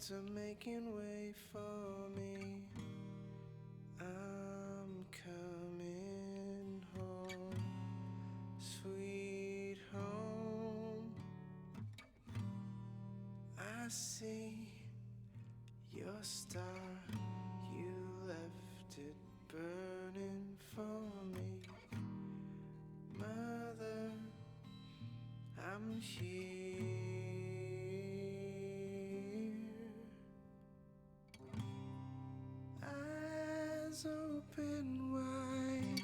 clouds are making way for me. I'm coming home, sweet home. I see your star, you left it burning for me. Mother, I'm here. Eyes open wide,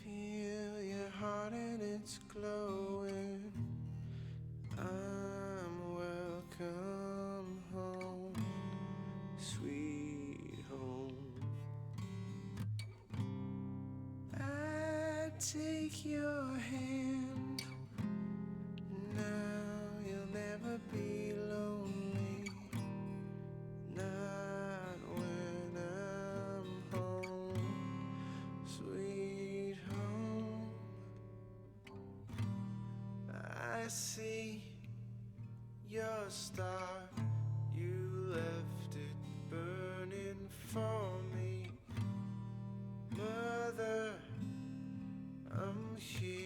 feel your heart and it's glowing. I'm welcome home, sweet home. I take your hand, now you'll never be lonely. Not when I'm home, sweet home. I see your star, you left it burning for me. Mother, I'm here.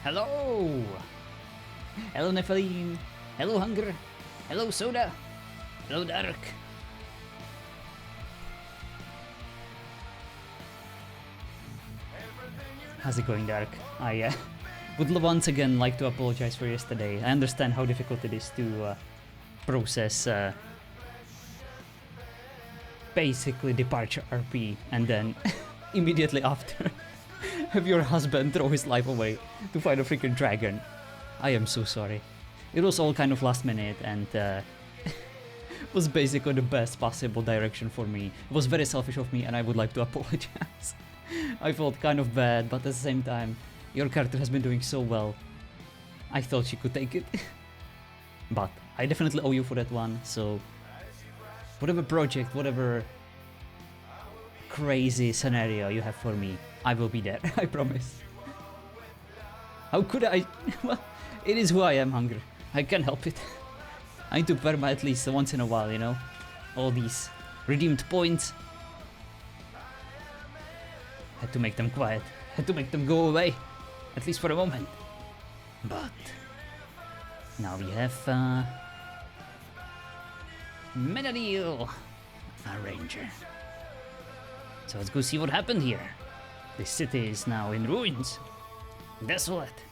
Hello! Hello, Nephilim. Hello, Hunger. Hello, Soda. Hello, Dark. How's it going, Dark? I would once again like to apologize for yesterday. I understand how difficult it is to process basically departure RP and then immediately after have your husband throw his life away to fight a freaking dragon. I am so sorry. It was all kind of last minute and was basically the best possible direction for me. It was very selfish of me and I would like to apologize. I felt kind of bad, but at the same time, your character has been doing so well. I thought she could take it. But I definitely owe you for that one, so whatever project, whatever crazy scenario you have for me, I will be there, I promise. How could I? Well, it is who I am, Hunger. I can't help it. I need to perma at least once in a while, you know? All these redeemed points. Had to make them quiet. Had to make them go away. At least for a moment. But now we have Menadil, a ranger. So let's go see what happened here. The city is now in ruins. Desolate.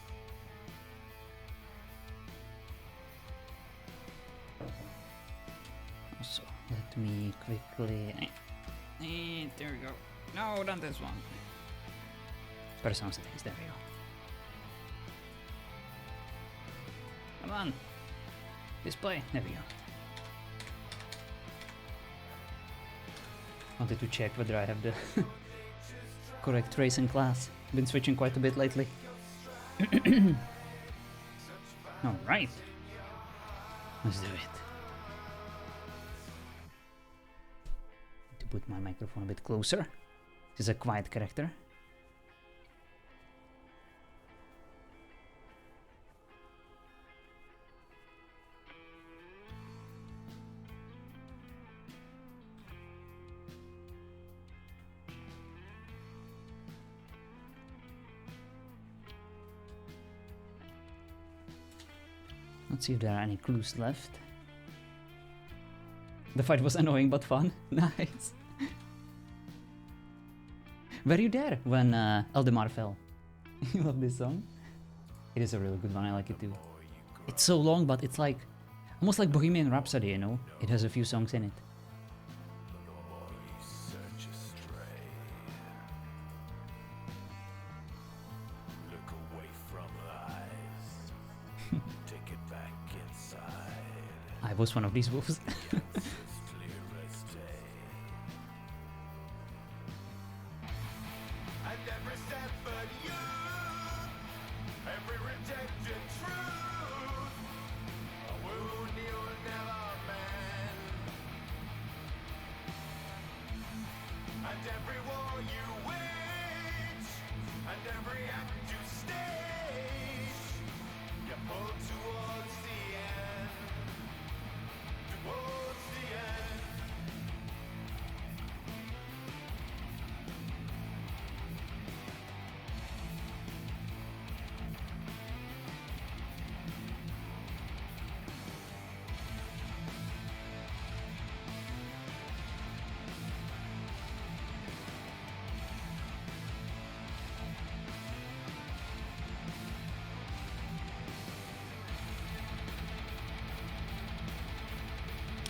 Also, let me quickly... there we go. No, not this one. Personal settings, there we go. Come on. Display, there we go. Wanted to check whether I have the correct race and class. Been switching quite a bit lately. Alright. Let's do it. To put my microphone a bit closer. This is a quiet character. Let's see if there are any clues left. The fight was annoying but fun. Nice. Were you there when Eldemar fell? You love this song? It is a really good one, I like it too. It's so long, but it's like almost like Bohemian Rhapsody, you know? It has a few songs in it. I was one of these wolves.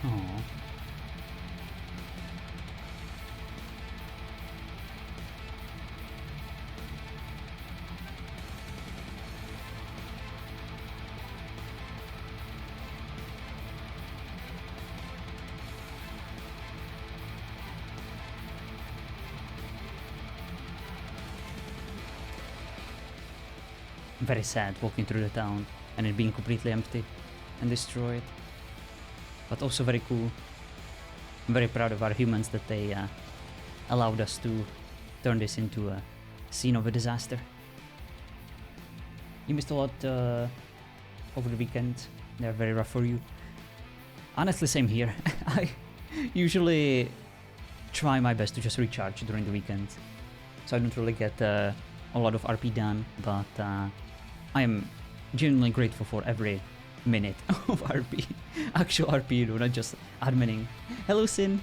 Aww. Very sad walking through the town and it being completely empty and destroyed. But also very cool. I'm very proud of our humans that they allowed us to turn this into a scene of a disaster. You missed a lot over the weekend. They're very rough for you. Honestly, same here. I usually try my best to just recharge during the weekend. So I don't really get a lot of RP done, but I am genuinely grateful for every minute of RP. Actual RP, you know, not just adminning. Hello, Sin.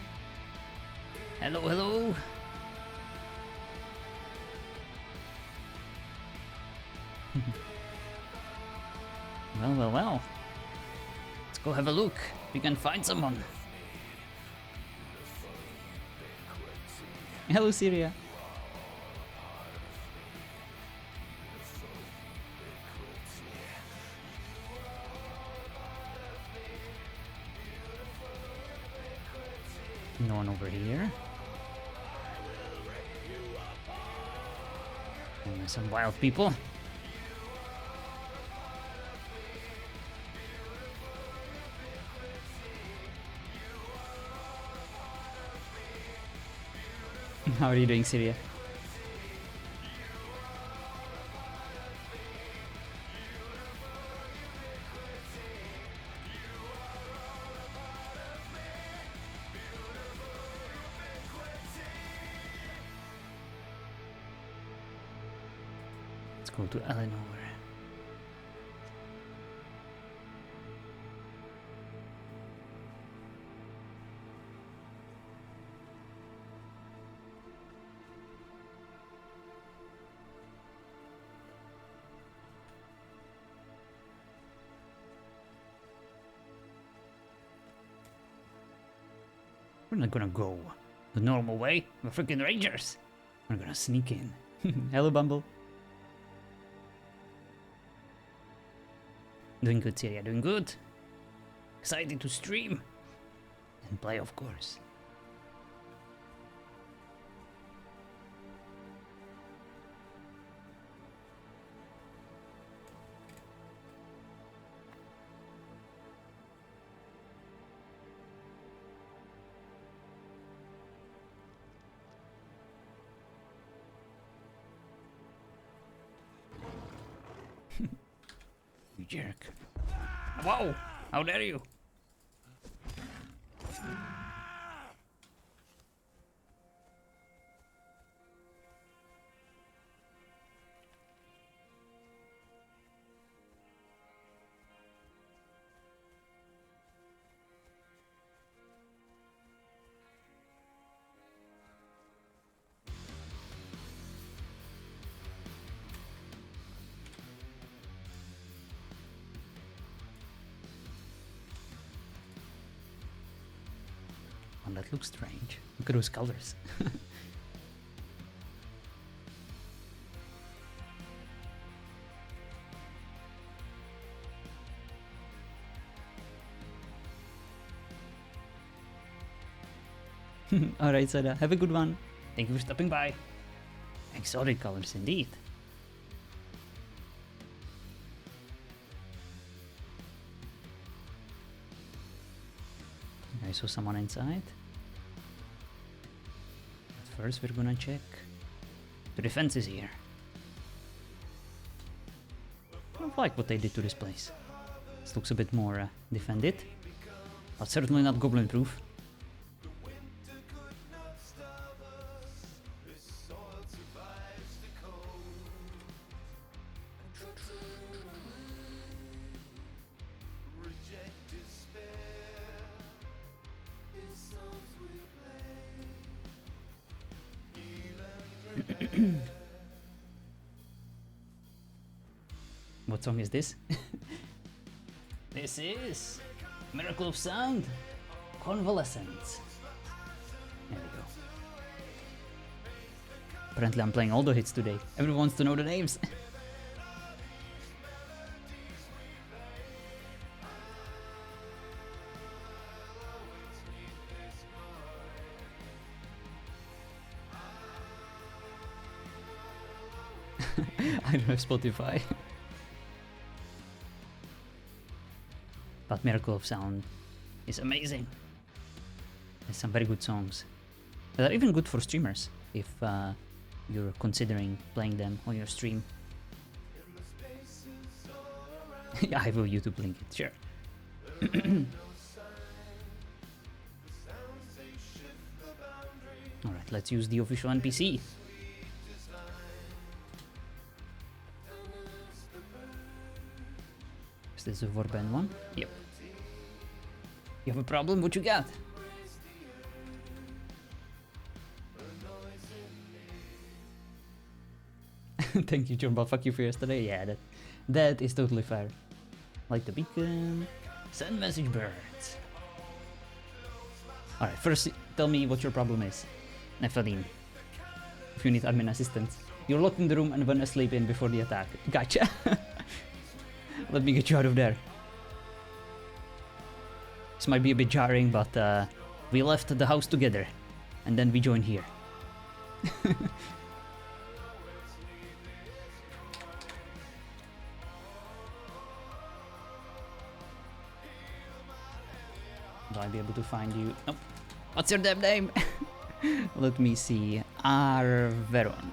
Hello, hello. Well, well, well. Let's go have a look. We can find someone. Hello, Syria. No one over here. And some wild people. How are you doing, Syria? Let's go to Eleanor. We're not gonna go the normal way. We're freaking rangers. We're gonna sneak in. Hello, Bumble. Doing good, Syria. Doing good. Excited to stream and play, of course. You jerk. Whoa! How dare you! Oh, that looks strange. Look at those colors. Alright, Sada. Have a good one. Thank you for stopping by. Exotic colors indeed. I saw someone inside. But first we're gonna check the defenses here. I don't like what they did to this place. This looks a bit more defended, but certainly not goblin proof. What song is this? This is Miracle of Sound, Convalescence. There we go. Apparently I'm playing all the hits today. Everyone wants to know the names. I don't have Spotify. But Miracle of Sound is amazing. There's some very good songs that are even good for streamers if you're considering playing them on your stream. Yeah, I will YouTube link it, sure. Alright, let's use the official NPC. is a Warband one. Yep. You have a problem? What you got? Thank you, John, but fuck you for yesterday. Yeah, that is totally fair. Like the beacon. Send message birds. Alright, first tell me what your problem is. Nephaline. If you need admin assistance. You're locked in the room and went asleep in before the attack. Gotcha. Let me get you out of there. This might be a bit jarring, but we left the house together. And then we joined here. Will I be able to find you? Nope. What's your damn name? Let me see. Arveron.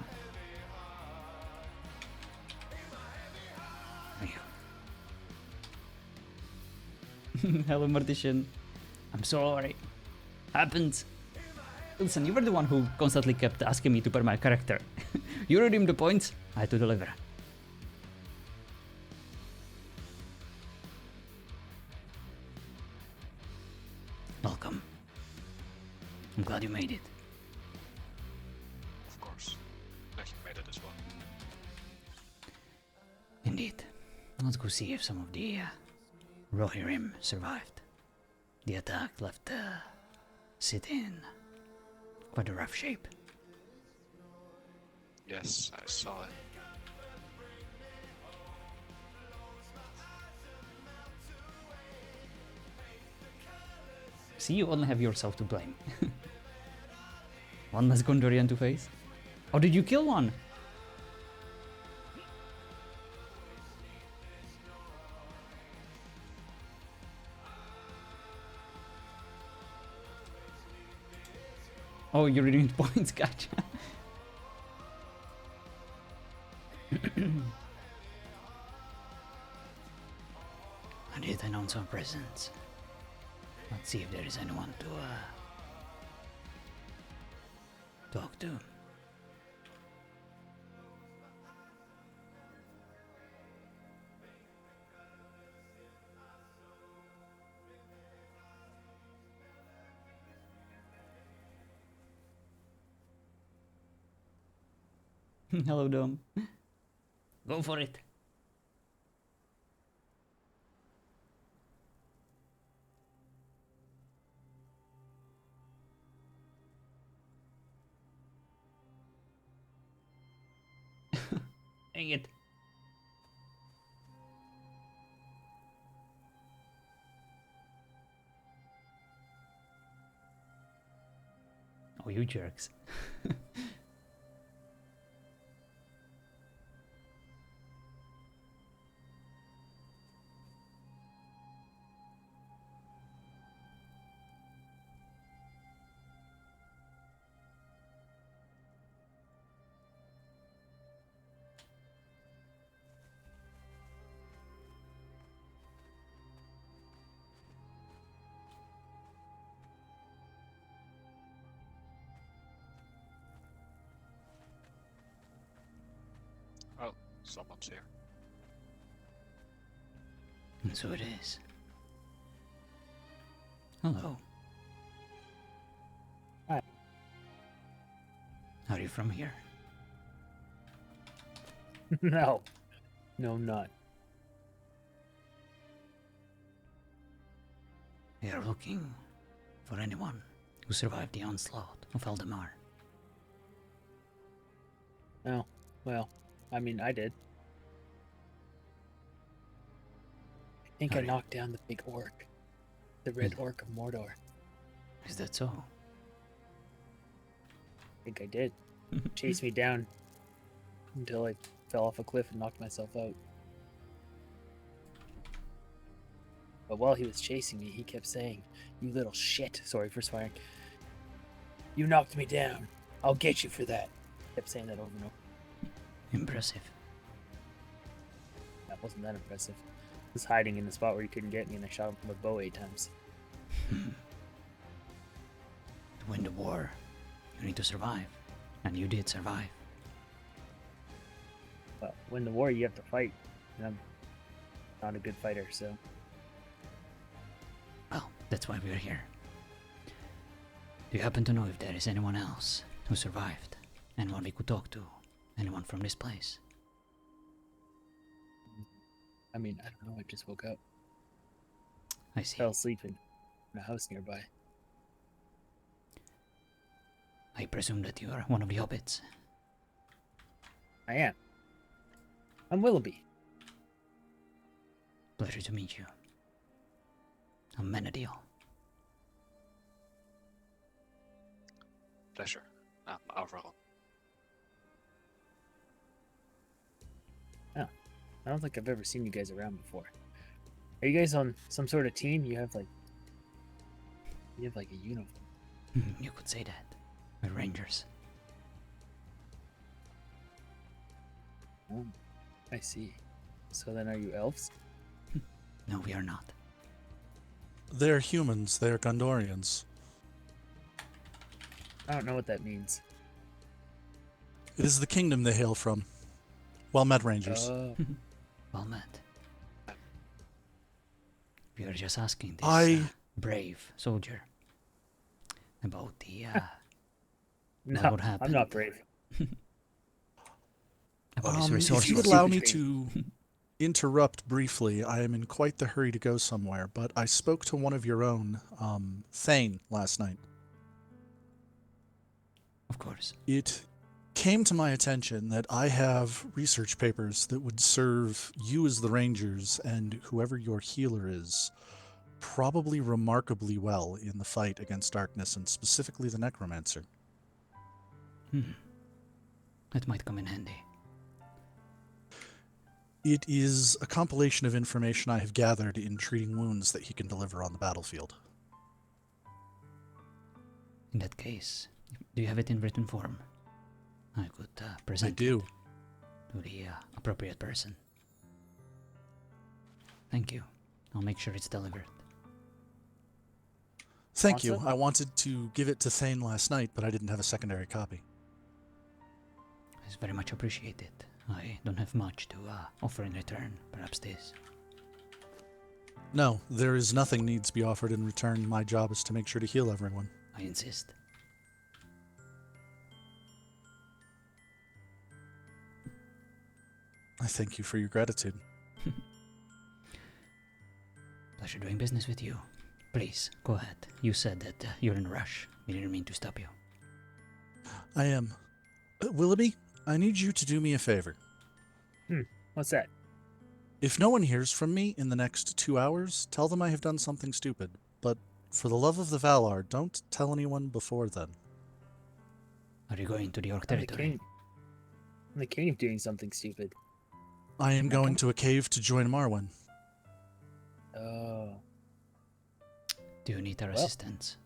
Hello, Mortician. I'm sorry. Happened. Listen, you were the one who constantly kept asking me to pair my character. You redeemed the points, I had to deliver. Welcome. I'm glad you made it. Of course. Glad you made it as well. Indeed. Let's go see if some of the Rohirrim survived. The attack left the city in quite a rough shape. Yes, I saw it. See, you only have yourself to blame. One less Gondorian to face. Oh, did you kill one? Oh, you're reading points, gotcha. I did announce our presence. Let's see if there is anyone to talk to. Hello, Dom. Go for it. Dang it. Oh, you jerks. Well, someone's here. And so it is. Hello. Hi. Are you from here? No. No, I'm not. We are looking for anyone who survived the onslaught of Eldamar. Oh, well, I mean, I did. I think I Alright. knocked down the big orc. The red orc of Mordor. Is that so? I think I did. Chased me down until I fell off a cliff and knocked myself out. But while he was chasing me, he kept saying, "You little shit." Sorry for swearing. "You knocked me down. I'll get you for that." Kept saying that over and over. Impressive. That wasn't that impressive. I was hiding in the spot where he couldn't get me, and I shot him with a bow 8 times. To win the war, you need to survive. And you did survive. But win the war, you have to fight. And not a good fighter, so Well, that's why we're here. Do you happen to know if there is anyone else who survived? Anyone we could talk to? Anyone from this place? I mean, I don't know. I just woke up, I see. fell asleep in a house nearby. I presume that you are one of the hobbits. I am. I'm Willoughby. Pleasure to meet you. I'm Menadil. Pleasure. I'm Alvaro. I don't think I've ever seen you guys around before. Are you guys on some sort of team? You have like a uniform. You could say that. We're rangers. Oh, I see. So then, are you elves? No, we are not. They're humans. They're Gondorians. I don't know what that means. It is the kingdom they hail from. Well met, Rangers. Well met. We are just asking this brave soldier about the no, what happened? I'm not brave. about his If you resourceful. would allow me to interrupt briefly, I am in quite the hurry to go somewhere, but I spoke to one of your own, Thane, last night. Of course. It came to my attention that I have research papers that would serve you as the Rangers and whoever your healer is probably remarkably well in the fight against darkness, and specifically the Necromancer. That might come in handy. It is a compilation of information I have gathered in treating wounds that he can deliver on the battlefield. In that case, do you have it in written form? I could present I do. it to the appropriate person. Thank you. I'll make sure it's delivered. Thank you. Awesome. I wanted to give it to Thane last night, but I didn't have a secondary copy. It's very much appreciated. I don't have much to offer in return. Perhaps this. No, there is nothing needs to be offered in return. My job is to make sure to heal everyone. I insist. I thank you for your gratitude. Pleasure doing business with you. Please, go ahead. You said that you're in a rush. We didn't mean to stop you. I am. Willoughby, I need you to do me a favor. What's that? If no one hears from me in the next 2 hours, tell them I have done something stupid. But for the love of the Valar, don't tell anyone before then. Are you going to the Orc I'm the territory? king. I'm the king of doing something stupid. I am going to a cave to join Marwen. Oh. Do you need our Well. assistance?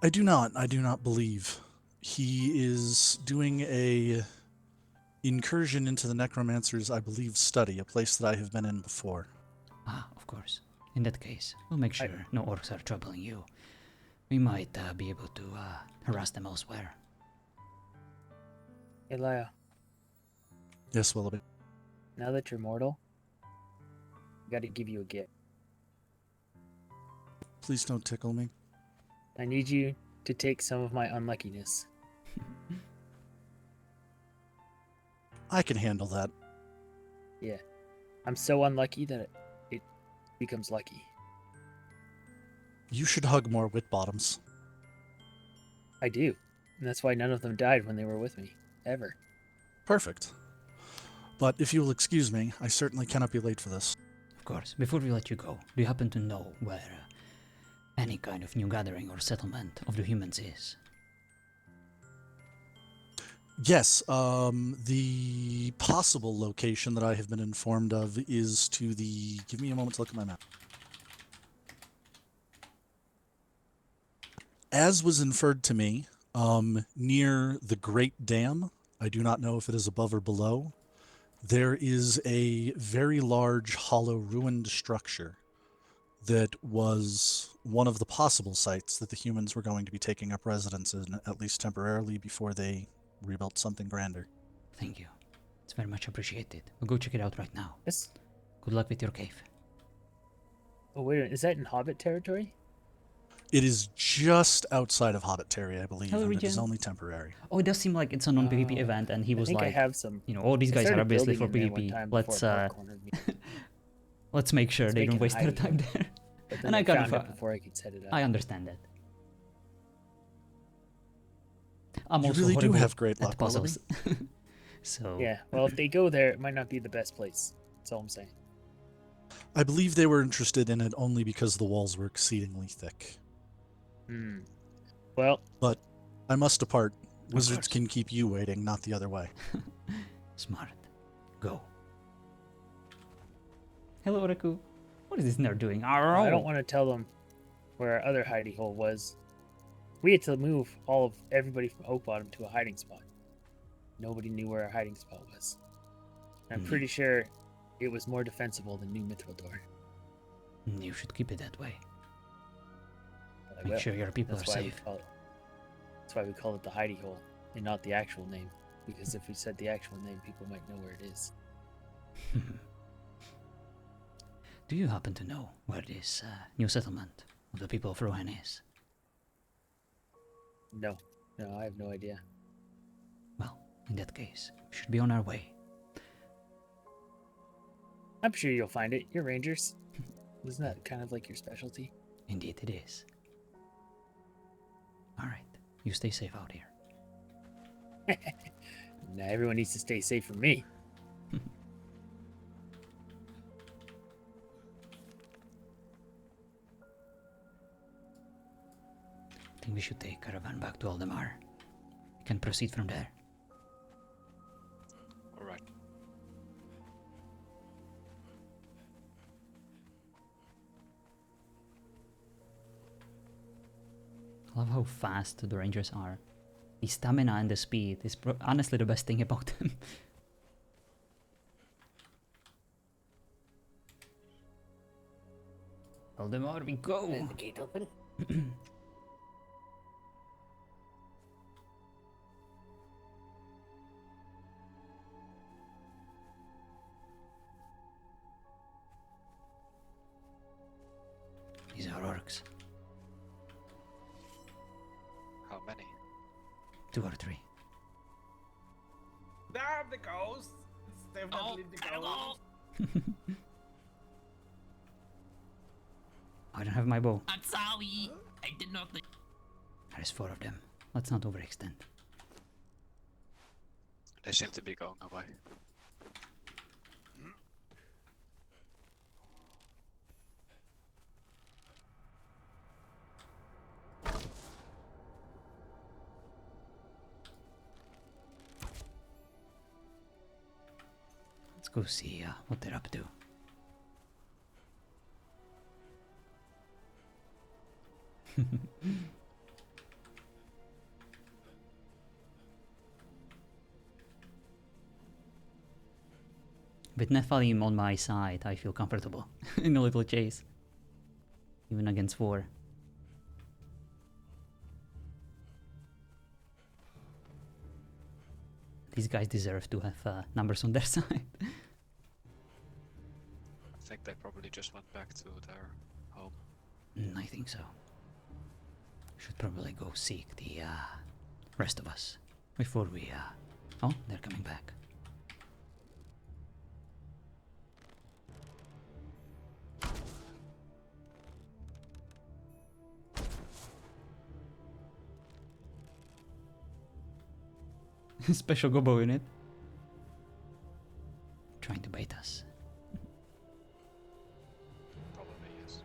I do not believe. He is doing a incursion into the Necromancer's, I believe, study, a place that I have been in before. Ah, of course. In that case, we'll make sure no orcs are troubling you. We might be able to harass them elsewhere. Hey, Laya, Yes, Willoughby. now that you're mortal, I gotta give you a gift. Please don't tickle me. I need you to take some of my unluckiness. I can handle that. Yeah. I'm so unlucky that it becomes lucky. You should hug more Whitbottoms. I do. And that's why none of them died when they were with me. Ever. Perfect. But if you will excuse me, I certainly cannot be late for this. Of course. Before we let you go, do you happen to know where any kind of new gathering or settlement of the humans is? Yes, the possible location that I have been informed of is to the... Give me a moment to look at my map. As was inferred to me, near the Great Dam, I do not know if it is above or below, there is a very large, hollow, ruined structure that was one of the possible sites that the humans were going to be taking up residence in, at least temporarily, before they rebuilt something grander. Thank you. It's very much appreciated. We'll go check it out right now. This Good luck with your cave. Oh, wait a minute. Is that in Hobbit territory? It is just outside of Hobbit Terry, I believe, Hello, and it is Regen. only temporary. Oh, it does seem like it's a non-PvP Oh, event, and he I was think I like, have some. you know, oh, these I guys are started obviously for building in there one PvP. time before Park cornered me. Let's make sure Let's they make don't it waste their hidey. time there. But then And I I kind found of, it before I could set it up. I understand that. I'm You also really do horrible have great at luck, Willoughby. puzzles. So Yeah, well, if they go there, it might not be the best place. That's all I'm saying. I believe they were interested in it only because the walls were exceedingly thick. Hmm. Well, But I must depart. Wizards course. can keep you waiting, not the other way. smart. Go. Hello, Raku. What is this nerd doing? I don't want to tell them where our other hidey hole was. We had to move everybody from Oak Bottom to a hiding spot. Nobody knew where our hiding spot was. I'm Hmm. pretty sure it was more defensible than New Mithril Door. You should keep it that way. But I Make will. sure your people That's are why safe. that's why we call it the hidey hole and not the actual name. Because if we said the actual name, people might know where it is. Do you happen to know where this new settlement of the people of Rohan is? No, I have no idea. Well, in that case, we should be on our way. I'm sure you'll find it. You're rangers. Isn't that kind of like your specialty? Indeed it is. Alright, you stay safe out here. Now everyone needs to stay safe from me. I think we should take caravan back to Aldemar. We can proceed from there. Alright. I love how fast the rangers are. The stamina and the speed is honestly the best thing about them. Aldemar, we go! Is the gate open? These are orcs. How many? 2 or 3. Ah, the ghost. It's definitely the ghost. I don't have my bow. I'm sorry. I did not. There's 4 of them. Let's not overextend. They seem to be going away. Let's go see what they're up to. With Nephilim on my side, I feel comfortable in a little chase. Even against 4. These guys deserve to have numbers on their side. I think they probably just went back to their home. I think so. Should probably go seek the rest of us before we. Oh, they're coming back. Special gobo in it. Trying to bait us. Probably yes.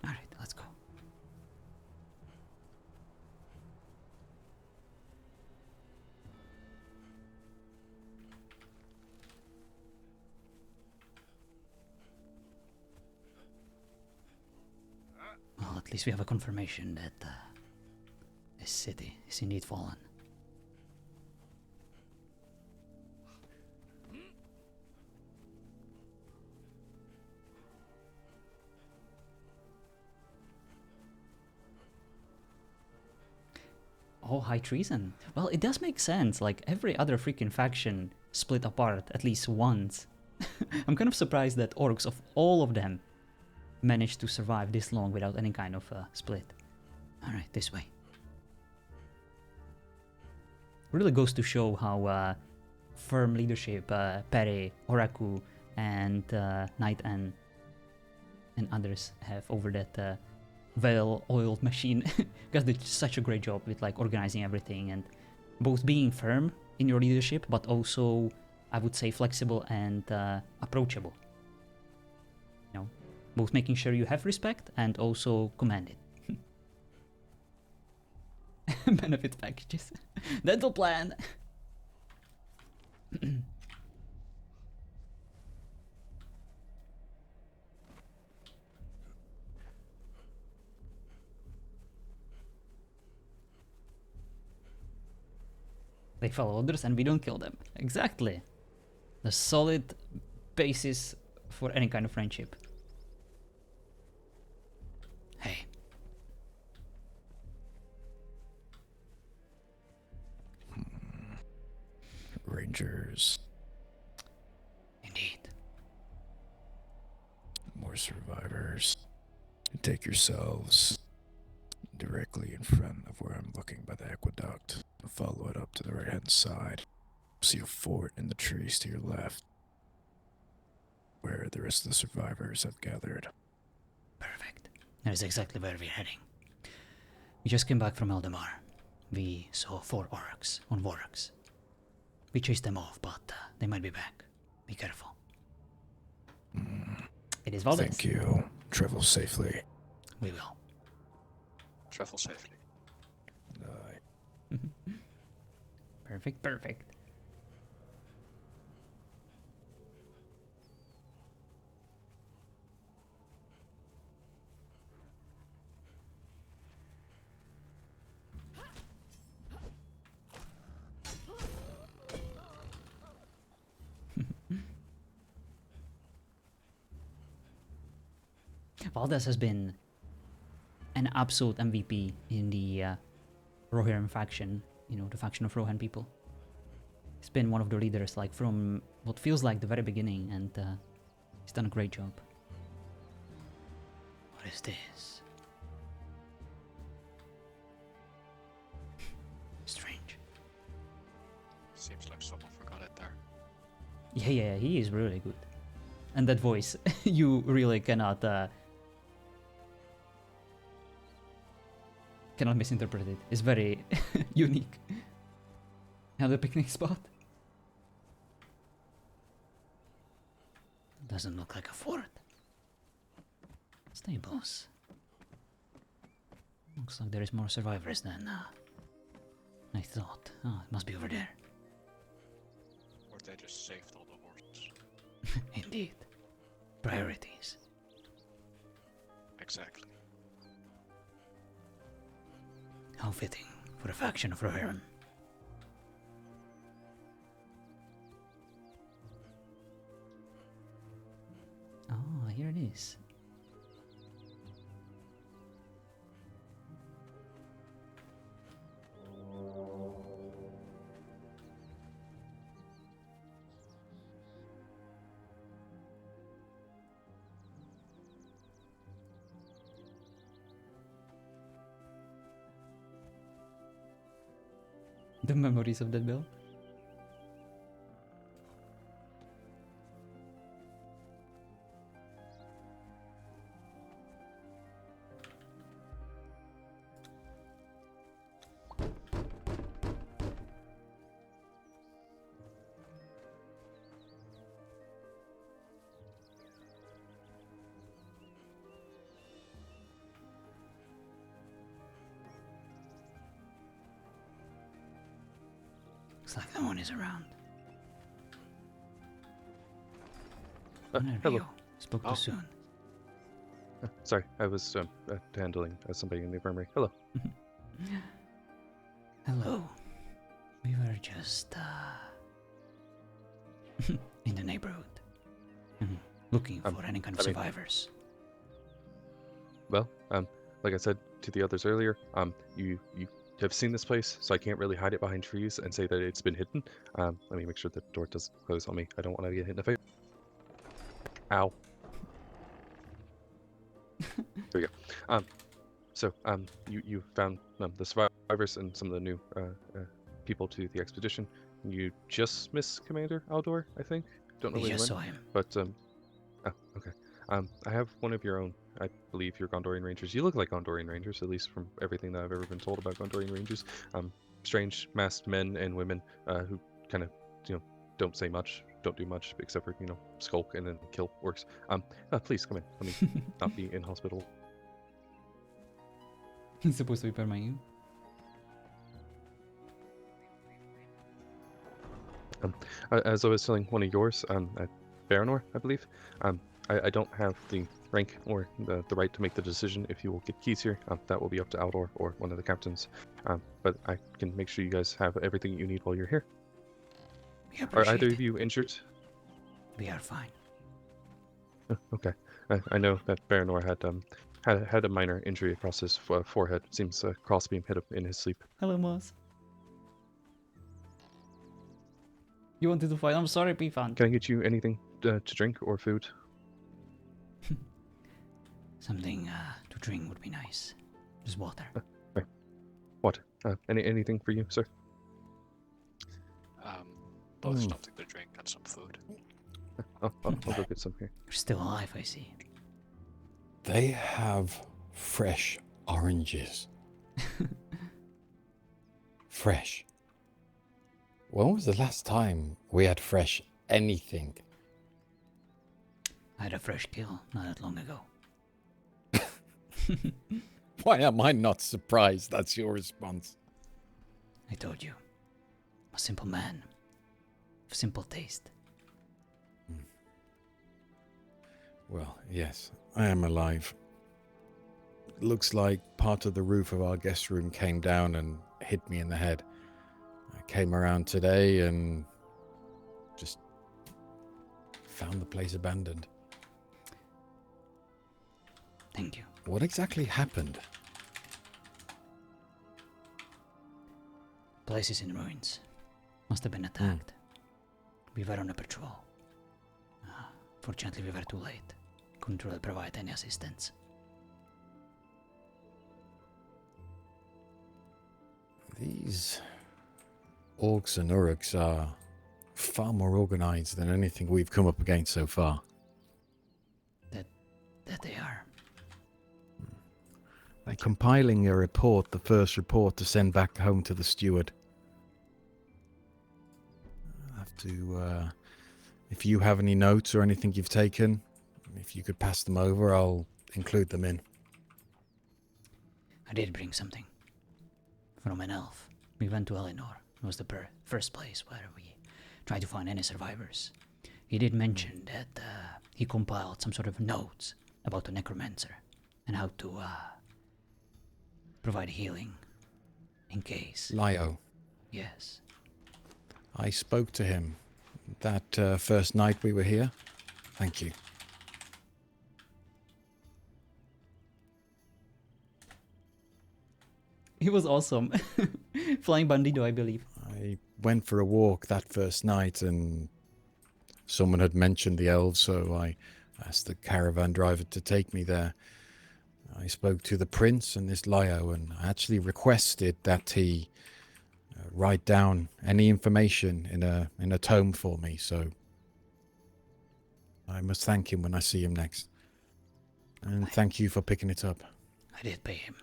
Alright, let's go. Well, at least we have a confirmation that this city is indeed fallen. Oh, high treason. Well, it does make sense. Like, every other freaking faction split apart at least once. I'm kind of surprised that orcs, of all of them, managed to survive this long without any kind of split. Alright, this way. Really goes to show how firm leadership Pere, Oraku, and Knight and others have over that well-oiled machine. You guys did such a great job with like organizing everything and both being firm in your leadership, but also, I would say, flexible and approachable. You know, both making sure you have respect and also command it. Benefit packages. Dental plan. They follow orders and we don't kill them. Exactly. The solid basis for any kind of friendship. Hey. Rangers, Indeed. more survivors. Take yourselves directly in front of where I'm looking by the aqueduct. Follow it up to the right hand side. See a fort in the trees to your left, where the rest of the survivors have gathered. Perfect. That is exactly where we're heading. We just came back from Eldamar. We saw 4 orcs on Vorax. We chased them off, but they might be back. Be careful. It is Valdez. Thank you. Travel safely. We will. Travel safely. Perfect, perfect. Valdez has been an absolute MVP in the Rohirrim faction, you know, the faction of Rohan people. He's been one of the leaders, like, from what feels like the very beginning, and he's done a great job. What is this? Strange. Seems like someone forgot it there. Yeah, he is really good. And that voice, you really cannot misinterpret it. It's very unique. Another picnic spot. Doesn't look like a fort. Stables. Looks like there is more survivors than I thought. Oh, it must be over there. Or they just saved all the horses. Indeed. Priorities. Exactly. How fitting for a faction of Rohirrim. Oh, here it is. The memories of that bill. Looks like no one is around. There hello. we go. Spoke Oh. too soon. Sorry, I was handling somebody in the infirmary. Hello. Hello. We were just in the neighborhood. Looking for any kind of I mean- survivors. Well, like I said to the others earlier, you have seen this place, so I can't really hide it behind trees and say that it's been hidden. Let me make sure the door doesn't close on me. I don't want to get hit in the face. Ow. There we go. You found the survivors and some of the new people to the expedition. You just missed Commander Aldor, I think. Don't know We where he just went. saw him. But oh, okay. I have one of your own. I believe you're Gondorian Rangers. You look like Gondorian Rangers, at least from everything that I've ever been told about Gondorian Rangers. Strange masked men and women who kind of, don't say much, don't do much except for, skulk and then kill orcs. Please come in. Let me not be inhospitable. He's supposed to be permanent. As I was telling one of yours, at Baranor, I believe, I don't have the rank or the right to make the decision if you will get keys here. That will be up to Aldor or one of the captains. But I can make sure you guys have everything you need while you're here. We Are appreciate either it. of you injured? We are fine. Okay. I know that Baranor had a minor injury across his forehead. Seems a crossbeam hit him in his sleep. Hello, Moss. You wanted to fight? I'm sorry, P-Fan. Can I get you anything to drink or food? Something to drink would be nice. Just water. What? Anything for you, sir? Both something to drink and some food. I'll go get some here. You're still alive, I see. They have fresh oranges. Fresh. When was the last time we had fresh anything? I had a fresh kill not that long ago. Why am I not surprised that's your response? I told you. A simple man. Of simple taste. Well, yes, I am alive. Looks like part of the roof of our guest room came down and hit me in the head. I came around today and just found the place abandoned. Thank you. What exactly happened? Place is in ruins. Must have been attacked. We were on a patrol. Fortunately, we were too late. Couldn't really provide any assistance. These orcs and uruks are far more organized than anything we've come up against so far. That they are. They're compiling a report, the first report to send back home to the steward. I'll have to, if you have any notes or anything you've taken, if you could pass them over, I'll include them in. I did bring something. From an elf. We went to Eleanor. It was the first place where we tried to find any survivors. He did mention that he compiled some sort of notes about the necromancer and how to provide healing in case. Lio. Yes. I spoke to him that first night we were here. Thank you. He was awesome. Flying Bandido, I believe. I went for a walk that first night and someone had mentioned the elves, so I asked the caravan driver to take me there. I spoke to the prince and this Lio, and I actually requested that he write down any information in a tome for me, so I must thank him when I see him next. And thank you for picking it up. I did pay him.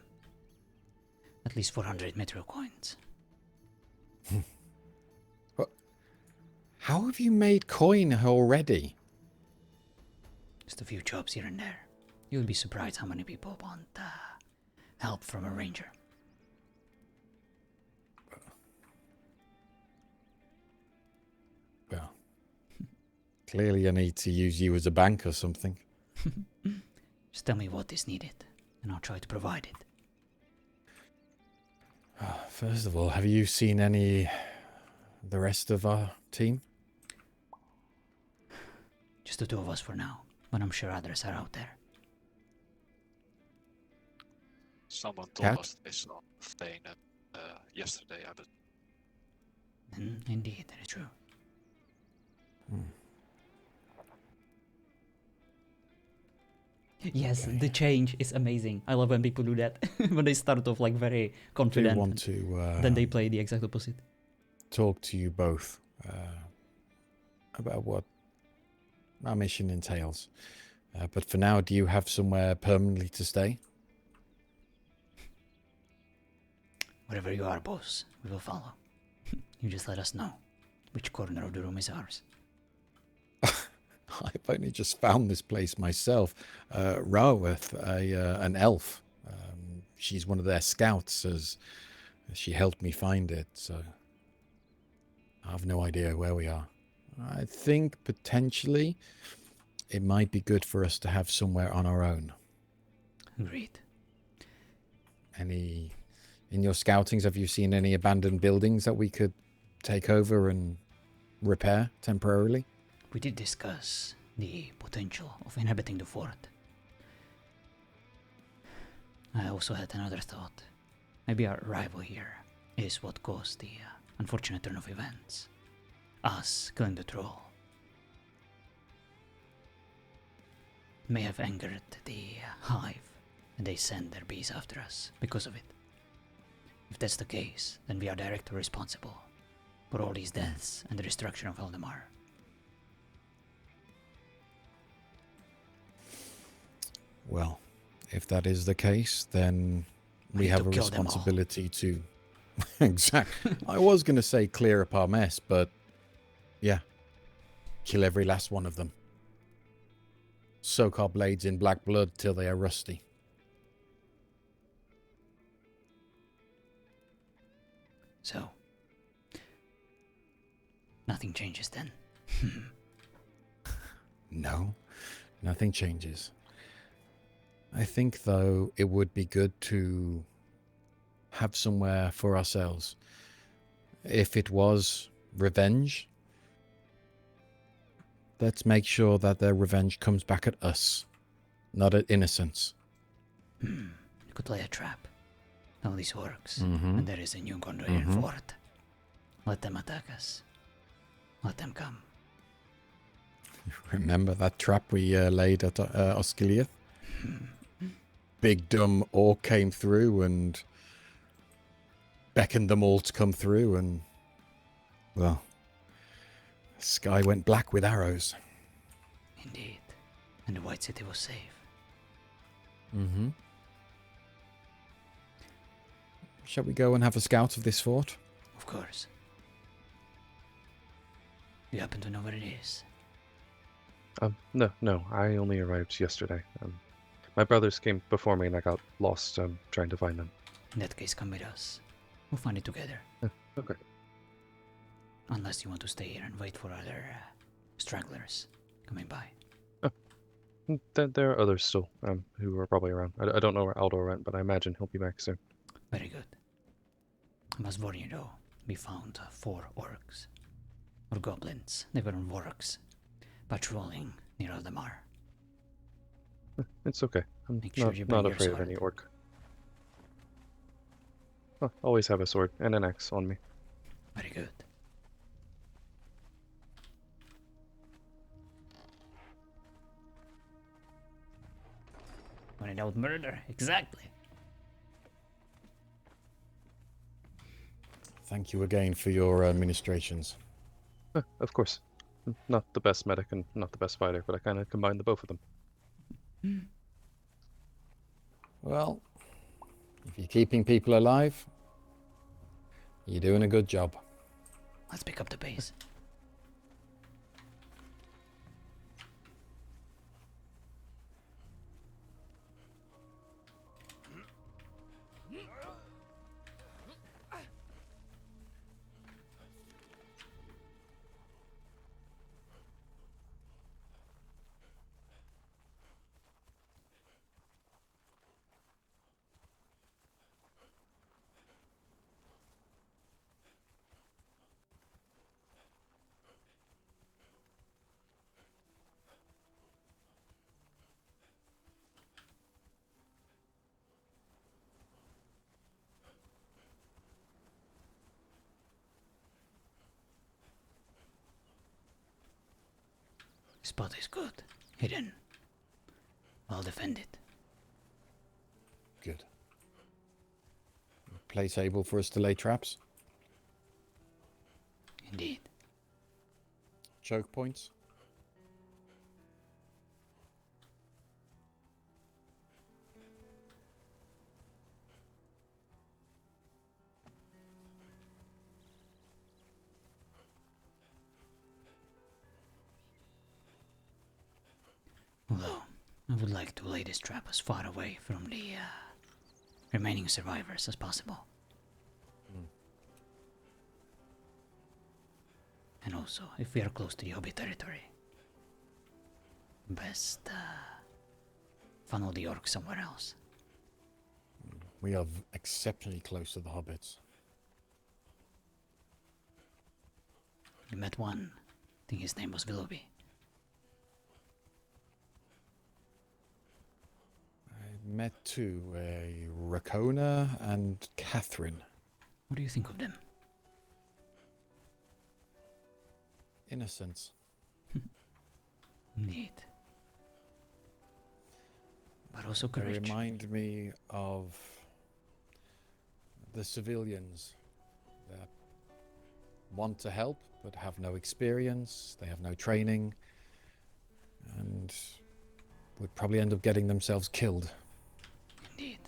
At least 400 metro coins. How have you made coin already? Just a few jobs here and there. You'll be surprised how many people want help from a ranger. Well, clearly I need to use you as a bank or something. Just tell me what is needed, and I'll try to provide it. First of all, have you seen the rest of our team? Just the two of us for now, but I'm sure others are out there. Someone told Cat? us they saw Thane and yesterday, I believe. Indeed, that is true. Yes, the change is amazing. I love when people do that. When they start off like very I do confident, want to then they play the exact opposite. talk to you both about what our mission entails. But for now, do you have somewhere permanently to stay? Wherever you are, boss, we will follow. You just let us know which corner of the room is ours. I've only just found this place myself. Raweth, an elf. She's one of their scouts, as she helped me find it, so I have no idea where we are. I think potentially it might be good for us to have somewhere on our own. Agreed. In your scoutings, have you seen any abandoned buildings that we could take over and repair temporarily? We did discuss the potential of inhabiting the fort. I also had another thought. Maybe our arrival here is what caused the unfortunate turn of events. Us killing the troll may have angered the hive, and they send their bees after us because of it. If that's the case, then we are directly responsible for all these deaths and the destruction of Eldamar. Well, if that is the case, then we have a responsibility to... Exactly. I was going to say clear up our mess, but yeah, kill every last one of them. Soak our blades in black blood till they are rusty. So, nothing changes then. No, nothing changes. I think, though, it would be good to have somewhere for ourselves. If it was revenge, let's make sure that their revenge comes back at us, not at innocence. You could lay a trap. All these orcs, and there is a new Gondorian fort. Let them attack us. Let them come. Remember that trap we laid at Osgiliath? Big dumb orc came through and beckoned them all to come through, and, well, the sky went black with arrows. Indeed. And the White City was safe. Shall we go and have a scout of this fort? Of course. You happen to know where it is? No, I only arrived yesterday. My brothers came before me and I got lost trying to find them. In that case, come with us. We'll find it together. Okay. Unless you want to stay here and wait for other stragglers coming by. There are others still who are probably around. I don't know where Aldo went, but I imagine he'll be back soon. Very good. I must warn you though, we found 4 orcs. Or goblins, they were on wargs, patrolling near Aldemar. It's okay. I'm Make sure you bring not your afraid of sword. any orc. Always have a sword and an axe on me. Very good. When in doubt, murder, exactly. Thank you again for your ministrations. Of course. Not the best medic and not the best fighter, but I kind of combine the both of them. Well, if you're keeping people alive, you're doing a good job. Let's pick up the pace. Spot is good. Hidden. I'll defend it. Good. Place able for us to lay traps? Indeed. Choke points? Although, I would like to lay this trap as far away from the remaining survivors as possible. And also, if we are close to the Hobbit territory, best funnel the orcs somewhere else. We are exceptionally close to the hobbits. We met one. I think his name was Willoughby. I met two, Rakona and Catherine. What do you think of them? Innocents. Indeed. But also They courage. remind me of the civilians that want to help but have no experience, they have no training, and would probably end up getting themselves killed. Indeed.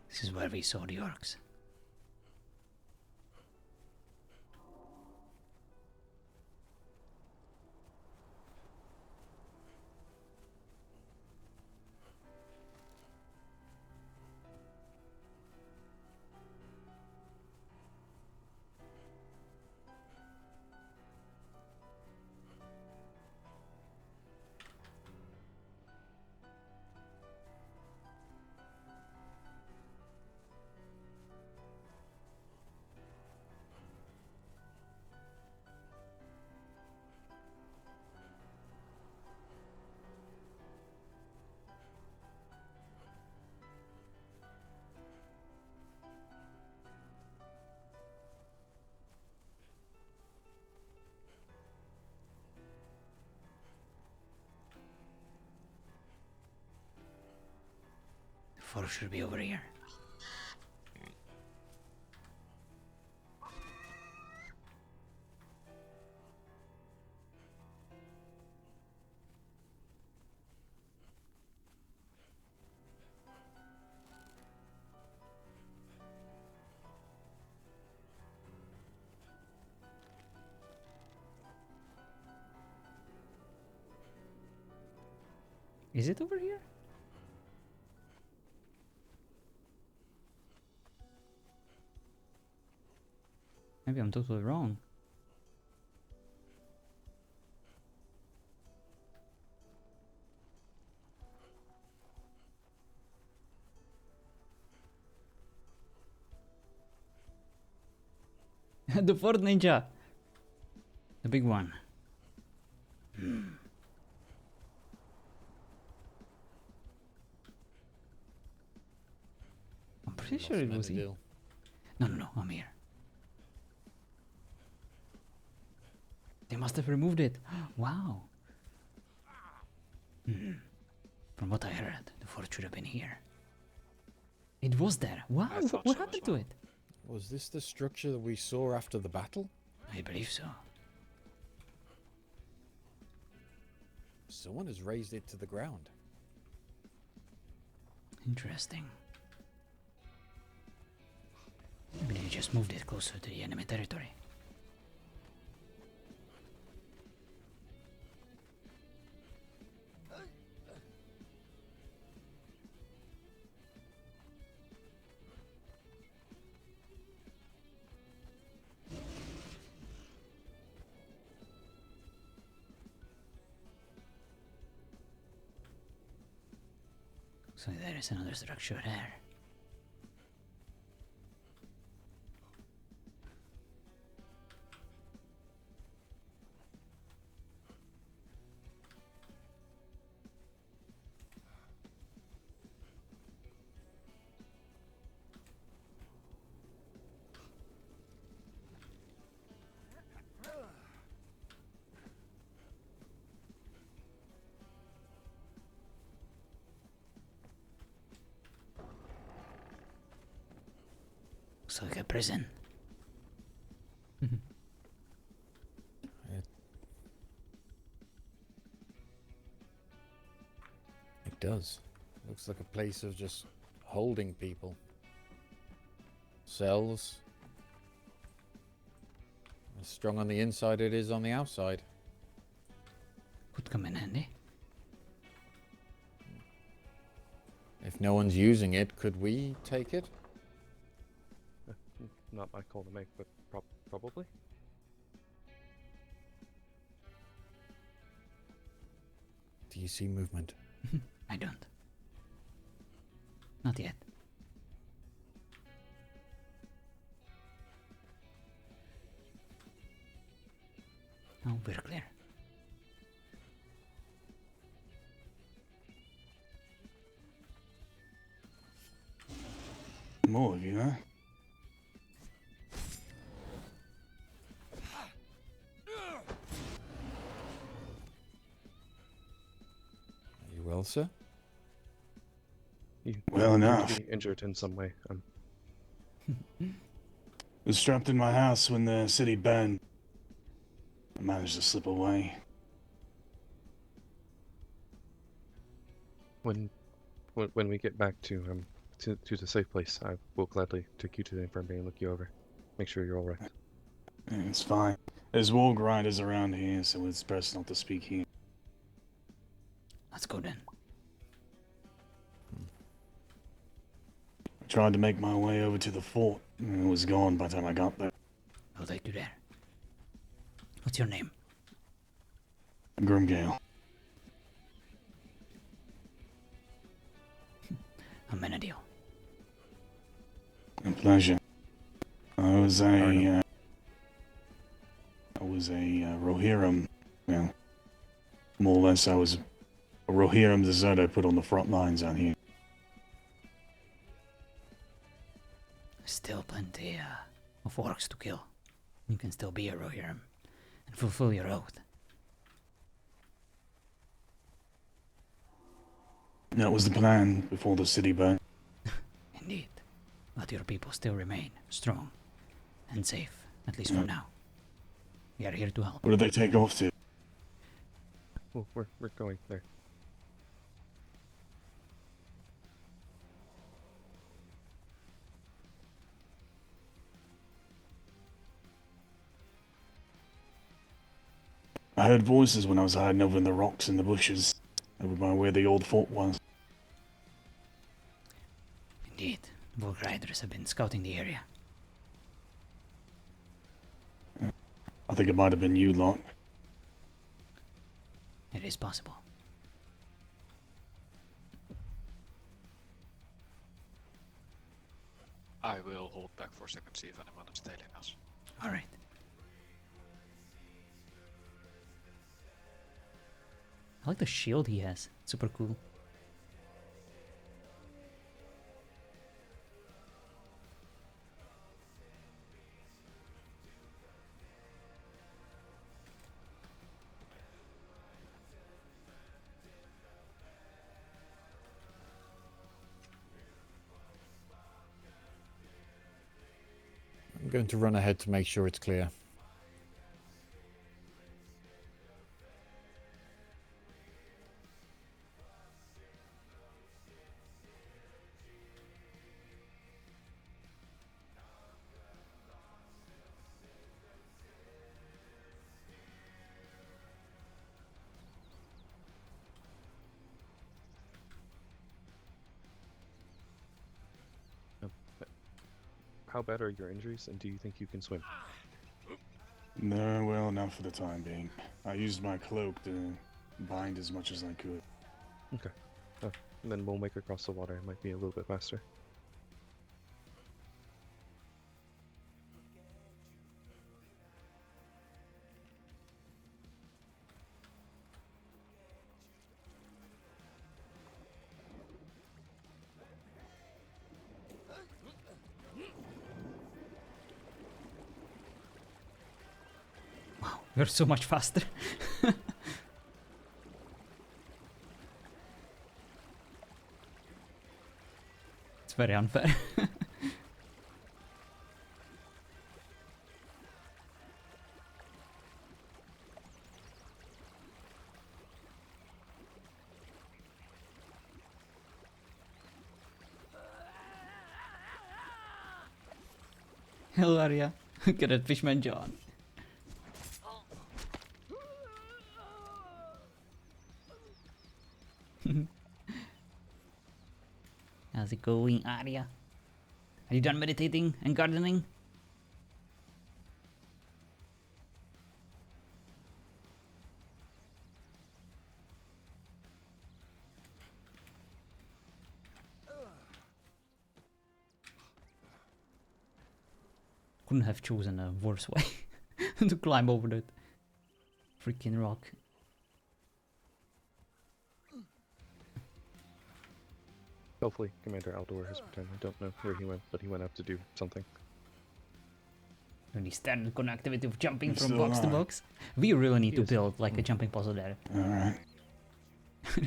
This is where we saw the orcs. The forest should be over here. Is it over here? Maybe I'm totally wrong. The fourth ninja! The big one. I'm pretty sure it was here. Menadil. No, I'm here. They must have removed it. Wow. From what I heard, the fort should have been here. It was there. Wow, I thought what so as happened to well. it? Was this the structure that we saw after the battle? I believe so. Someone has raised it to the ground. Interesting. Maybe they just moved it closer to the enemy territory. So there is another structure there. Looks like a prison. It does. Looks like a place of just holding people. Cells. As strong on the inside it is on the outside. Could come in handy. If no one's using it, could we take it? Not my call to make, but probably. Do you see movement? I don't. Not yet. Oh, we're clear. More of you, huh? Are you well, sir? You Well appear enough. to be injured in some way. Was trapped in my house when the city burned. I managed to slip away. When we get back to the safe place, I will gladly take you to the infirmary and look you over. Make sure you're all right. It's fine. There's wall grinders around here, so it's best not to speak here. Let's go then. I tried to make my way over to the fort, and it was gone by the time I got there. I'll take you there. What's your name? Grimgale. I'm Menadil. A pleasure. I was a Rohirrim. Well, more or less, I was a Rohirrim deserter put on the front lines out here. Still plenty of orcs to kill. You can still be a Rohirrim and fulfill your oath. That was the plan before the city burned. Indeed. But your people still remain strong and safe, at least for now. We are here to help. Where did they take off to? Well, we're going there. I heard voices when I was hiding over in the rocks and the bushes, over by where the old fort was. Indeed, Volk Riders have been scouting the area. I think it might have been you lot. It is possible. I will hold back for a second, see if anyone is tailing us. Alright. I like the shield he has. Super cool. I'm going to run ahead to make sure it's clear. How bad are your injuries, and do you think you can swim? No, well enough for the time being. I used my cloak to bind as much as I could. Okay. and then we'll make across the water. It might be a little bit faster. We're so much faster. It's very unfair. Hello, Arya. Get at Fishman John. How's it going, Arya? Are you done meditating and gardening? Couldn't have chosen a worse way to climb over that freaking rock. Hopefully, Commander Aldor has returned. I don't know where he went, but he went up to do something. Really standard connectivity of jumping It's from still box to on. box. We really need to Yes. build like a jumping puzzle there. Alright.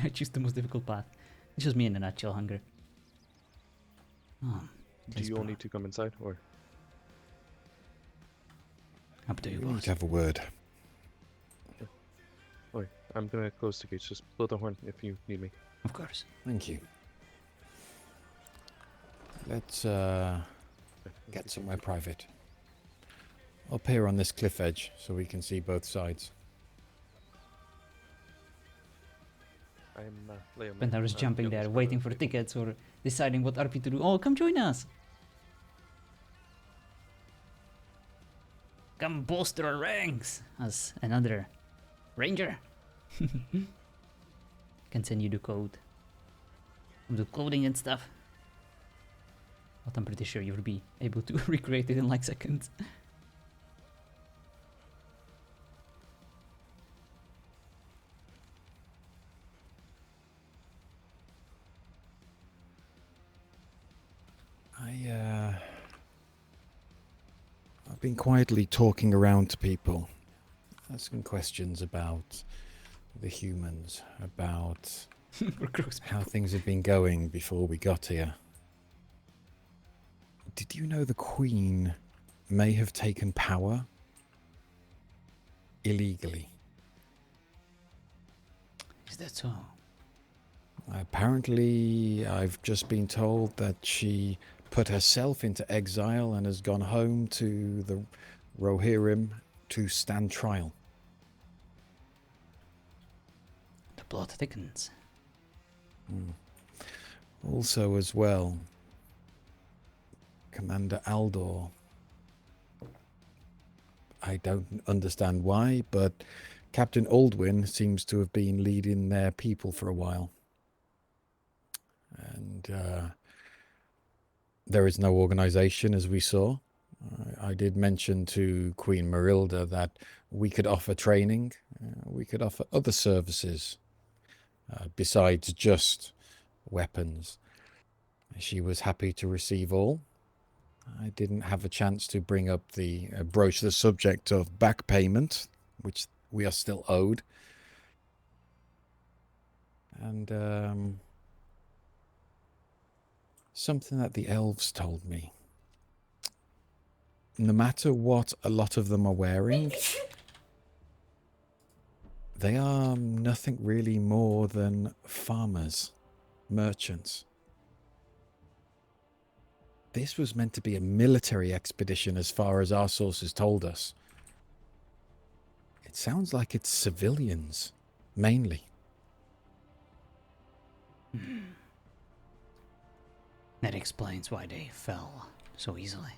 I choose the most difficult path. It's just me in a nutshell, Hunger. Oh, Do yes, you all bro. need to come inside, or Up to you, We need boss. to have a word. I'm gonna close the gates. Just blow the horn if you need me. Of course. Thank you. Let's Okay. get somewhere private. Up here on this cliff edge so we can see both sides. I'm Leo. When I was jumping there, waiting for tickets or deciding what RP to do. Oh, come join us! Come bolster our ranks as another ranger. Can send you the code. The clothing and stuff. But I'm pretty sure you'll be able to recreate it in like seconds. I've been quietly talking around to people, asking questions about the humans, about For gross how people. things have been going before we got here. Did you know the Queen may have taken power illegally? Is that so? Apparently, I've just been told that she put herself into exile and has gone home to the Rohirrim to stand trial. The plot thickens. Also, as well, Commander Aldor. I don't understand why, but Captain Aldwin seems to have been leading their people for a while. And there is no organization, as we saw. I did mention to Queen Marilda that we could offer training, we could offer other services besides just weapons. She was happy to receive all. I didn't have a chance to bring up the broach the subject of back payment, which we are still owed. And something that the elves told me. No matter what a lot of them are wearing, they are nothing really more than farmers, merchants. This was meant to be a military expedition as far as our sources told us. It sounds like it's civilians, mainly. That explains why they fell so easily.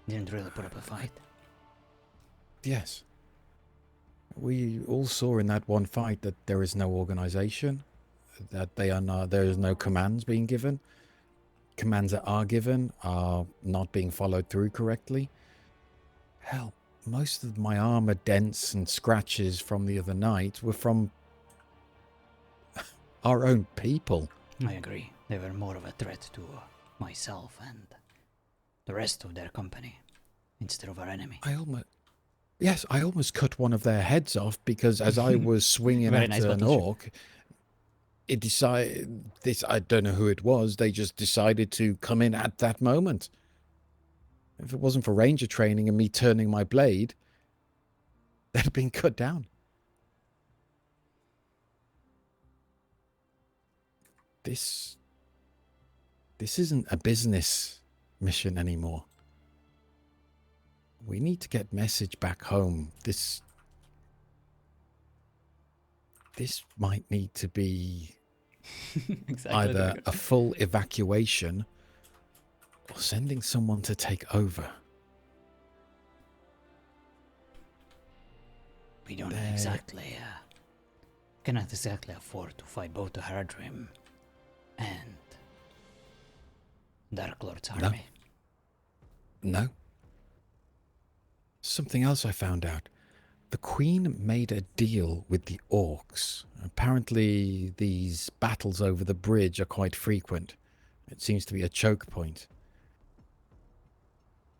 Didn't really put up a fight. Yes. We all saw in that one fight that there is no organization. that they are not. There is no commands being given. Commands that are given are not being followed through correctly. Hell, most of my armor dents and scratches from the other night were from our own people. I agree. They were more of a threat to myself and the rest of their company instead of our enemy. I almost cut one of their heads off because as I was swinging Very at nice an battleship. orc, it decided this. I don't know who it was. They just decided to come in at that moment. If it wasn't for ranger training and me turning my blade, they'd have been cut down. This isn't a business mission anymore. We need to get message back home. This might need to be Exactly. either a full evacuation or sending someone to take over. We don't exactly, cannot exactly afford to fight both the Haradrim and Dark Lord's army. No. Something else I found out. The Queen made a deal with the orcs. Apparently, these battles over the bridge are quite frequent. It seems to be a choke point.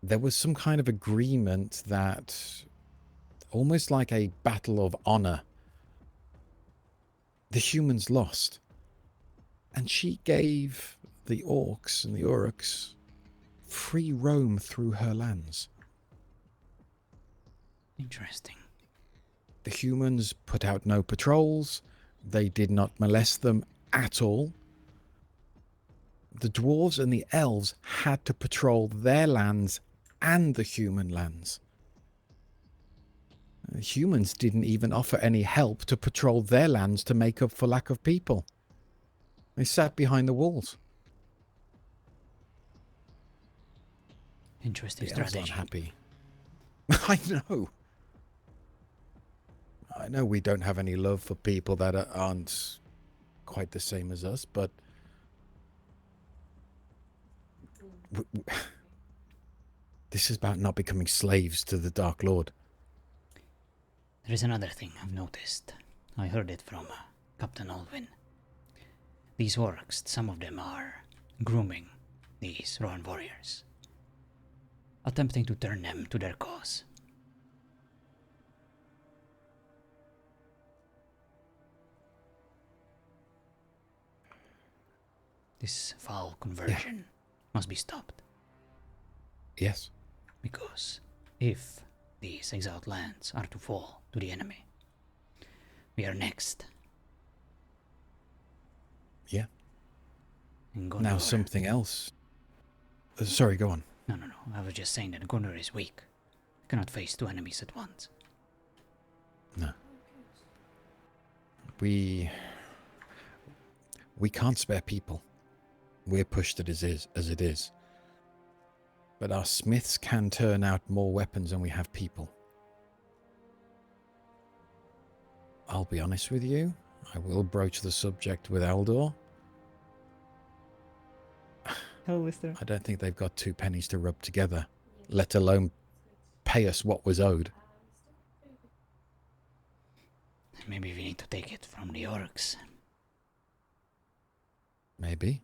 There was some kind of agreement that, almost like a battle of honor, the humans lost. And she gave the orcs and the uruks free roam through her lands. Interesting. The humans put out no patrols. They did not molest them at all. The dwarves and the elves had to patrol their lands and the human lands. The humans didn't even offer any help to patrol their lands to make up for lack of people. They sat behind the walls. Interesting The elves strategy. aren't happy. I know. I know we don't have any love for people that aren't quite the same as us, but this is about not becoming slaves to the Dark Lord. There is another thing I've noticed. I heard it from Captain Alvin. These orcs, some of them are grooming these Rohan warriors, attempting to turn them to their cause. This foul conversion must be stopped. Yes. Because if these exiled lands are to fall to the enemy, we are next. Yeah. And Gondor, Now something else. Sorry, go on. No. I was just saying that Gondor is weak. Cannot face two enemies at once. No. We can't spare people. We're pushed as it is. But our smiths can turn out more weapons than we have people. I'll be honest with you. I will broach the subject with Eldor. Hello, mister. I don't think they've got two pennies to rub together, let alone pay us what was owed. Maybe we need to take it from the orcs. Maybe.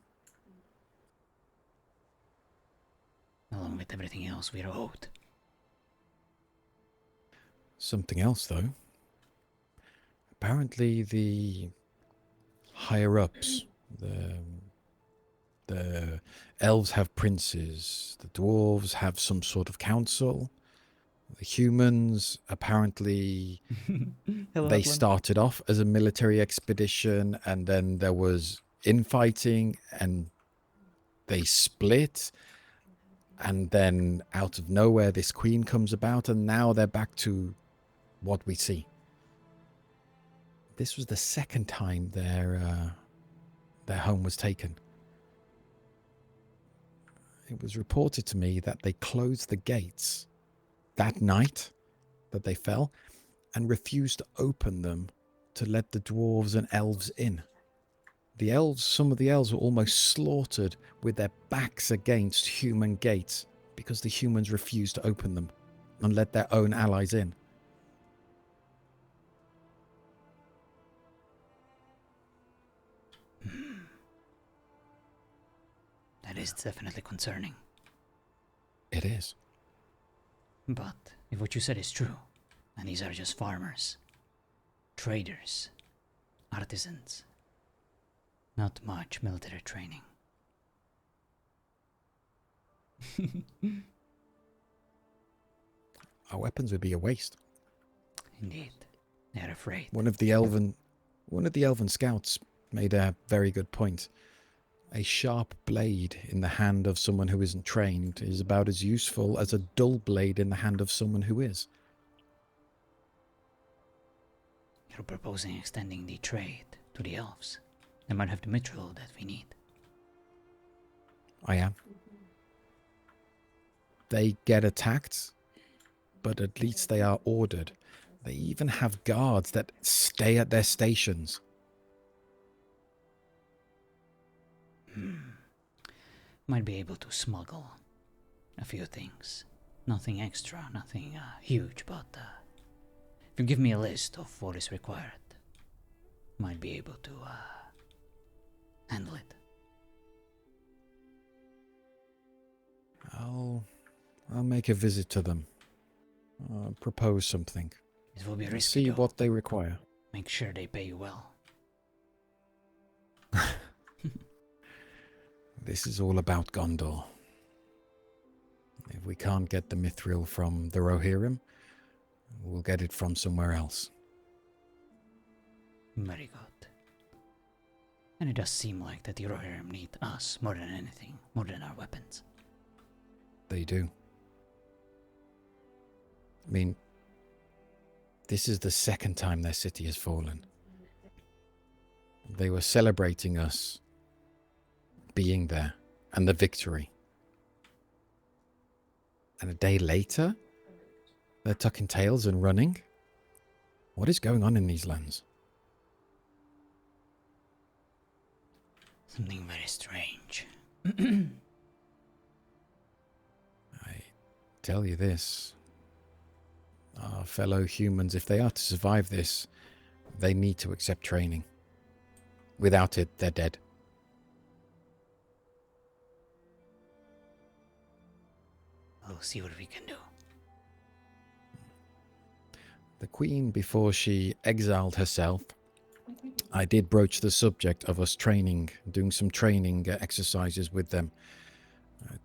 Along with everything else we're owed. Something else, though. Apparently the higher-ups, the elves have princes, the dwarves have some sort of council, the humans, apparently, they started off as a military expedition, and then there was infighting, and they split, and then out of nowhere this queen comes about, and now they're back to what we see. This was the second time their home was taken. It was reported to me that they closed the gates that night that they fell and refused to open them to let the dwarves and elves in. The elves, some of the elves were almost slaughtered with their backs against human gates because the humans refused to open them and let their own allies in. That is definitely concerning. It is. But if what you said is true, and these are just farmers, traders, artisans, not much military training. Our weapons would be a waste. Indeed, they are afraid. One of the elven scouts made a very good point. A sharp blade in the hand of someone who isn't trained is about as useful as a dull blade in the hand of someone who is. You're proposing extending the trade to the elves. They might have the mithril that we need. I am. They get attacked, but at least they are ordered. They even have guards that stay at their stations. Might be able to smuggle a few things. Nothing extra, nothing huge, but if you give me a list of what is required, might be able to handle it. I'll make a visit to them. Propose something. It will be risky. See what they require. Make sure they pay you well. This is all about Gondor. If we can't get the mithril from the Rohirrim, we'll get it from somewhere else. Very good. And it does seem like that the Rohirrim need us more than anything, more than our weapons. They do. I mean, this is the second time their city has fallen. They were celebrating us being there and the victory. And a day later, they're tucking tails and running. What is going on in these lands? Something very strange. I tell you this. Our fellow humans, if they are to survive this, they need to accept training. Without it, they're dead. We'll see what we can do. The Queen, before she exiled herself, I did broach the subject of us training, doing some training exercises with them,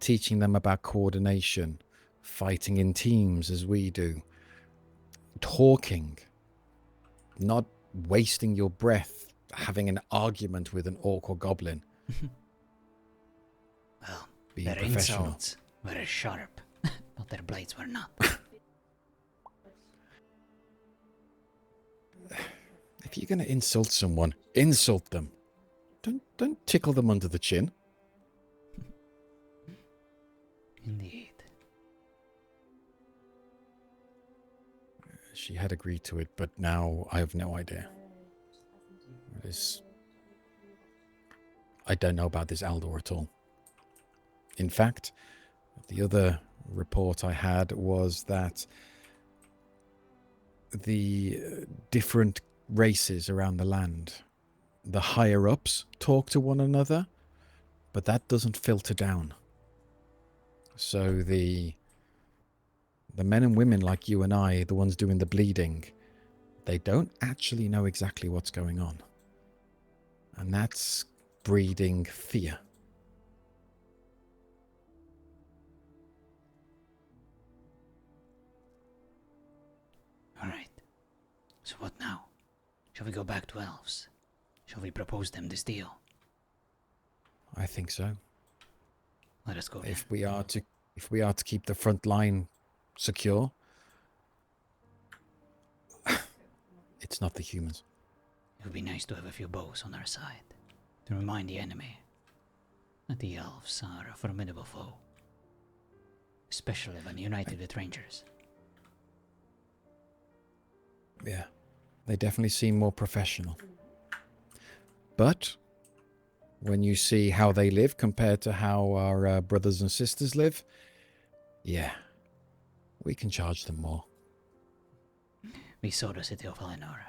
teaching them about coordination, fighting in teams as we do, talking, not wasting your breath having an argument with an orc or goblin. Well, being their professional. insults were sharp, but their blades were not. If you're going to insult someone, insult them. Don't tickle them under the chin. Indeed. She had agreed to it, but now I have no idea. It is... I don't know about this Aldor at all. In fact, the other report I had was that the different races around the land, the higher ups talk to one another, but that doesn't filter down. So the men and women like you and I, the ones doing the bleeding, they don't actually know exactly what's going on. And that's breeding fear. All right. So what now? Shall we go back to elves? Shall we propose them this deal? I think so. Let us go then. If we are to keep the front line secure, it's not the humans. It would be nice to have a few bows on our side, to remind the enemy that the elves are a formidable foe, especially when united with rangers. Yeah, they definitely seem more professional. But when you see how they live compared to how our brothers and sisters live, yeah, we can charge them more. We saw the city of Eleanor.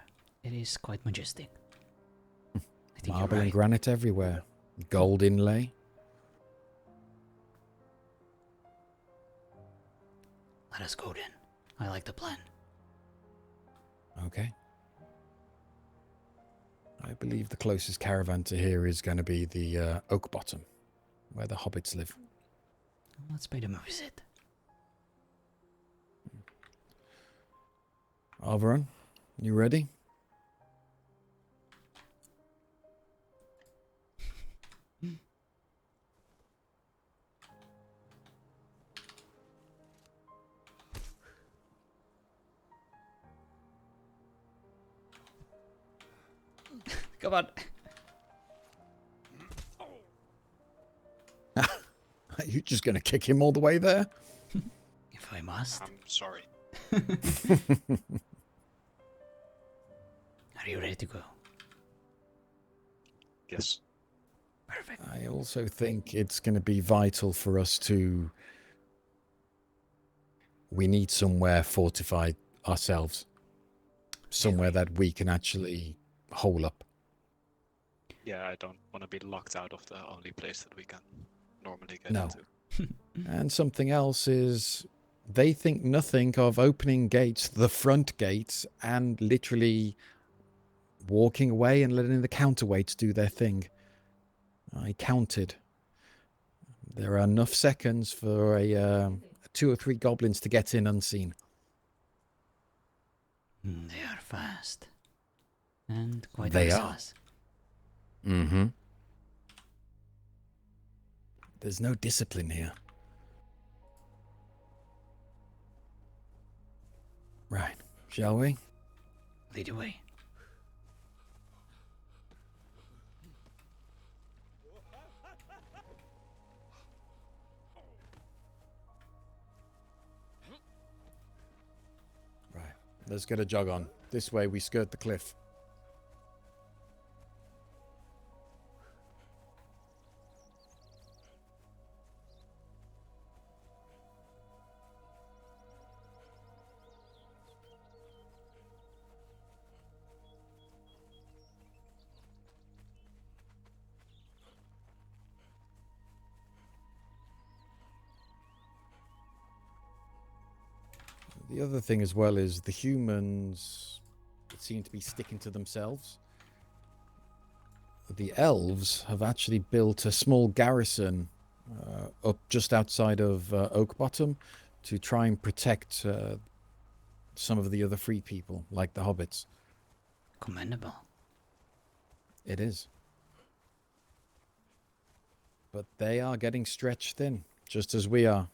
It is quite majestic. I think Marble you're and right. granite everywhere. Gold inlay. Let us go then. I like the plan. Okay. I believe the closest caravan to here is going to be the Oak Bottom, where the hobbits live. Let's pay them a visit. Alvaron, you ready? Come on. Are you just going to kick him all the way there? If I must. I'm sorry. Are you ready to go? Yes. Perfect. I also think it's going to be vital for us to... We need somewhere fortified ourselves. Somewhere that we can actually hole up. Yeah, I don't want to be locked out of the only place that we can normally get No. into. And something else is they think nothing of opening gates, the front gates, and literally walking away and letting the counterweights do their thing. I counted. There are enough seconds for a 2 or 3 goblins to get in unseen. They are fast. And quite They are. merciless. Mm-hmm. There's no discipline here. Right. Shall we? Lead the way. Right. Let's get a jog on. This way we skirt the cliff. The other thing as well is the humans seem to be sticking to themselves. The elves have actually built a small garrison up just outside of Oak Bottom to try and protect some of the other free people, like the hobbits. Commendable. It is. But they are getting stretched thin, just as we are.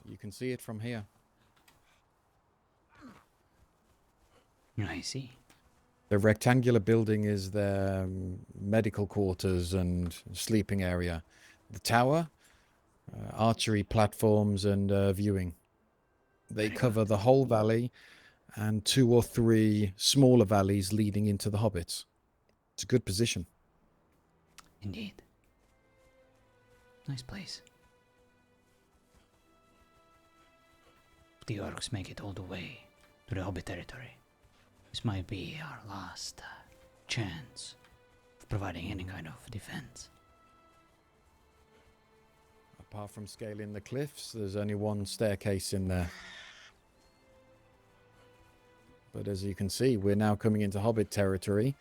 You can see it from here. I see. The rectangular building is their medical quarters and sleeping area. The tower, archery platforms and viewing. They cover the whole valley and 2 or 3 smaller valleys leading into the hobbits. It's a good position. Indeed. Nice place. If the orcs make it all the way to the Hobbit territory, this might be our last chance of providing any kind of defense. Apart from scaling the cliffs, there's only one staircase in there. But as you can see, we're now coming into Hobbit territory.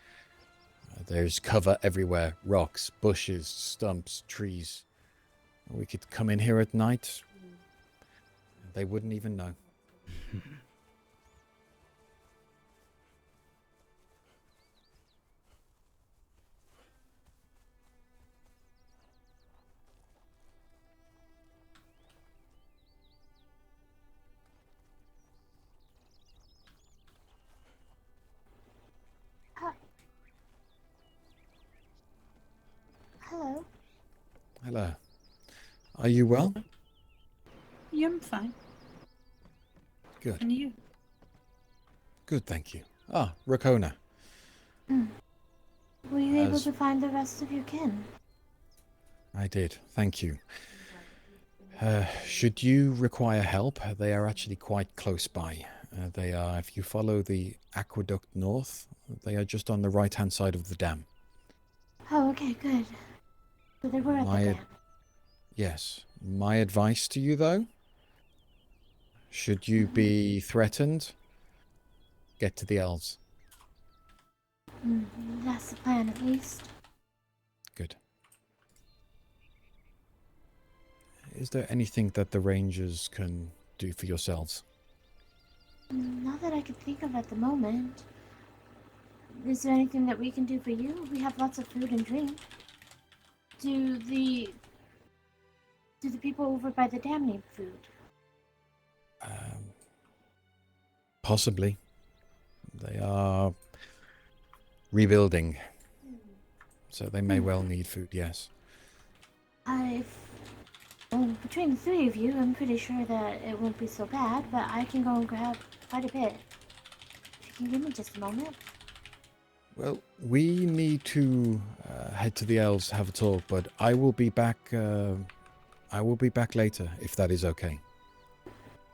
There's cover everywhere. Rocks, bushes, stumps, trees. We could come in here at night. They wouldn't even know. Hello. Are you well? Yeah, I'm fine. Good. And you? Good, thank you. Ah, Rakona. Were you able As- to find the rest of your kin? I did, thank you. Should you require help, they are actually quite close by. They are, if you follow the aqueduct north, they are just on the right-hand side of the dam. Oh, okay, good. So they were at the dam. Yes. My advice to you, though, should you be threatened, get to the elves. That's the plan, at least. Good. Is there anything that the rangers can do for yourselves? Not that I can think of at the moment. Is there anything that we can do for you? We have lots of food and drink. Do the people over by the dam need food? Possibly. They are rebuilding, so they may well need food, yes. Well, between the three of you, I'm pretty sure that it won't be so bad, but I can go and grab quite a bit. If you can give me just a moment. Well, we need to head to the elves to have a talk, but I will be back. I will be back later, if that is okay.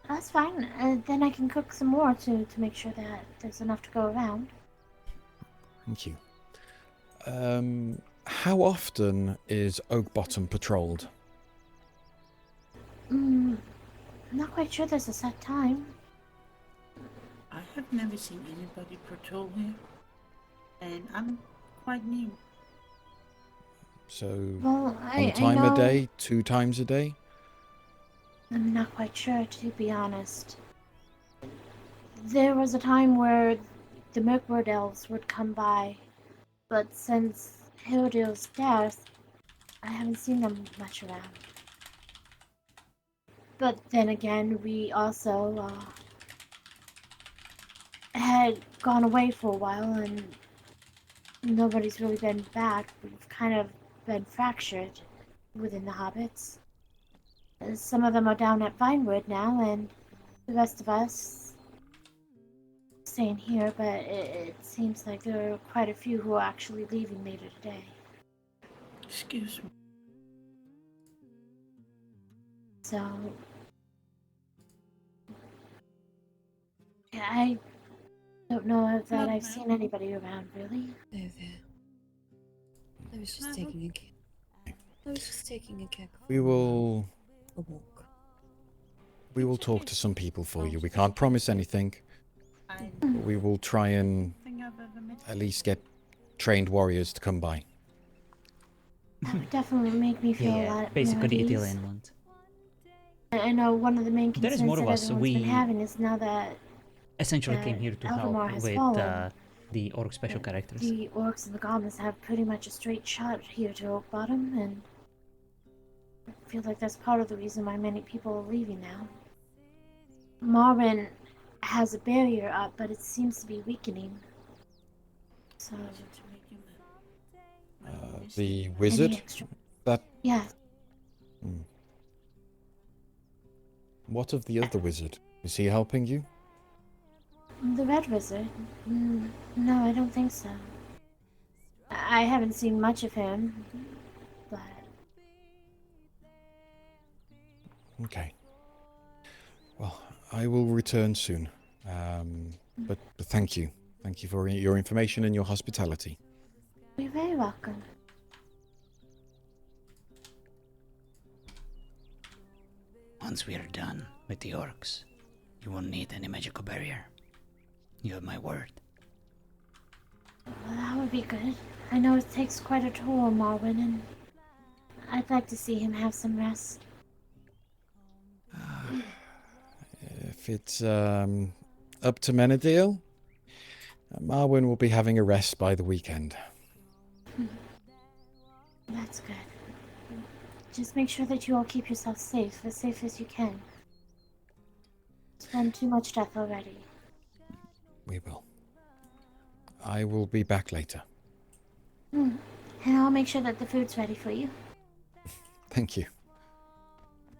That's fine. Then I can cook some more to make sure that there's enough to go around. Thank you. How often is Oak Bottom patrolled? I'm not quite sure there's a set time. I have never seen anybody patrol here. And I'm quite new. So, Well, one time I know, a day, 2 times a day? I'm not quite sure, to be honest. There was a time where the Mirkwood elves would come by, but since Hildil's death, I haven't seen them much around. But then again, we also had gone away for a while, and nobody's really been back. We've kind of been fractured within the hobbits. Some of them are down at Vinewood now, and the rest of us staying here, but it seems like there are quite a few who are actually leaving later today. Excuse me. So, yeah, I don't know if that I've seen anybody around, really. There, there. I was just taking a kick. I was just taking a kick. We will A walk. we will talk to some people for you. We can't promise anything, but we will try and at least get trained warriors to come by. That would definitely make me feel a lot more basically at the ease. Italian ones. I know one of the main There is concerns more that of us. everyone's been We having is now that essentially came here to help Elgamore has with fallen, the orc special characters. the orcs and the goblins have pretty much a straight shot here to Oak Bottom, and I feel like that's part of the reason why many people are leaving now. Marvin has a barrier up, but it seems to be weakening. So, The wizard? extra- That. yeah, What of the other wizard? Is he helping you? the Red Wizard? No, I don't think so. I haven't seen much of him, but Okay. Well, I will return soon. But thank you. Thank you for your information and your hospitality. you're very welcome. Once we are done with the orcs, you won't need any magical barrier. You have my word. Well, that would be good. I know it takes quite a toll on Marwin, and I'd like to see him have some rest. If it's up to Menadil, Marwin will be having a rest by the weekend. That's good. Just make sure that you all keep yourself safe, as safe as you can. It's been too much death already. We will. I will be back later. And I'll make sure that the food's ready for you. Thank you.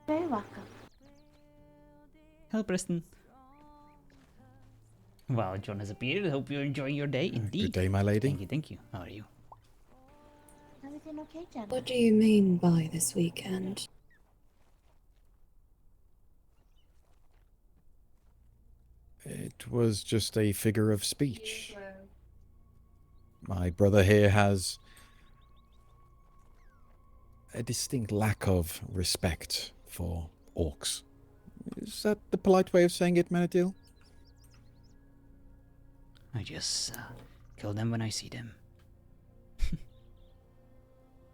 Very welcome. Hello, Preston. Well, John has appeared. Hope you're enjoying your day. Indeed. Good day, my lady. Thank you, thank you. How are you? Everything okay, Jen? What do you mean by this weekend? It was just a figure of speech. My brother here has a distinct lack of respect for orcs. Is that the polite way of saying it, Menadil? I just kill them when I see them.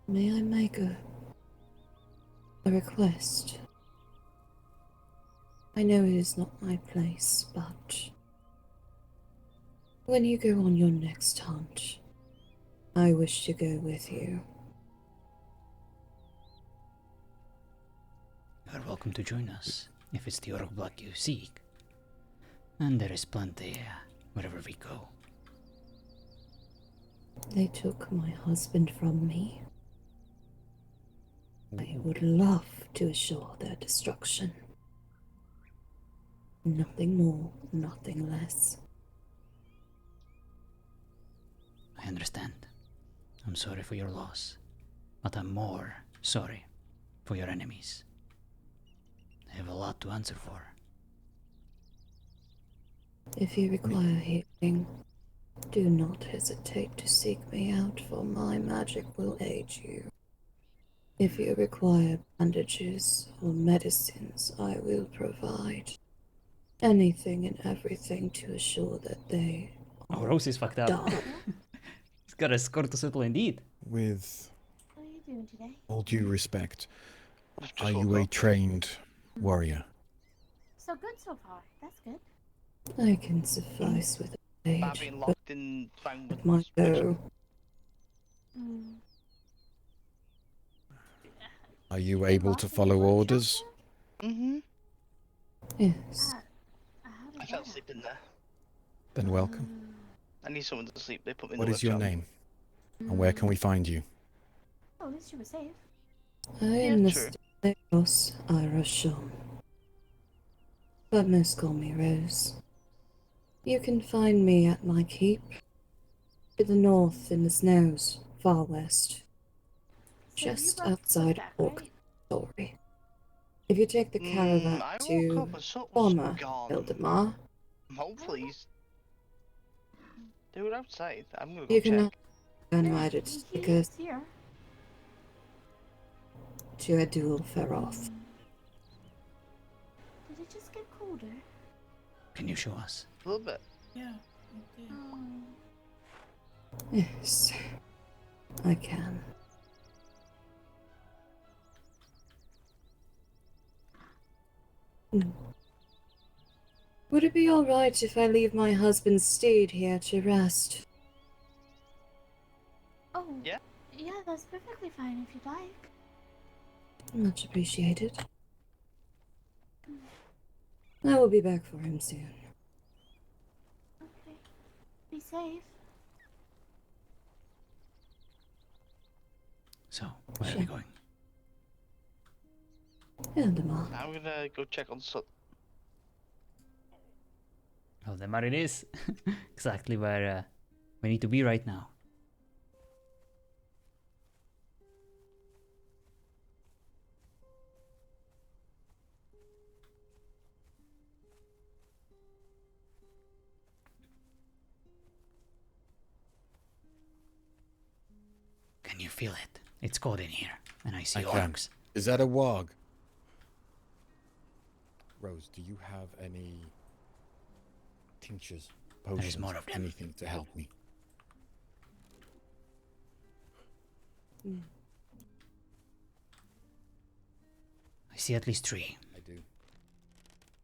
May I make a request? I know it is not my place, but when you go on your next hunt, I wish to go with you. You are welcome to join us, if it's the orc blood you seek. And there is plenty wherever we go. They took my husband from me. I would love to assure their destruction. Nothing more, nothing less. I understand. I'm sorry for your loss, but I'm more sorry for your enemies. They have a lot to answer for. If you require healing, do not hesitate to seek me out, for my magic will aid you. If you require bandages or medicines, I will provide. Anything and everything to assure that they Oh, Rose is fucked up. done. He's got a score to settle indeed. With What are you doing today? all due respect, Just are woke you a up. trained warrior? So good so far. That's good. I can suffice with aid, I've been but locked in fang with my go. Hmm. Are you able to follow orders? Mm-hmm. Yes. How did I that fell asleep in there. Then welcome. I need someone to sleep. They put me in What the is your workshop. name? And where can we find you? Oh, at least you were safe. I Yeah, am true. Mr. Eros Irashon, but most call me Rose. You can find me at my keep, to the north in the snows, far west, So you just broke outside back, Orc right? Story. If you take the caravan I woke to up and Sut was former gone. Hildemar, Hopefully they were outside. I'm gonna go you can check. ask Vanrided He because is here. to a dual Feroth. Did it just get colder? Can you show us? A little bit. Yeah, it did. Yes, I can. Would it be alright if I leave my husband's steed here to rest? Oh. Yeah? Yeah, that's perfectly fine if you'd like. Much appreciated. I will be back for him soon. Okay. Be safe. So, where are we going? Hildemar. I'm gonna go check on Sut. Well, then it is. Exactly where we need to be right now. Can you feel it? It's cold in here, and I see I can. orcs. Is that a warg? Rose, do you have any tinctures, potions, more of them. anything to help me? I see at least 3. I do.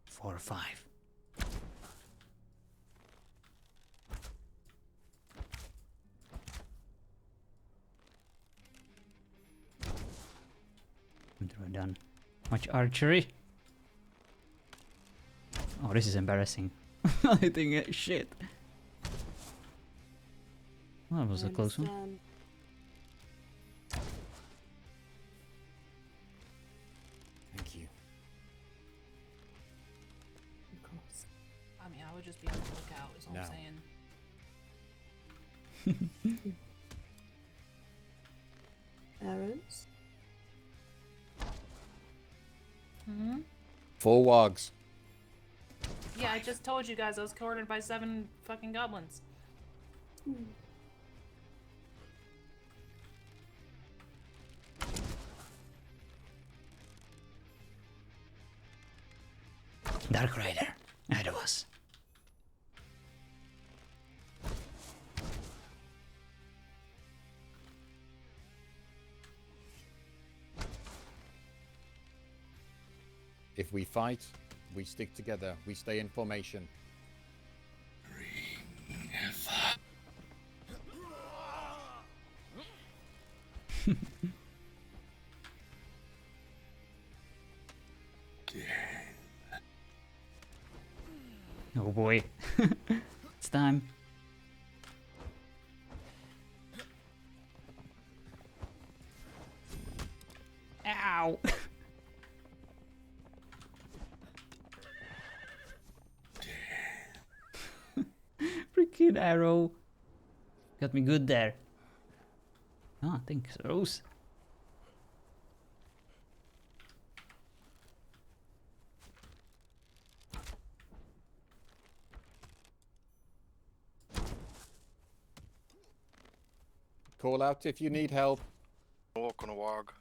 4 or 5. We're done. Much archery. Oh, this is embarrassing. I think shit. Well, that was a close one. Arrows? Hmm? 4 wogs. Yeah, I just told you guys I was cornered by 7 fucking goblins. Dark Rider, ahead of us. If we fight, we stick together. We stay in formation. Oh boy. It's time. Ow! Freaking arrow. Got me good there. Ah, thanks, Rose. Call out if you need help. Walk on a wog.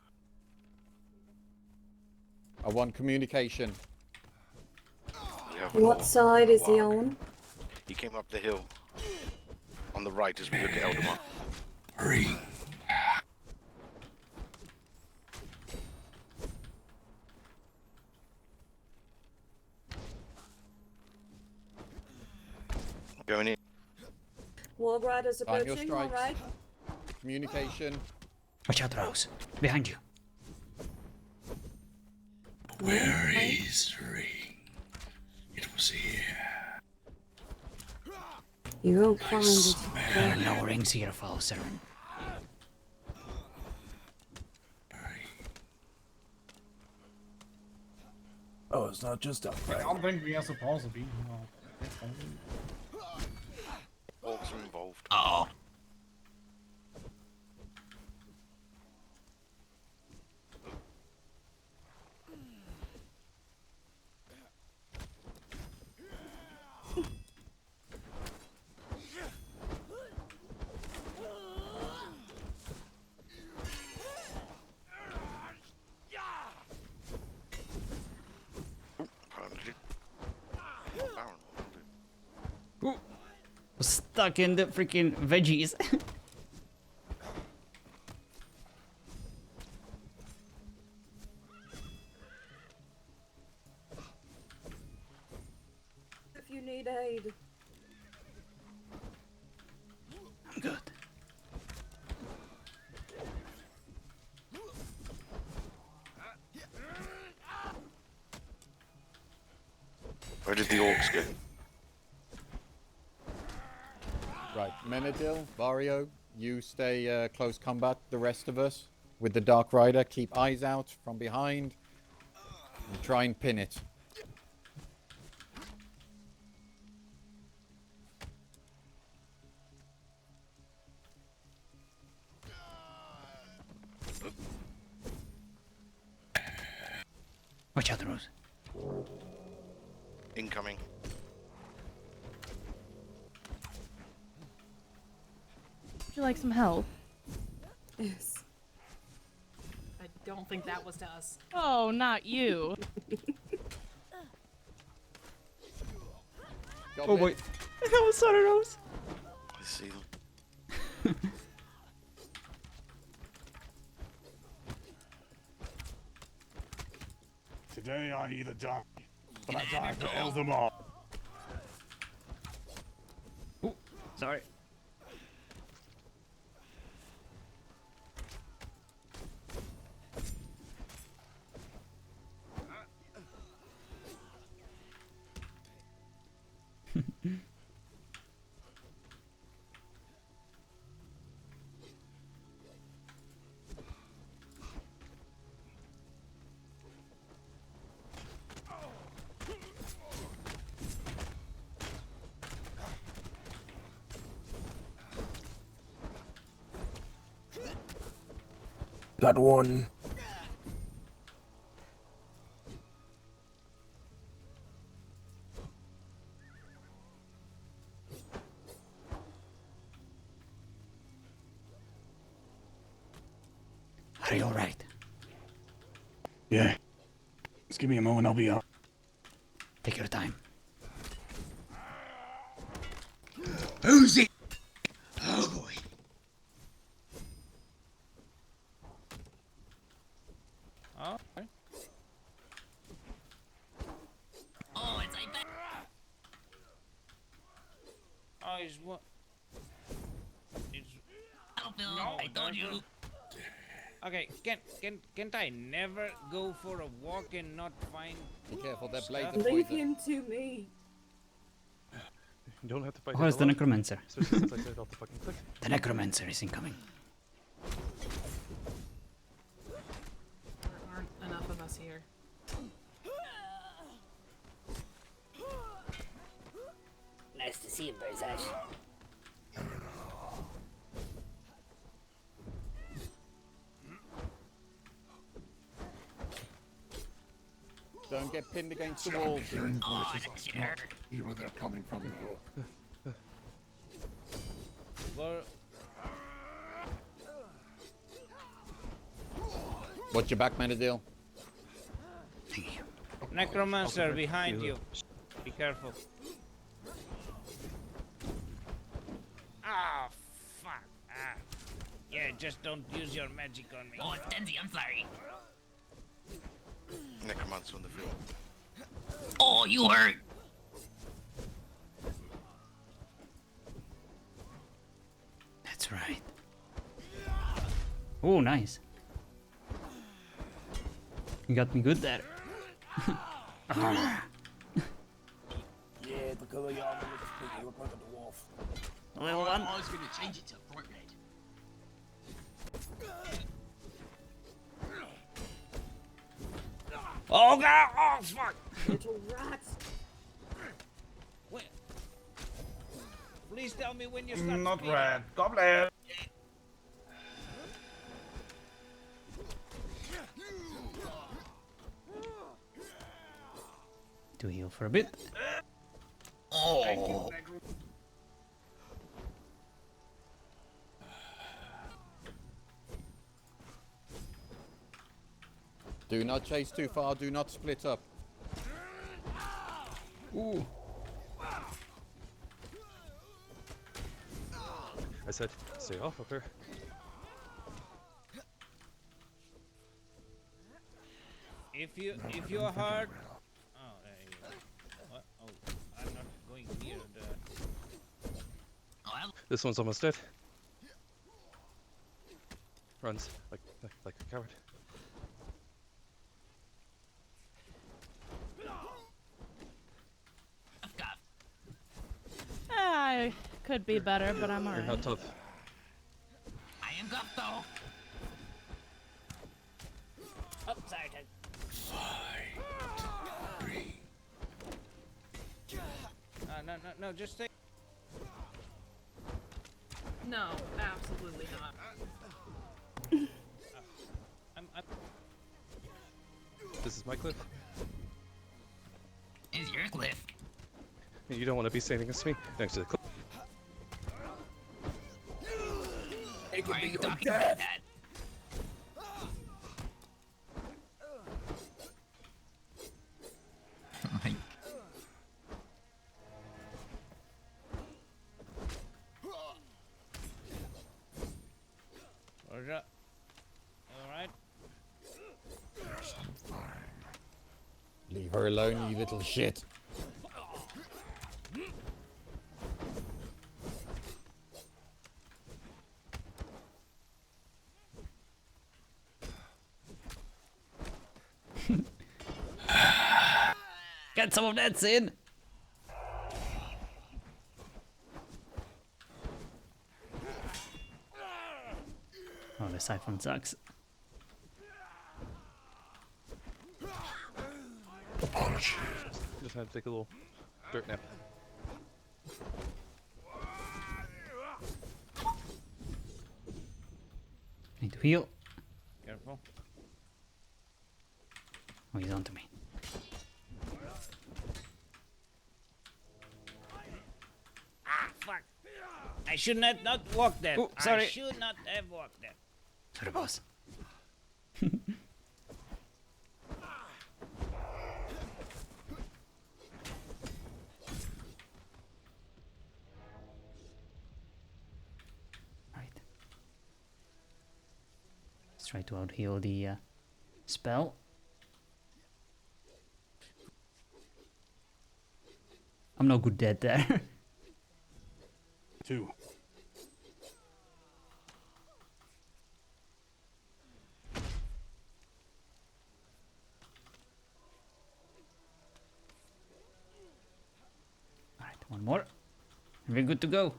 I want communication. What side is he on? He came up the hill. On the right as we look at Eldamar. Going in. Warg Riders Time your approaching, strikes. alright? Communication. Watch out, Rose. Behind you. Where is Ring? It was here. You won't find it. There are no rings here, Foul Servant. Oh, it's not just up I don't think we are supposed to be. Orcs are involved. Oh. Ooh. Stuck in the freaking veggies. If you need aid. I'm good. Where did the orcs go? Right, Menadil, Vario, you stay close combat. The rest of us, with the Dark Rider, keep eyes out from behind and try and pin it. Watch out, Rose. Incoming. Would you like some help? Yes. I don't think that was to us. Oh, not you. Oh boy. Oh, sorry, Rose. I see them. Today I either die, but I die for Eldamar. Ooh, sorry. That one. Are you alright? Yeah. Just give me a moment, I'll be out. Take your time. Who's it? Oh boy. Oh, okay. Oh, it's a bad. Oh, it's what? It's... No, I told you. Okay, can't I never go for a walk and not find? Be careful, that blade. Leave him to me. You don't have to fight. Where's the necromancer? Especially since I said off the fucking cliff. The necromancer is incoming. There aren't enough of us here. Nice to see you, Berzage. Don't get pinned against the wall. Where they're coming from. Well, Watch your back, Menadil. necromancer behind you. Be careful. Ah, fuck. Ah. Yeah, just don't use your magic on me. Oh, it's Denzi, I'm sorry. Necromancer on the field. Oh, you hurt. That's right. Oh, nice. You got me good there. Yeah, the color you are, you look like a dwarf. A little one. I was gonna change it to bright red. Oh god! Oh fuck! Little rats. Wait. Please tell me when you start. Not speaking. red. Goblin. To heal for a bit. Oh. Do not chase too far. Do not split up. Ooh. I said, stay off of her. If you are hurt. Oh, there you go. What? Oh, I'm not going near the. This one's almost dead. Runs like a coward. I could be better, but I'm You're alright. not tough. I am guffed though. Oh, sorry, Ted. No, just stay. No, absolutely not. I'm. This is my cliff. It's your cliff. And you don't want to be standing next to me next to the cliff. It could Why are be you your talking death. like that? Like, What's up? Alright. Leave her alone, you little shit. Get some of that sin. Oh, the siphon sucks. Just had to take a little dirt nap. Need to heal. Careful. careful. Oh, he's onto me. Ah, fuck! I should not walk that. Oh, sorry. I should not have walked that. Sorry, boss. Right. Let's try to out-heal the spell. I'm no good dead there. 2. Alright, one more. And we're good to go.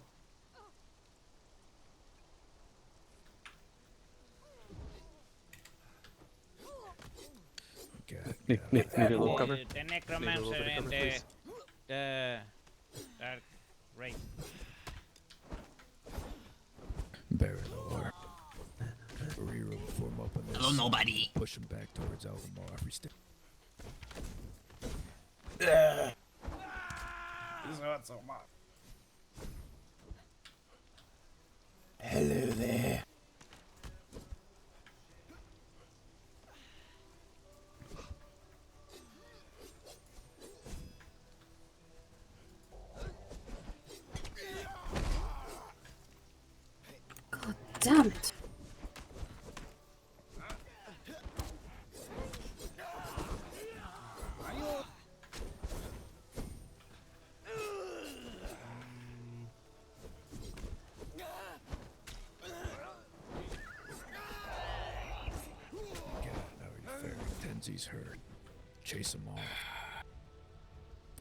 Need a little cover. The Need a little necromancer bit of and cover, please. the dark right. Baron or Rero will form up on this. Hello, nobody. Push him back towards Alvamar if we stay. This hurts so much. Hello there. God damn it. Tenzi's hurt. Chase him off.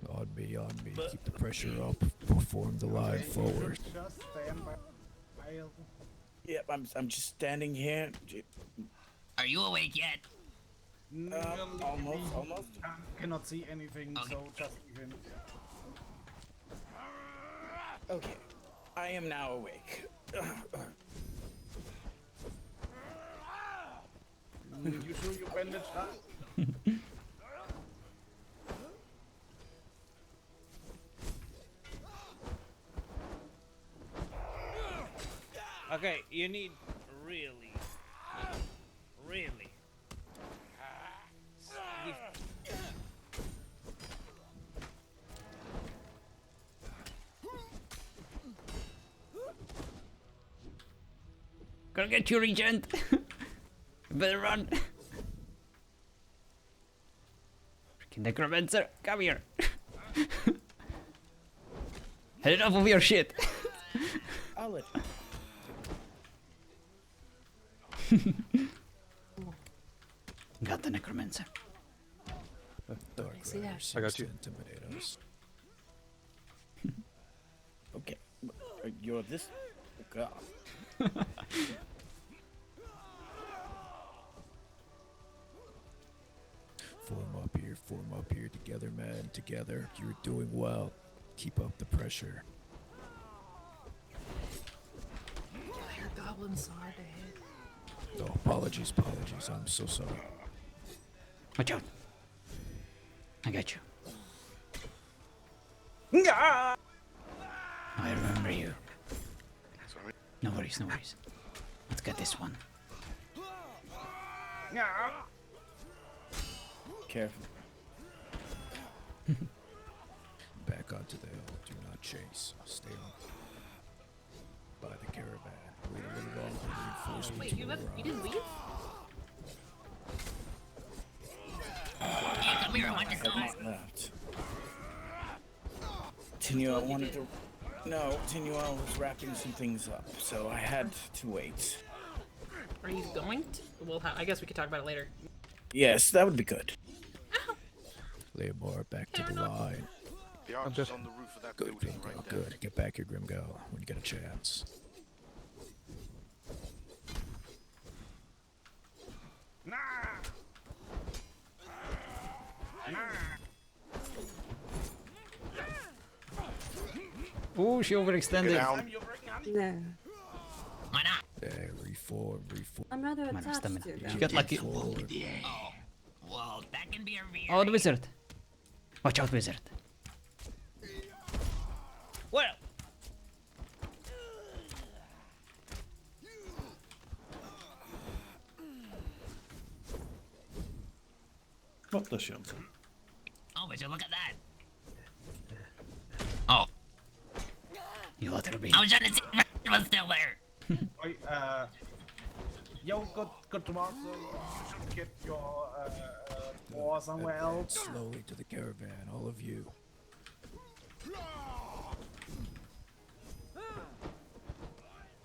On me. Keep the pressure up. Perform the line forward. Just stand by. Yep, I'm just standing here. Are you awake yet? Almost. Cannot see anything, so just even. Okay, I am now awake. You sure you bandaged up? Okay, you need really. Gotta get you, Regent. Better run. Freaking necromancer, come here. Head enough of your shit. I'll let Got the necromancer. Dark see that. Riders I got seems you. to intimidate us. Okay, you're this. Oh, God. Form up here together, man. Together. You're doing well. Keep up the pressure. Your goblin's so hard to hit. Oh, apologies. I'm so sorry. Watch out. I got you. I remember you. Sorry. No worries. Let's get this one. Careful. Back onto the hill. Do not chase. Stay on. By the caravan. Wait a little longer. Reinforcements Wait, you will didn't arrive. leave? Hey, come here, I want to Have go. not left. Tinuel wanted to. No, Tinuel was wrapping some things up, so I had to wait. Are you going to? Well, I guess we could talk about it later. Yes, that would be good. Leomar, back to the line. The archer's on the roof of that Good, building right there. good. Get back here, Grimgal, when you get a chance. Oh, she overextended. Get down. No. Why not? There we reform, reform. I'm rather Man, attached stamina. to You them. get lucky. Oh, well, that can be a very... Oh, the wizard. Watch out, wizard. Well, What the shit? Oh, would you look at that? Oh. You ought to be. I was trying to see if it was still there. Oi, yo, good tomorrow. So you should get your war somewhere else. Slowly to the caravan, all of you.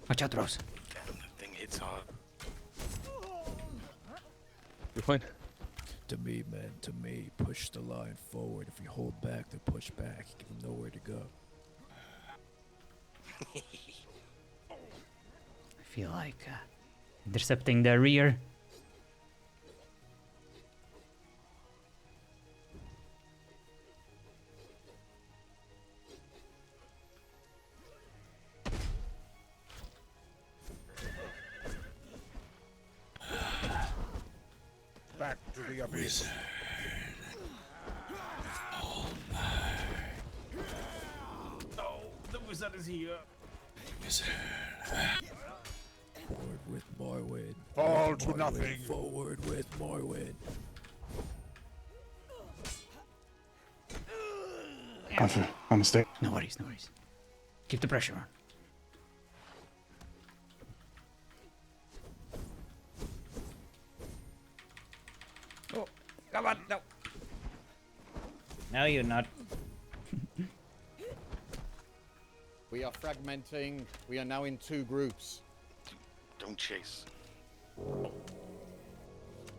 Watch out, Rose. Damn, that thing hits hard. You're fine. To me, men, to me. Push the line forward. If we hold back, then push back. Give them nowhere to go. I feel like intercepting their rear. Back to the abyss. No, the wizard is here. Forward with Morwin. Fall With to Morwin. nothing. Forward with Morwin. My mistake. No worries, no worries. Keep the pressure on. oh, come on, no. No, you're not. We are fragmenting. We are now in 2 groups. Don't chase.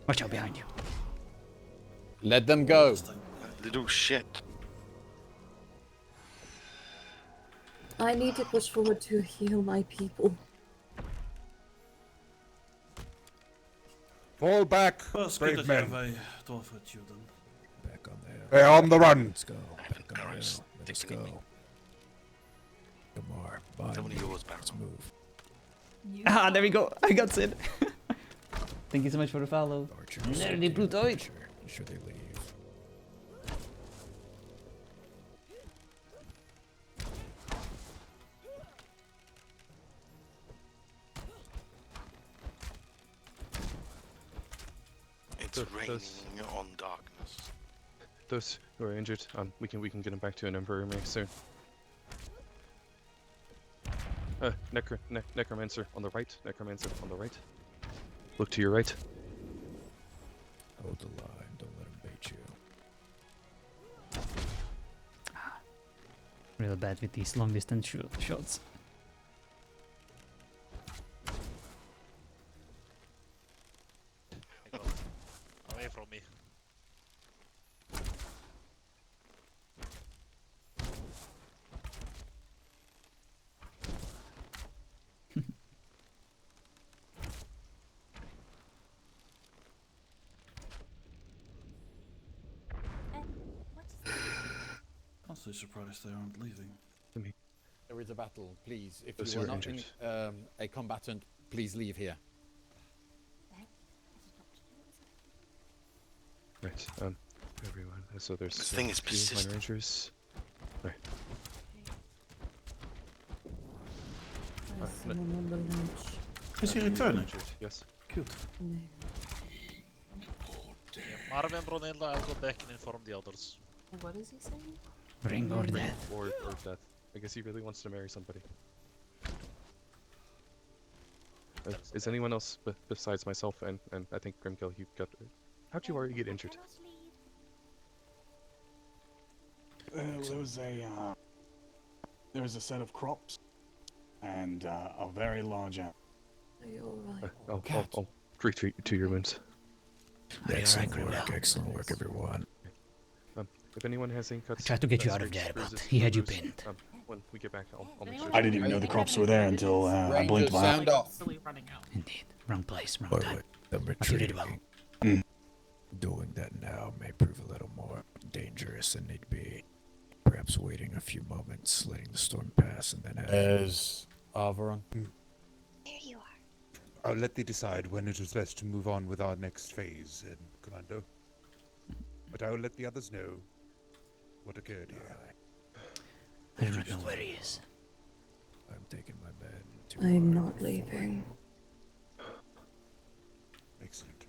Watch out behind you. Let them go. Little shit. I need to push forward to heal my people. Fall back, Well, it's good brave that you men. have a dwarf with you then. Back on there. They're on the run. Let's go. Back on there. Let's go. Come on. Bye. Tell me yours, Let's Baron. move. Ah, there we go. I got Sid. Thank you so much for the follow. Archers. Nerdy Plutoid. Sure they leave. It's Those- raining on darkness. Those who are injured, we can get them back to an infirmary soon. Necromancer on the right. Necromancer on the right. Look to your right. Hold the line. Don't let them bait you. Real bad with these long distance shots. Away from me. I'm so surprised they aren't leaving. There is a battle. Please, if Those you who are are not a combatant, please leave here. Right. Everyone. So there's This thing is 2 persistent. minor injuries. Right. Someone on the ledge. Is he returning? Injured, yes. Good. No. Marvin Brunilda, I'll go back and inform the others. What is he saying? Ring or death. Or death. I guess he really wants to marry somebody. Is anyone else besides myself and I think Grimkill, you got... How'd you already get injured? There was a set of crops and a very large animal. Are you alright? I'll retreat to your wounds. Excellent work. Excellent work, everyone. If anyone has any cuts... I tried to get you out of there, but he had you pinned. When we get back, I'll make sure... I didn't even know the crops were there until I blinked my sound eye. off. Indeed. Wrong place, wrong By the time. way, them But you did retreating. well. Doing that now may prove a little more dangerous than need be. Perhaps waiting a few moments, letting the storm pass, and then... There's Arveron. There you are. I'll let thee decide when it is best to move on with our next phase, Commando. But I will let the others know what occurred here. I do not know where he is. I'm taking my men to I'm not leaving. Excellent.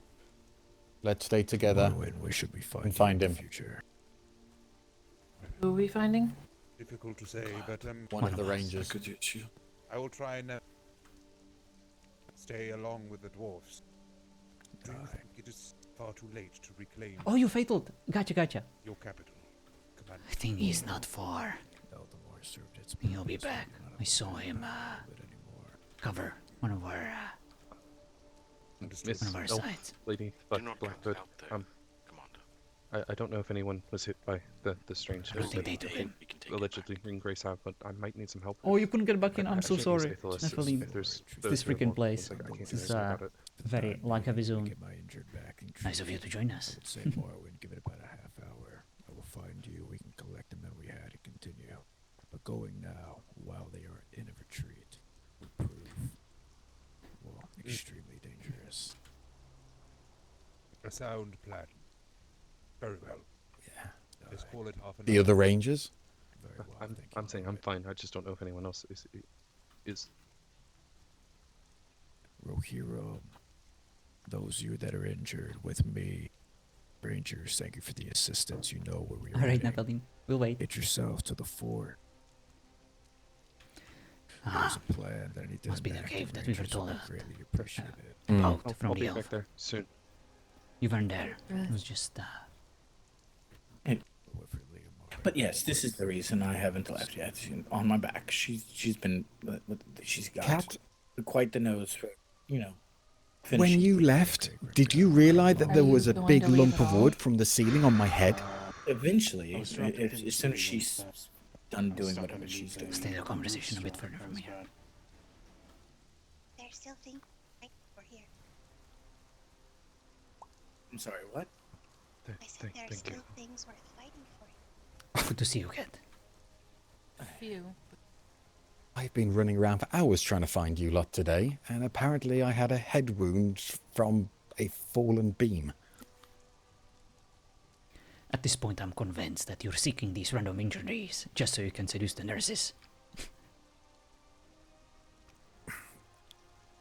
Let's stay together we should be and find him. Who are we finding? Difficult to say, but One of the rangers. I could use you. I will try and stay along with the dwarfs. Do you think it is far too late to reclaim Oh, you fataled. Gotcha. your capital, Commander? I think he's not far. Eldamore served its He'll be back. I saw him cover one of our Miss one of our Elf sides. Lady Blackhood. I don't know if anyone was hit by the strange I don't think that they took him. allegedly in Grace have, but I might need some help. Oh, you couldn't get back in. I'm so Actually, sorry. Aethelus, Nephilim. if there's It's this there are freaking more place. ones, I can't This do is anything about it. very like heavy zone. Get my injured back and Nice of you to join us. Say Morrowind, give it about a half hour. I will find you. We can collect the men we had and continue. But going now, while they are in a retreat, would prove, well, extremely dangerous. A sound plan. Very well. Yeah. Let's call it half an The hour. other rangers? I'm saying I'm fine. I just don't know if anyone else is. Rohirrim, those of you that are injured with me, Rangers, thank you for the assistance. You know where we are. Alright, heading. Nephilim. We'll wait. Get yourself to the fort. There's a plan that I need to Must be the enact, cave that we were Rangers, told and I about. greatly appreciate it. Out from I'll the be elf. back there soon. You weren't there. It was just But yes, this is the reason I haven't left yet. On my back, she's been she's got Cat? quite the nose for When finishing. you left, did you realize that there was a going big to leave lump at of all? wood from the ceiling on my head? Eventually, as soon as she's done doing whatever she's doing. Stay the conversation a bit further from here. There's still things right over here. I'm sorry, what? I said there are thank you. still things worth fighting for. good to see you, Cat. Phew. I've been running around for hours trying to find you lot today, and apparently I had a head wound from a fallen beam. At this point, I'm convinced that you're seeking these random injuries just so you can seduce the nurses.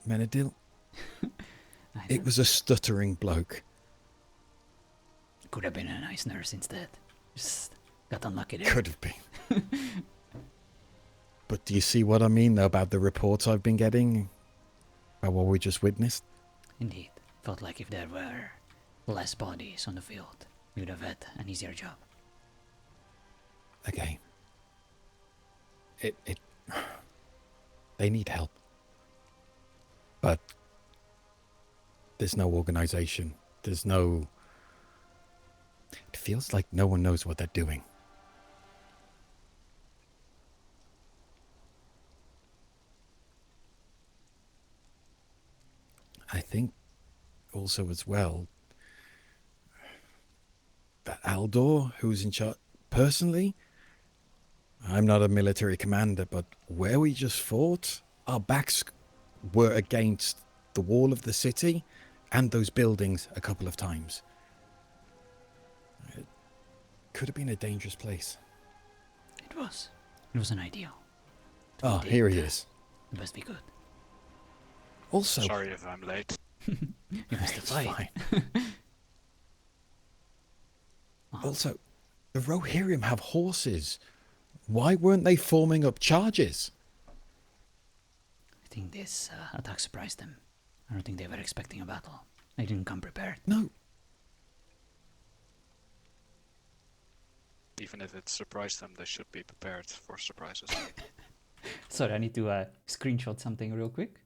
Menadil? It was a stuttering bloke. Could have been a nice nurse instead. Just got unlucky there. Could have been. But do you see what I mean, though, about the reports I've been getting? About what we just witnessed? Indeed. Felt like if there were less bodies on the field, we would have had an easier job. Okay. They need help. But there's no organization. There's no... It feels like no one knows what they're doing. I think also as well that Aldor, who's in charge, personally, I'm not a military commander, but where we just fought, our backs were against the wall of the city and those buildings a couple of times. It could have been a dangerous place. It was. It wasn't ideal. Oh, here he is. The best we could. Also, Sorry if I'm late. You missed the It's fight. Also, the Rohirrim have horses. Why weren't they forming up charges? I think this attack surprised them. I don't think they were expecting a battle. They didn't come prepared. No. Even if it surprised them, they should be prepared for surprises. Sorry, I need to screenshot something real quick.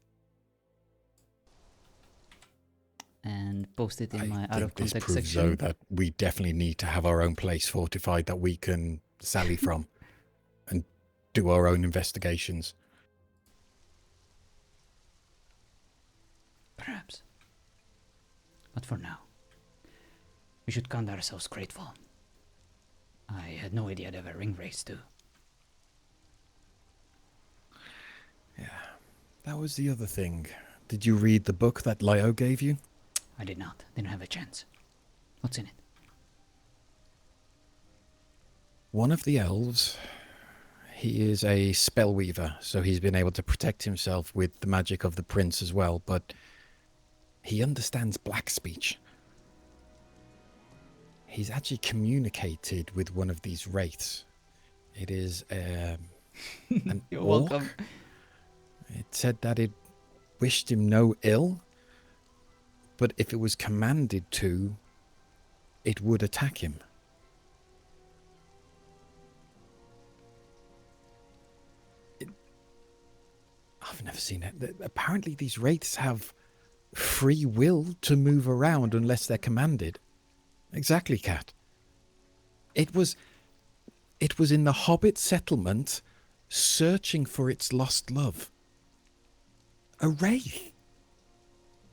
And post it in my out of This context proves, section. though, that we definitely need to have our own place fortified that we can sally from and do our own investigations. Perhaps. But for now, we should count ourselves grateful. I had no idea there were ring wraiths too. That was the other thing. Did you read the book that Lyo gave you? I did not. Didn't have a chance. What's in it? One of the elves, he is a spellweaver, so he's been able to protect himself with the magic of the prince as well, but he understands black speech. He's actually communicated with one of these wraiths. It is an You're orc. welcome. It said that it wished him no ill, but if it was commanded to, it would attack him. I've never seen it. Apparently these wraiths have free will to move around unless they're commanded. Exactly, Cat. It was in the Hobbit settlement searching for its lost love. A wraith.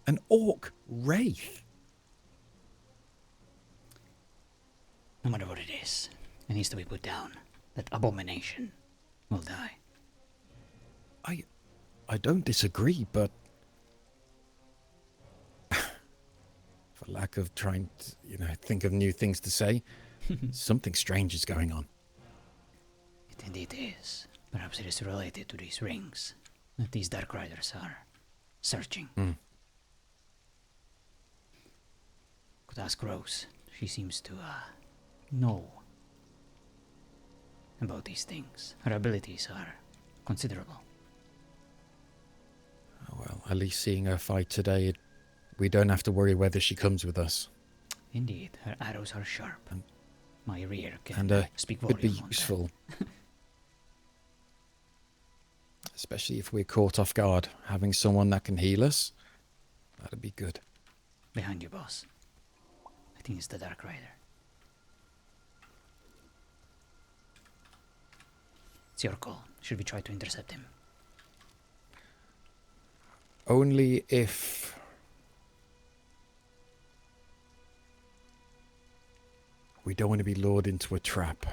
An orc wraith. No matter what it is, it needs to be put down. That abomination will die. I don't disagree, but for lack of trying to, think of new things to say, something strange is going on. It indeed is. Perhaps it is related to these rings that these Dark Riders are searching. Could ask Rose. She seems to know about these things. Her abilities are considerable. Well, at least seeing her fight today, we don't have to worry whether she comes with us. Indeed, her arrows are sharp. My rear can And speak could be volume on that. useful. Especially if we're caught off guard. Having someone that can heal us, that'd be good. Behind you, boss. I think it's the Dark Rider. It's your call. Should we try to intercept him? Only if... we don't want to be lured into a trap.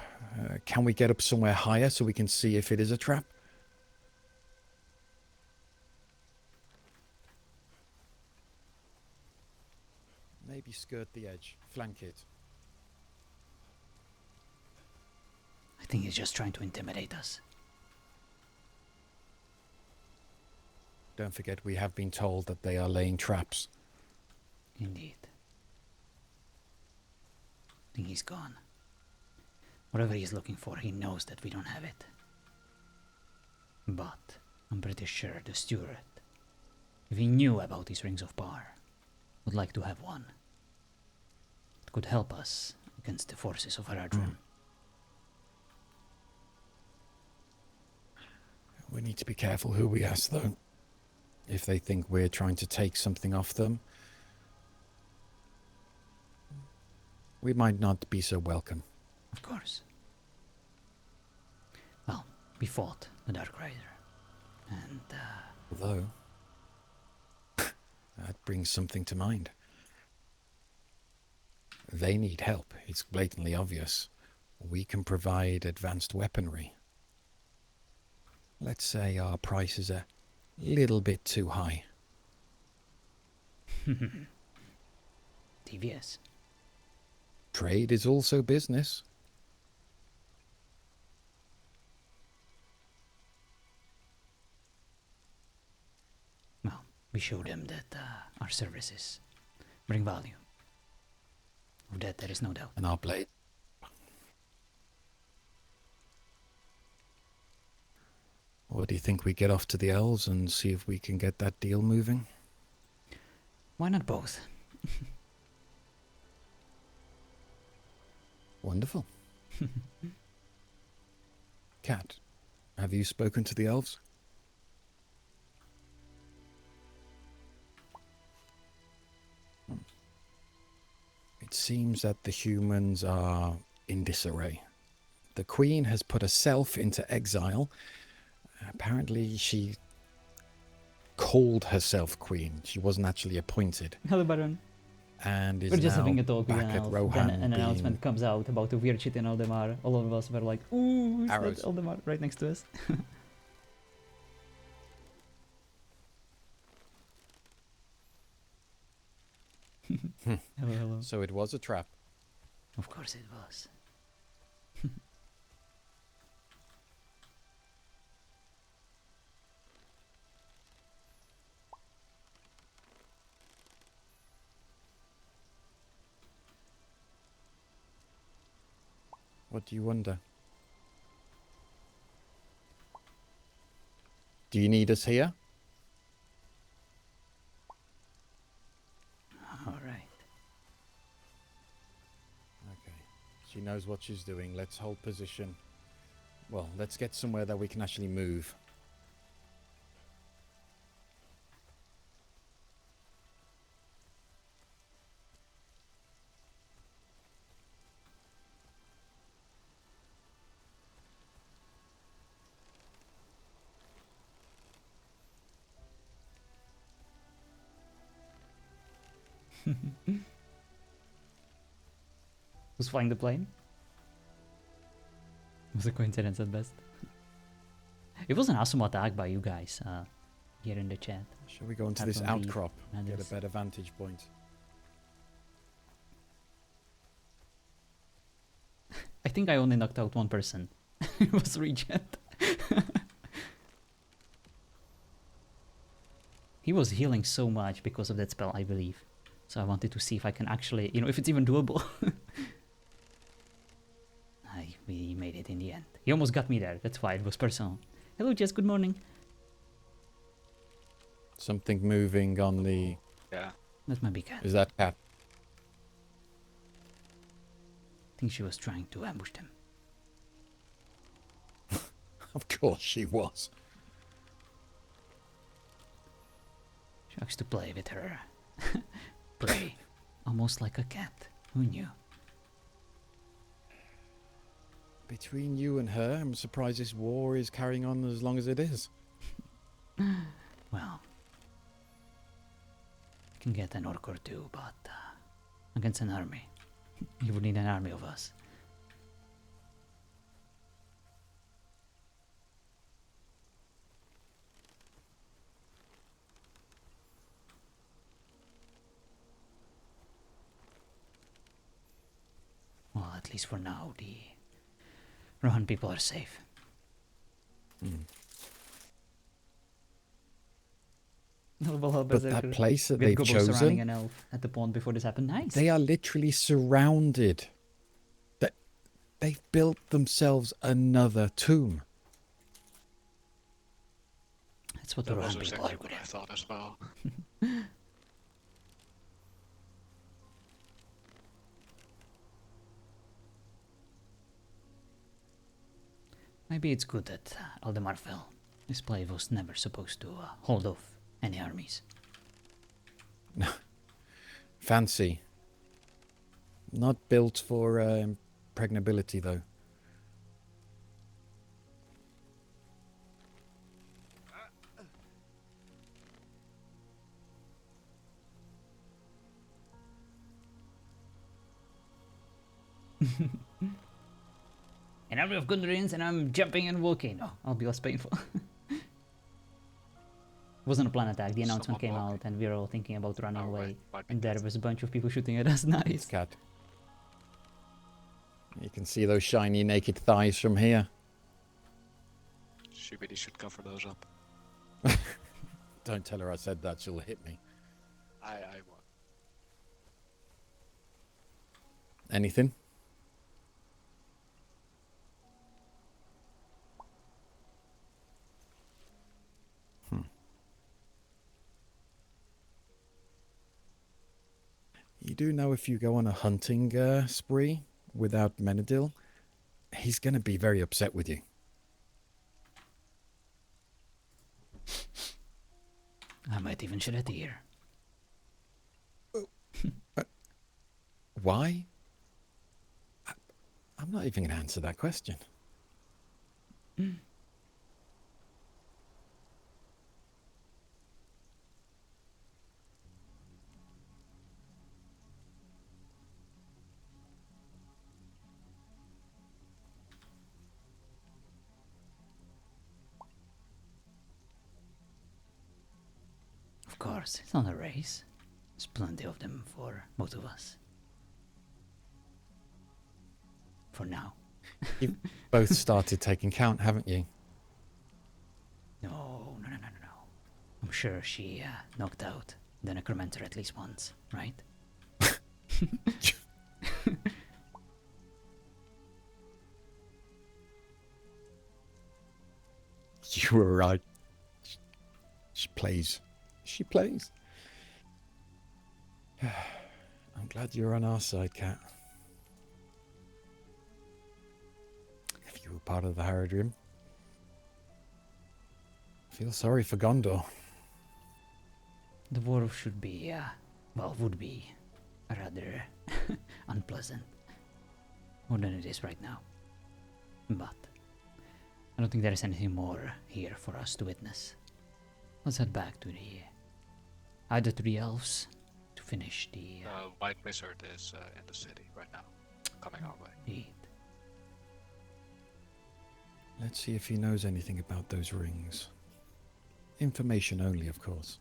Can we get up somewhere higher so we can see if it is a trap? Maybe skirt the edge, flank it. I think he's just trying to intimidate us. Don't forget we have been told that they are laying traps. Indeed. I think he's gone. Whatever he's looking for, he knows that we don't have it. But I'm pretty sure the steward, if he knew about these rings of power, would like to have one. It could help us against the forces of Haradrim. We need to be careful who we ask, though. If they think we're trying to take something off them, we might not be so welcome. Of course. Well, we fought the Dark Rider, and Although, that brings something to mind. They need help. It's blatantly obvious. We can provide advanced weaponry. Let's say our price is a little bit too high. TVS. Trade is also business. Well, we show them that our services bring value. Of that there is no doubt. And our blade. What do you think we get off to the elves and see if we can get that deal moving? Why not both? Wonderful. Cat, have you spoken to the elves? It seems that the humans are in disarray. The Queen has put herself into exile. Apparently she called herself Queen. She wasn't actually appointed. Hello, Baron. And is We're just now having a talk with back an at elf. Rohan Then an announcement comes out about the weird shit in Aldemar. All of us were like, ooh, is Arrows. that Aldemar right next to us? Hello, hello. So it was a trap. Of course it was. What do you wonder? Do you need us here? All right. Okay. She knows what she's doing. Let's hold position. Well, let's get somewhere that we can actually move. Who's flying the plane? It was a coincidence at best. It was an awesome attack by you guys here in the chat. Shall we go into Had this on the outcrop? Get a Menadils. better vantage point. I think I only knocked out one person. It was Regent. He was healing so much because of that spell, I believe. So I wanted to see if I can actually, you know, if it's even doable. We made it in the end. He almost got me there. That's why it was personal. Hello, Jess. Good morning. Something moving on the... Yeah. That might be cat. Is that cat? I think she was trying to ambush them. Of course she was. She likes to play with her. Play. Almost like a cat. Who knew? Between you and her, I'm surprised this war is carrying on as long as it is. Well, I can get an orc or two, but against an army, you would need an army of us. Well, at least for now, the Rohan people are safe. But that place that We had they've gobbles surrounding chosen, an elf at the pond before this happened. Nice. they are literally surrounded. They've built themselves another tomb. That's what That the was Rohan people exactly are good what I at. thought as well. Maybe it's good that Aldemar fell. This place was never supposed to hold off any armies. Fancy. Not built for impregnability, though. An army of Gundrians and I'm jumping and walking. Oh, I'll be less painful. Wasn't a plan attack. The announcement came out and we were all thinking about running away. And there was a bunch of people shooting at us. Nice. Cat. You can see those shiny naked thighs from here. She really should cover those up. Don't tell her I said that, she'll hit me. I won't. Anything? You do know if you go on a hunting spree without Menadil, he's going to be very upset with you. I might even shed a tear. Why? I'm not even going to answer that question. Of course, it's not a race. There's plenty of them for both of us. For now. You've both started taking count, haven't you? No. I'm sure she knocked out the necromancer at least once, right? You were right. She plays. She plays. I'm glad you're on our side, Cat. If you were part of the Haradrim, I feel sorry for Gondor. The war should be, would be rather unpleasant. More than it is right now. But I don't think there is anything more here for us to witness. Let's head back to either to the elves to finish the... White Wizard is in the city right now, coming our way. Indeed. Let's see if he knows anything about those rings. Information only, of course.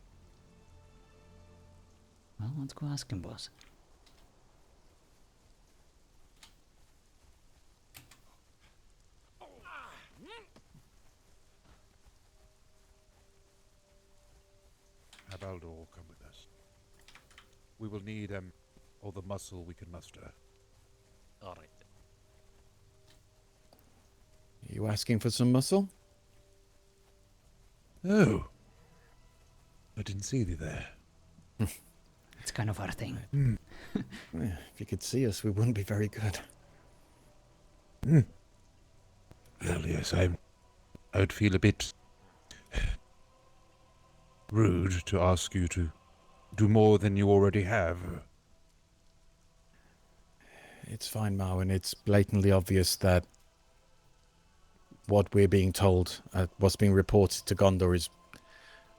Well, let's go ask him, boss. Have Aldor come with us. We will need all the muscle we can muster. All right. Are you asking for some muscle? Oh. I didn't see thee there. It's kind of our thing. Yeah, if you could see us, we wouldn't be very good. Well, yes, I would feel a bit rude to ask you to do more than you already have. It's fine, Marwyn. It's blatantly obvious that what we're being told, what's being reported to Gondor is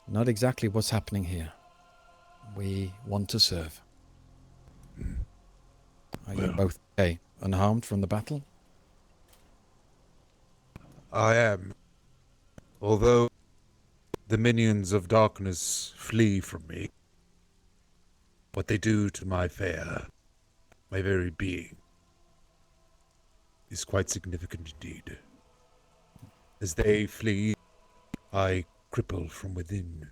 not exactly what's happening here. We want to serve. Are you both okay? Unharmed from the battle? I am. Although the minions of darkness flee from me, what they do to my my very being, is quite significant indeed. As they flee, I cripple from within.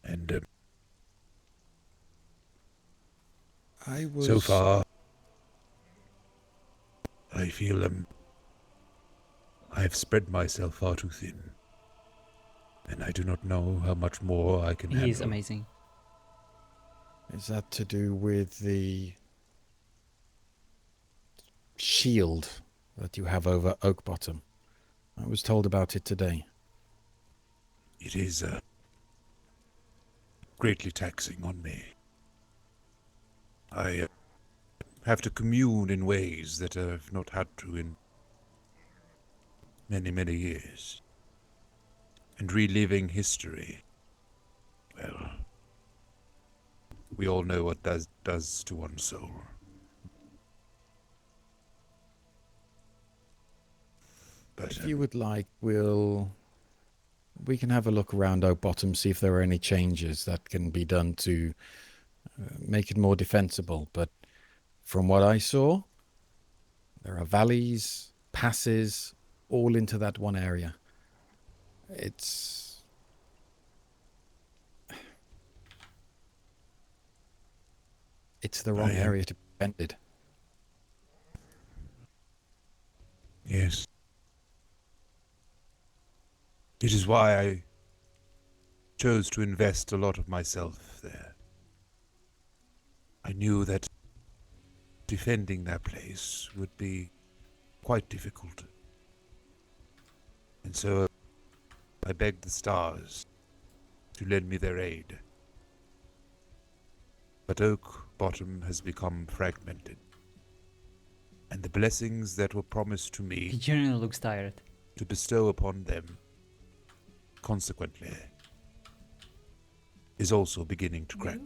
And so far, I feel I have spread myself far too thin, and I do not know how much more I can handle. He is amazing. Is that to do with the shield that you have over Oak Bottom? I was told about it today. It is greatly taxing on me. I have to commune in ways that I've not had to in many, many years. And reliving history, well, we all know what that does to one's soul. But if you would like, we can have a look around Oak Bottom, see if there are any changes that can be done to make it more defensible. But from what I saw, there are valleys, passes, all into that one area. It's the wrong area to be defended. Yes. It is why I chose to invest a lot of myself there. I knew that defending that place would be quite difficult. And so I begged the stars to lend me their aid. But Oak Bottom has become fragmented. And the blessings that were promised to me... He generally looks tired. ...to bestow upon them, consequently, is also beginning to crack.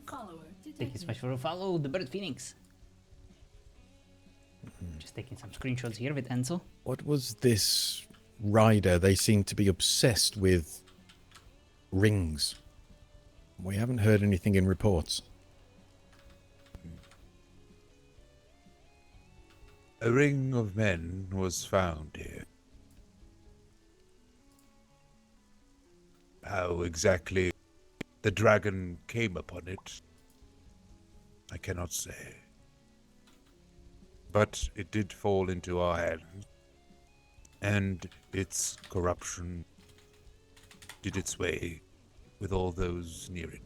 Thank you so much for a follow, the Bird Phoenix. Just taking some screenshots here with Enzo. What was this rider? They seem to be obsessed with rings. We haven't heard anything in reports. A ring of men was found here. How exactly the dragon came upon it, I cannot say. But it did fall into our hands, and its corruption did its way with all those near it.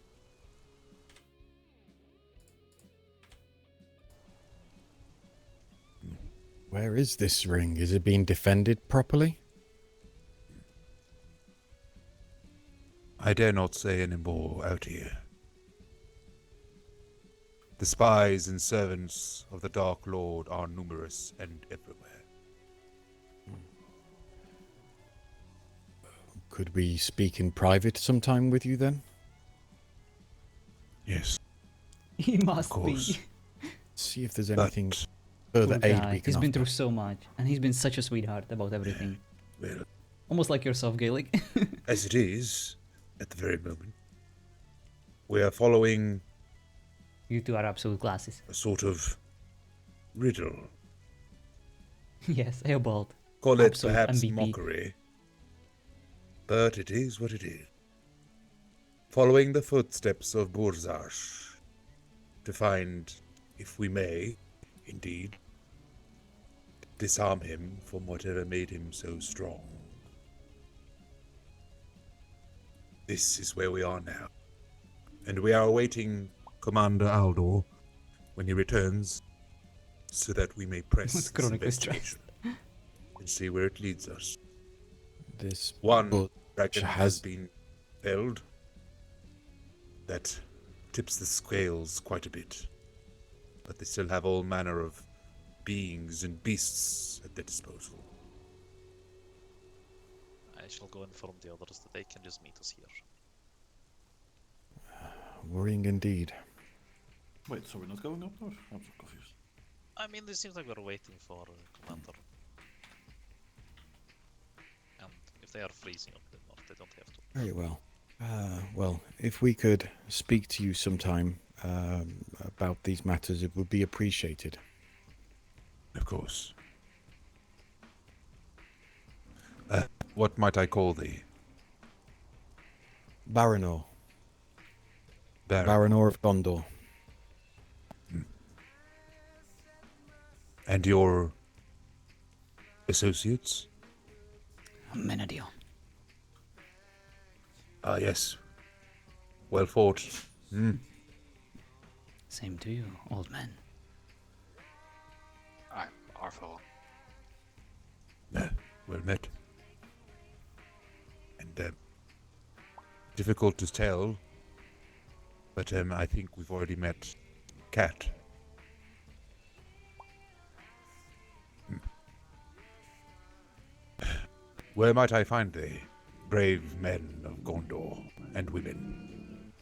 Where is this ring? Is it being defended properly? I dare not say any more out here. The spies and servants of the Dark Lord are numerous and everywhere. Could we speak in private sometime with you then? Yes. He must Of course. be. See if there's But- anything further Poor aid guy. we can He's been offer. through so much, and he's been such a sweetheart about everything. Well, Almost like yourself, Gaelic. as it is, at the very moment, we are following You two are absolute classes. a sort of riddle. Yes, Eobald. Call it Absolute perhaps MVP. mockery, but it is what it is. Following the footsteps of Burzash to find, if we may, indeed, disarm him from whatever made him so strong. This is where we are now, and we are awaiting Commander Aldor when he returns, so that we may press With this chronically stressed. investigation and see where it leads us. This One book dragon has has been felled. That tips the scales quite a bit, but they still have all manner of beings and beasts at their disposal. I shall go inform the others that they can just meet us here. worrying indeed. Wait, so we're not going up north? I'm so confused. I mean, it seems like we're waiting for Commander. And if they are freezing up the north, they don't have to. Very well. Well, if we could speak to you sometime about these matters, it would be appreciated. Of course. What might I call thee? Baranor. Baron. Baranor of Gondor. And your associates? Menadil. Ah, yes. Well fought. Same to you, old man. I'm Arthur. Well met. And difficult to tell, but I think we've already met Cat. Where might I find thee, brave men of Gondor and women?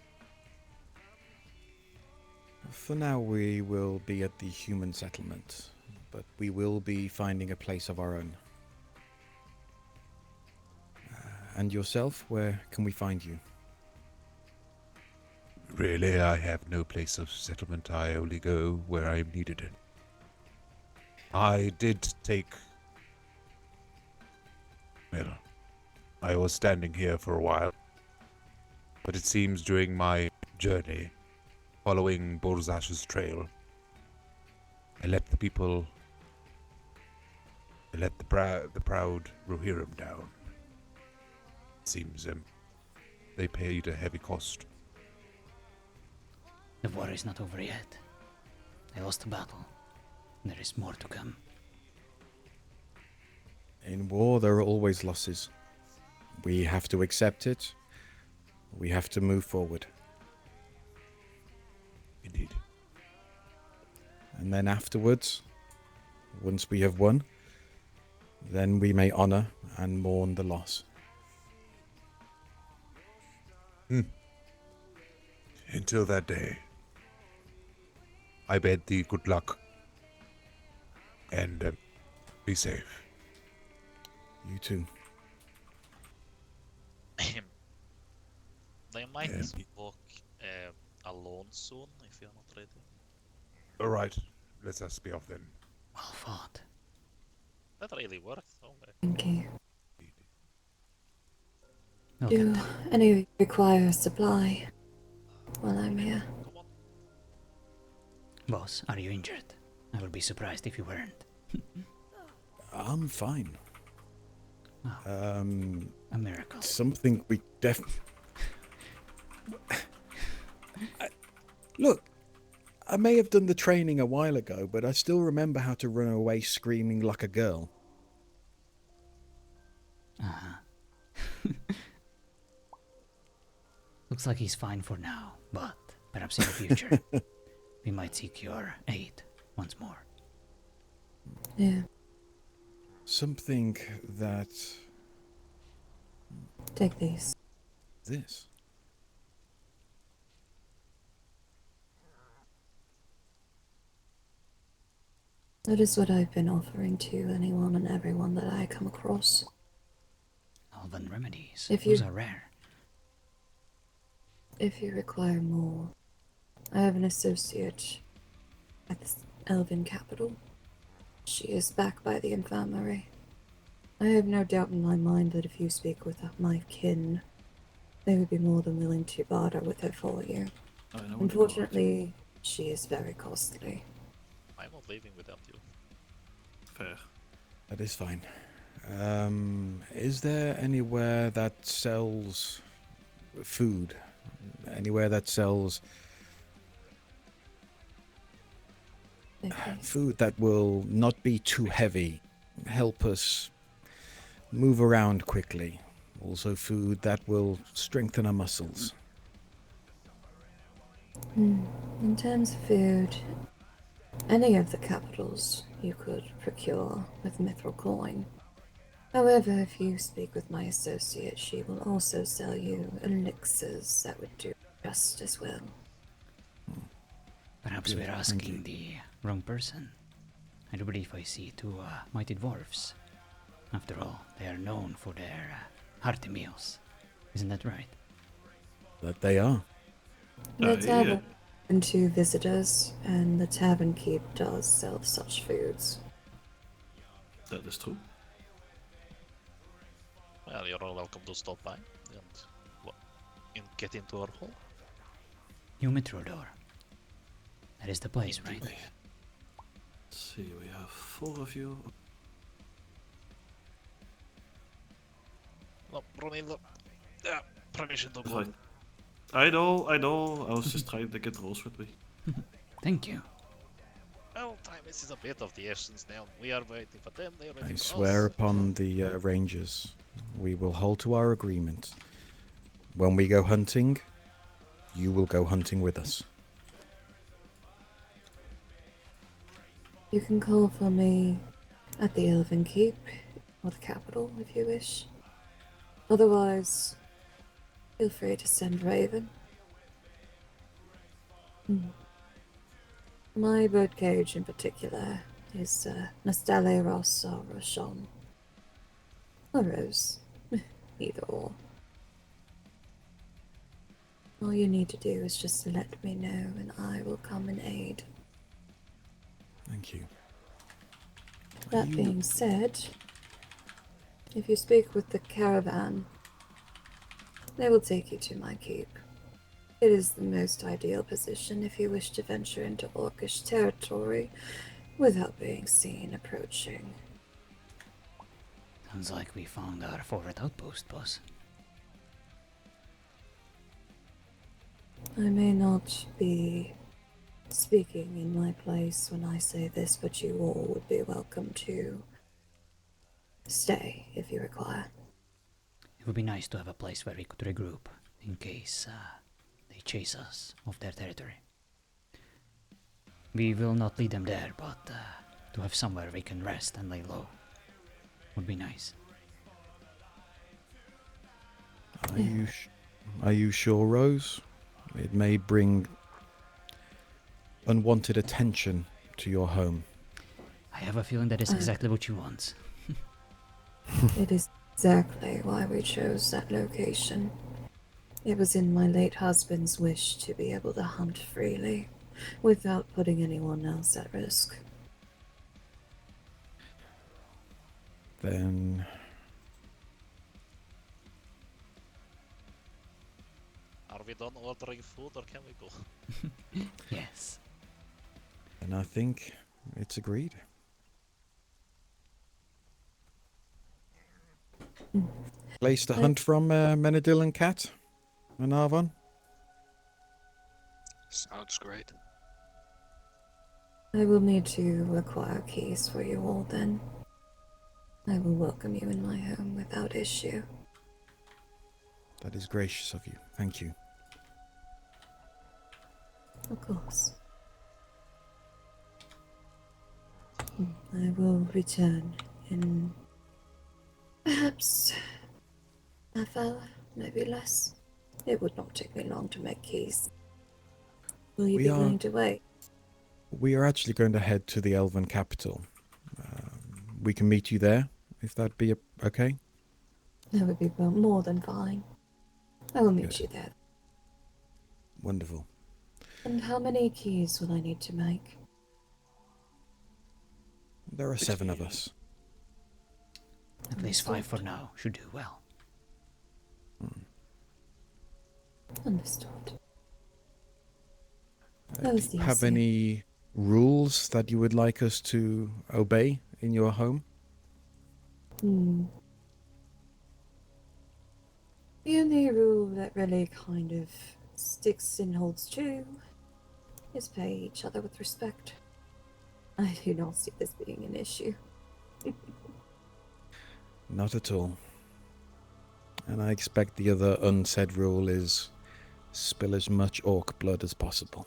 For now, we will be at the human settlement, but we will be finding a place of our own. And yourself, where can we find you? Really, I have no place of settlement. I only go where I am needed. I did take... Well, I was standing here for a while, but it seems during my journey, following Borzash's trail, I let the people... I let the proud Rohirrim down. It seems they paid a heavy cost. The war is not over yet. I lost the battle. There is more to come. In war, there are always losses. We have to accept it. We have to move forward. Indeed. And then afterwards, once we have won, then we may honor and mourn the loss. Until that day, I bid thee good luck and be safe. You too. They might Yeah. walk alone soon if you're not ready. All right, let us be off then. Well fought. That really worked. Oh, Thank you. Well, Do Captain. any of you require a supply while I'm here? Boss, are you injured? I would be surprised if you weren't. I'm fine. A miracle. Something we Look, I may have done the training a while ago, but I still remember how to run away screaming like a girl. Looks like he's fine for now, but perhaps in the future we might seek your aid once more. Yeah. Something that... Take these. This? That is what I've been offering to anyone and everyone that I come across. Elven remedies. If Those you- are rare. If you require more, I have an associate at the Elven capital. She is back by the infirmary. I have no doubt in my mind that if you speak with my kin, they would be more than willing to barter with her for you. I know what to go Unfortunately, she is very costly. I'm not leaving without you. Fair. That is fine. Is there anywhere that sells food? Anywhere that sells food that will not be too heavy, help us move around quickly. Also food that will strengthen our muscles. In terms of food, any of the capitals you could procure with mithril coin. However, if you speak with my associate, she will also sell you elixirs that would do just as well. Perhaps Good, we're thank asking you. the wrong person. I do believe I see two mighty dwarfs. After all, they are known for their hearty meals. Isn't that right? That they are. The tavern and to visitors, and the tavern keep does sell such foods. That is true. Well, you're all welcome to stop by and get into our hall. New metro door. That is the place, right? Let's see, we have 4 of you. No, Brunildo. Yeah, permission to go. Right. I know. I was just trying to get rolls with me. Thank you. Well, time is a bit of the essence now. We are waiting for them, they are waiting I for swear us. upon the Rangers, we will hold to our agreement. When we go hunting, you will go hunting with us. You can call for me at the Elven Keep or the capital if you wish. Otherwise, feel free to send Raven. My birdcage in particular is Nastale Rosa Rochon. Or Rose. Either or. All you need to do is just let me know and I will come and aid. Thank you. That being said, if you speak with the caravan, they will take you to my keep. It is the most ideal position if you wish to venture into Orcish territory without being seen approaching. Sounds like we found our favorite outpost, boss. I may not be speaking in my place when I say this, but you all would be welcome to stay if you require. It would be nice to have a place where we could regroup in case they chase us off their territory. We will not lead them there, but to have somewhere we can rest and lay low would be nice. Are you sure, Rose? It may bring unwanted attention to your home. I have a feeling that is exactly what you want. It is exactly why we chose that location. It was in my late husband's wish to be able to hunt freely, without putting anyone else at risk. Then Are we done ordering food or can we go? Yes. I think it's agreed. Place to hunt from, Menadil and Cat and Arvon. Sounds great. I will need to acquire keys for you all then. I will welcome you in my home without issue. That is gracious of you. Thank you. Of course. I will return in perhaps half hour, maybe less. It would not take me long to make keys. Will you be willing to wait? We are actually going to head to the Elven capital. We can meet you there, if that be okay. That would be more than fine. I will meet you there. Wonderful. And how many keys will I need to make? There are 7 of us. At least 5 for now. Should do well. Understood. Do you have any rules that you would like us to obey in your home? The only rule that really kind of sticks and holds true is pay each other with respect. I do not see this being an issue. Not at all. And I expect the other unsaid rule is spill as much orc blood as possible.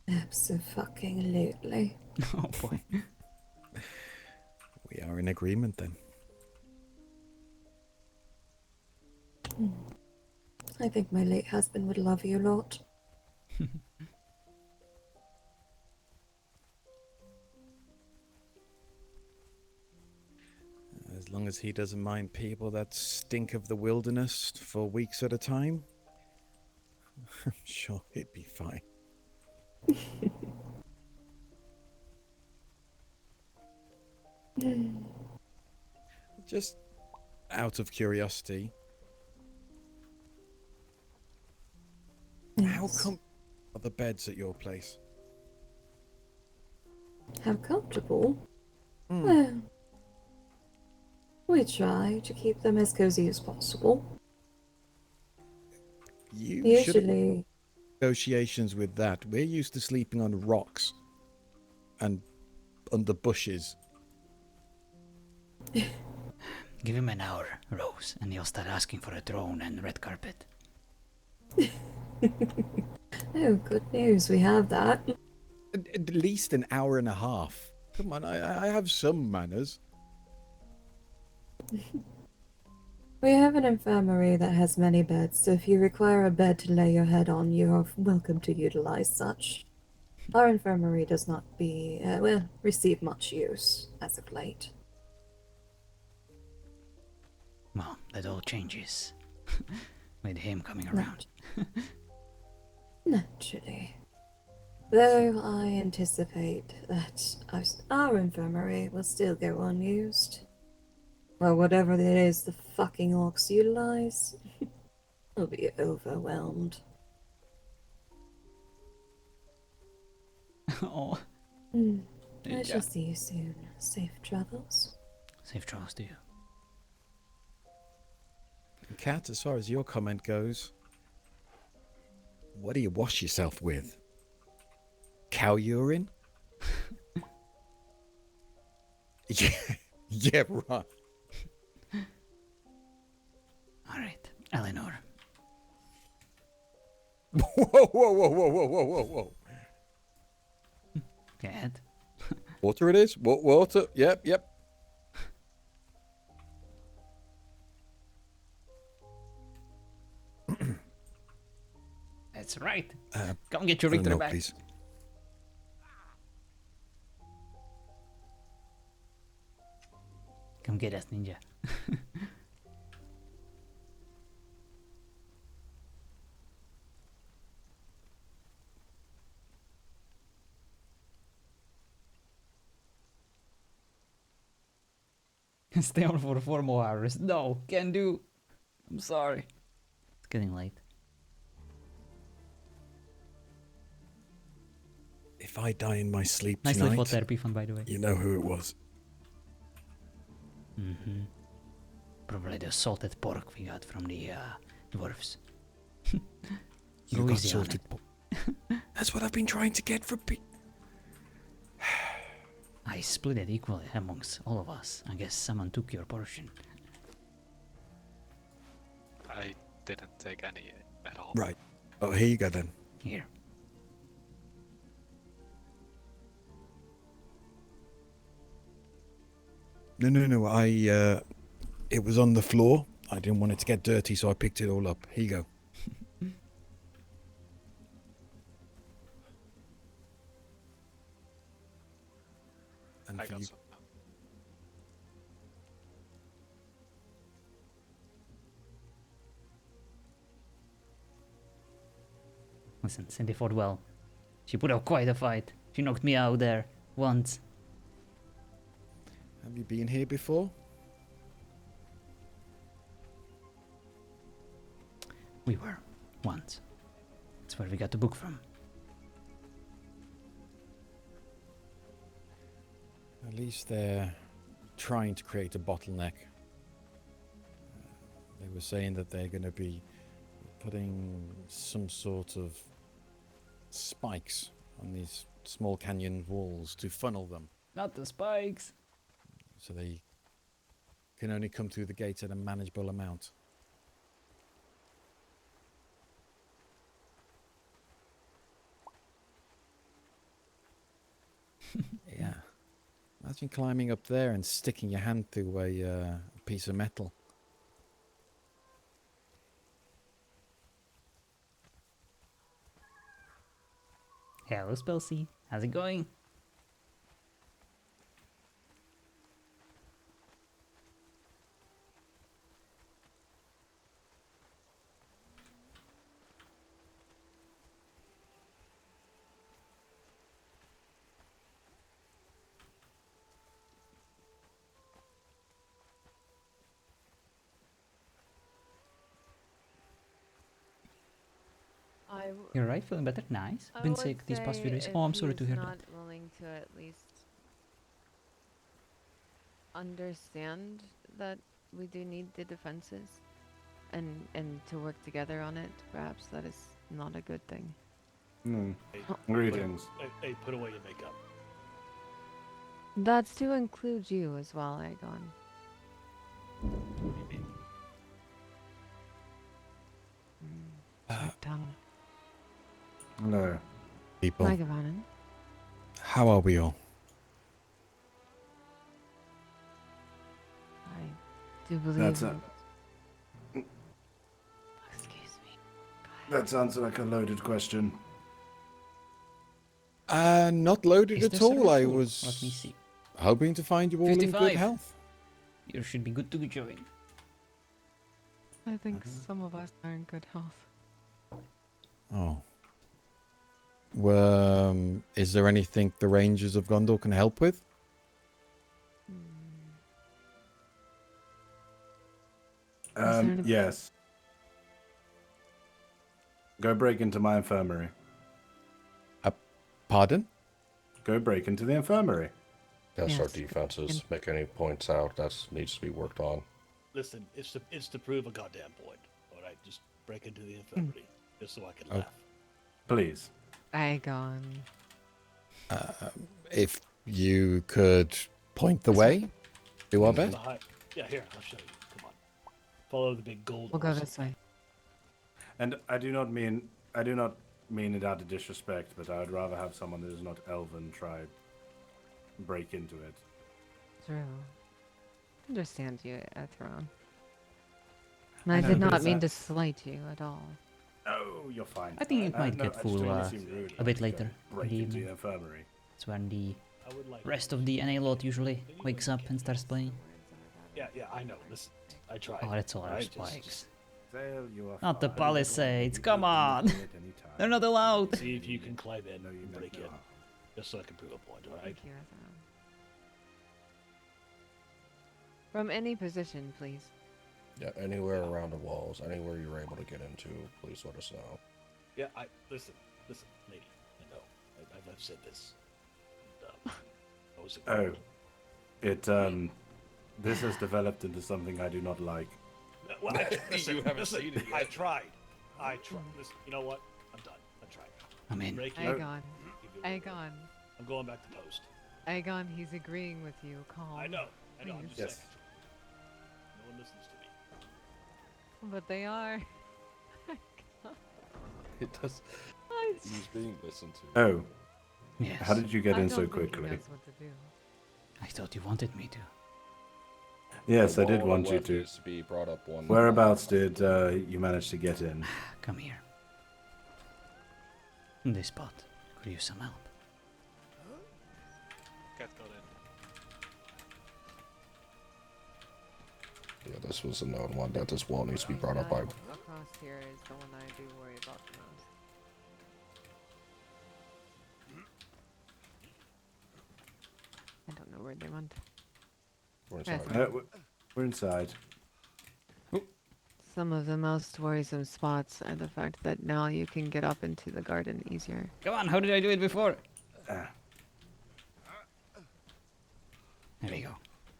Abso-fucking-lutely. Oh boy. We are in agreement then. I think my late husband would love you a lot. As long as he doesn't mind people that stink of the wilderness for weeks at a time, I'm sure he'd be fine. Just out of curiosity, how come are the beds at your place? How comfortable? Well, we try to keep them as cozy as possible. You Usually, negotiations with that. We're used to sleeping on rocks and under bushes. Give him an hour, Rose, and he'll start asking for a throne and red carpet. oh, good news, we have that. At least an hour and a half. Come on, I have some manners. We have an infirmary that has many beds, so if you require a bed to lay your head on, you are welcome to utilize such. Our infirmary does not receive much use as of late. Well, that all changes with him coming around. Naturally. Though I anticipate that our infirmary will still go unused. Well, whatever it is the fucking orcs utilize, will be overwhelmed. Oh. I shall see you soon. Safe travels. Safe travels to you. Kat, as far as your comment goes, what do you wash yourself with? Cow urine? yeah, right. Alright, Eleanor. Whoa. Go ahead. Water it is? Water? Yep. That's right. Come get your victory back. Please. Come get us, ninja. Stay on for 4 more hours. No, can do. I'm sorry. It's getting late. If I die in my sleep Nice tonight, little therapy fund, by the way. you know who it was. Mm-hmm. Probably the salted pork we got from the dwarves. You got Easy on salted it. pork. That's what I've been trying to get for. I split it equally amongst all of us. I guess someone took your portion. I didn't take any at all. Right. Oh, here you go then. Here. No. It was on the floor. I didn't want it to get dirty, so I picked it all up. Here you go. And I for got you. some. Listen, Cindy fought well. She put up quite a fight. She knocked me out there once. Have you been here before? We were once. That's where we got the book from. At least they're trying to create a bottleneck. They were saying that they're going to be putting some sort of spikes on these small canyon walls to funnel them. Not the spikes. So they can only come through the gates at a manageable amount. Yeah. Imagine climbing up there and sticking your hand through a piece of metal. Hello, Spelsy. How's it going? You're right, feeling better? Nice. I Been would sick these past few say days. if Oh, I'm sorry to he's hear that. not willing to at least understand that we do need the defenses and to work together on it, perhaps that is not a good thing. Greetings. Hey, put away your makeup. That's to include you as well, Aegon. Sharp tongue. Hello. People. Hi, Gavanin. How are we all? I do believe That's that- That sounds like a loaded question. Not loaded Is at this all. I full? was Let me see. hoping to find you all in good 55. health. You should be good to join. I think some of us are in good health. Oh. Is there anything the Rangers of Gondor can help with? Yes. Go break into my infirmary. Pardon? Go break into the infirmary. Yes, our defenses. Make any points out that needs to be worked on. Listen, it's to prove a goddamn point. All right, just break into the infirmary, just so I can Oh. laugh. Please. Aegon. If you could point the way, do our best. Yeah, here, I'll show you. Come on. Follow the big gold. We'll go horse. this way. And I do not mean it out of disrespect, but I would rather have someone that is not elven try break into it. True. Understand you, Etheron. And I know, did but not it's mean a- to slight you at all. Oh, you're fine. I think it might no, get I just full don't wanna seem rude, a bit like, later in break the into the evening. infirmary. It's when the rest of the NA lot usually wakes up and starts playing. Yeah, I know. Listen, I tried. Oh, that's a lot of alright? spikes. Sail, you are Not the fine. palisades, come Open on! the gate at any time. They're not allowed! See if you can climb in No, you and meant break no in. harm. Just so I can prove a point, alright? Thank you, Atheron. From any position, please. Yeah, anywhere around the walls, anywhere you're able to get into, please let us know. Yeah, listen, lady. I know. I've said this. And, I was Oh, this has developed into something I do not like. Well, listen, You haven't listen, seen it I yet. tried. Listen, you know what? I'm done. I tried. I'm in. Aegon. Aegon. I'm going back to post. Aegon, he's agreeing with you. Calm. I know. I'm Please. just saying. No one listens to me. But they are. It does. He's being listened to. Oh. Yes. How did you get I in don't so think he quickly? knows what to do. I thought you wanted me to. Yes, The I did wall want you left to. needs to be brought up one. Whereabouts did you manage to get in? Come here. This spot could use some help. Cat got in. Yeah, this was a known one that this wall needs to be brought up by. Across here is the one I do worry about the most. I don't know where they went. We're Yeah, inside. We're inside. Some of the most worrisome spots are the fact that now you can get up into the garden easier. Come on, how did I do it before? Ah. There we go.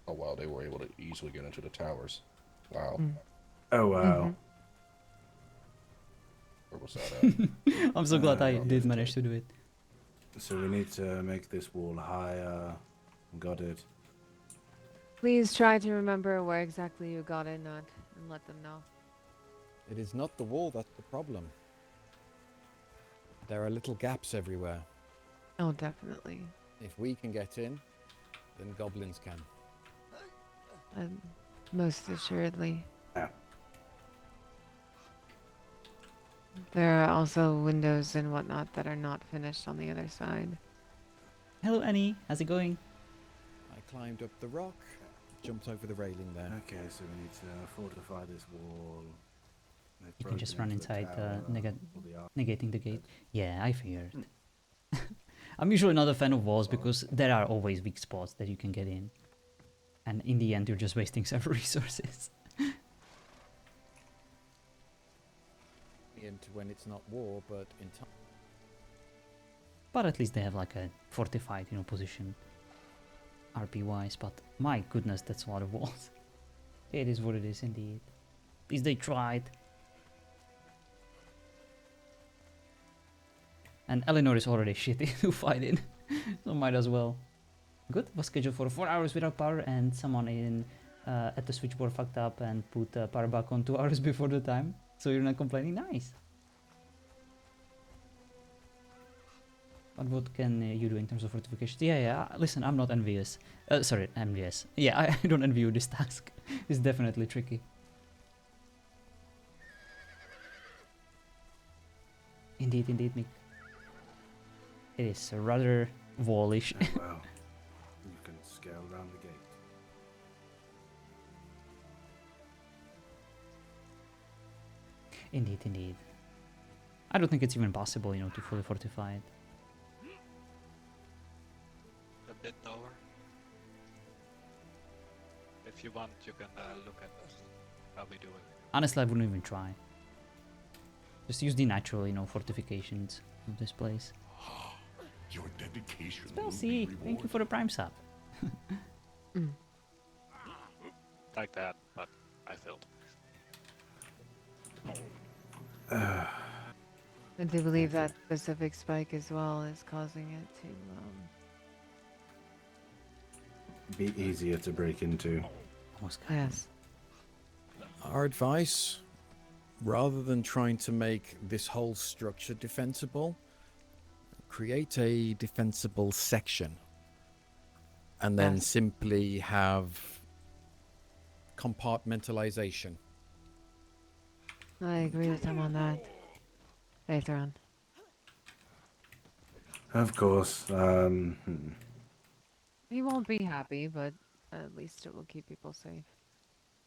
Oh wow, they were able to easily get into the towers. Wow. Oh wow. Where was that at? I'm so glad I did manage to do it. So we need to make this wall higher. Got it. Please try to remember where exactly you got in at and let them know. It is not the wall that's the problem. There are little gaps everywhere. Oh, definitely. If we can get in, then goblins can. Most assuredly. Yeah. There are also windows and whatnot that are not finished on the other side. Hello, Annie. How's it going? I climbed up the rock, jumped over the railing there. Okay, so we need to fortify this wall. They've You can just run broken into the inside, tower, negating the gate. Yeah, I figured. I'm usually not a fan of walls because there are always weak spots that you can get in. And in the end, you're just wasting several resources. Into when it's not war, but in time. But at least they have like a fortified, position. RP-wise, but my goodness, that's a lot of walls. It is what it is indeed. At least they tried. And Eleanor is already shitty to fight in, so might as well. Good, was scheduled for 4 hours without power, and someone in at the switchboard fucked up and put power back on 2 hours before the time. So you're not complaining? Nice. But what can you do in terms of fortifications? Yeah, listen, I'm not envious. Sorry, envious. Yeah, I don't envy you this task. It's definitely tricky. Indeed, Mick. It is rather wallish. Oh, wow. You can scale around the gate. Indeed. I don't think it's even possible, to fully fortify it. A bit lower. If you want, you can look at how we do it. Honestly, I wouldn't even try. Just use the natural, fortifications of this place. Your dedication. Spell C, thank you for the prime sub. Like that, but I failed. I do believe that specific spike as well is causing it to Be easier to break into. Yes. Our advice, rather than trying to make this whole structure defensible, create a defensible section and then simply have compartmentalization. I agree with him on that. Aetheron. Of course. He won't be happy, but at least it will keep people safe.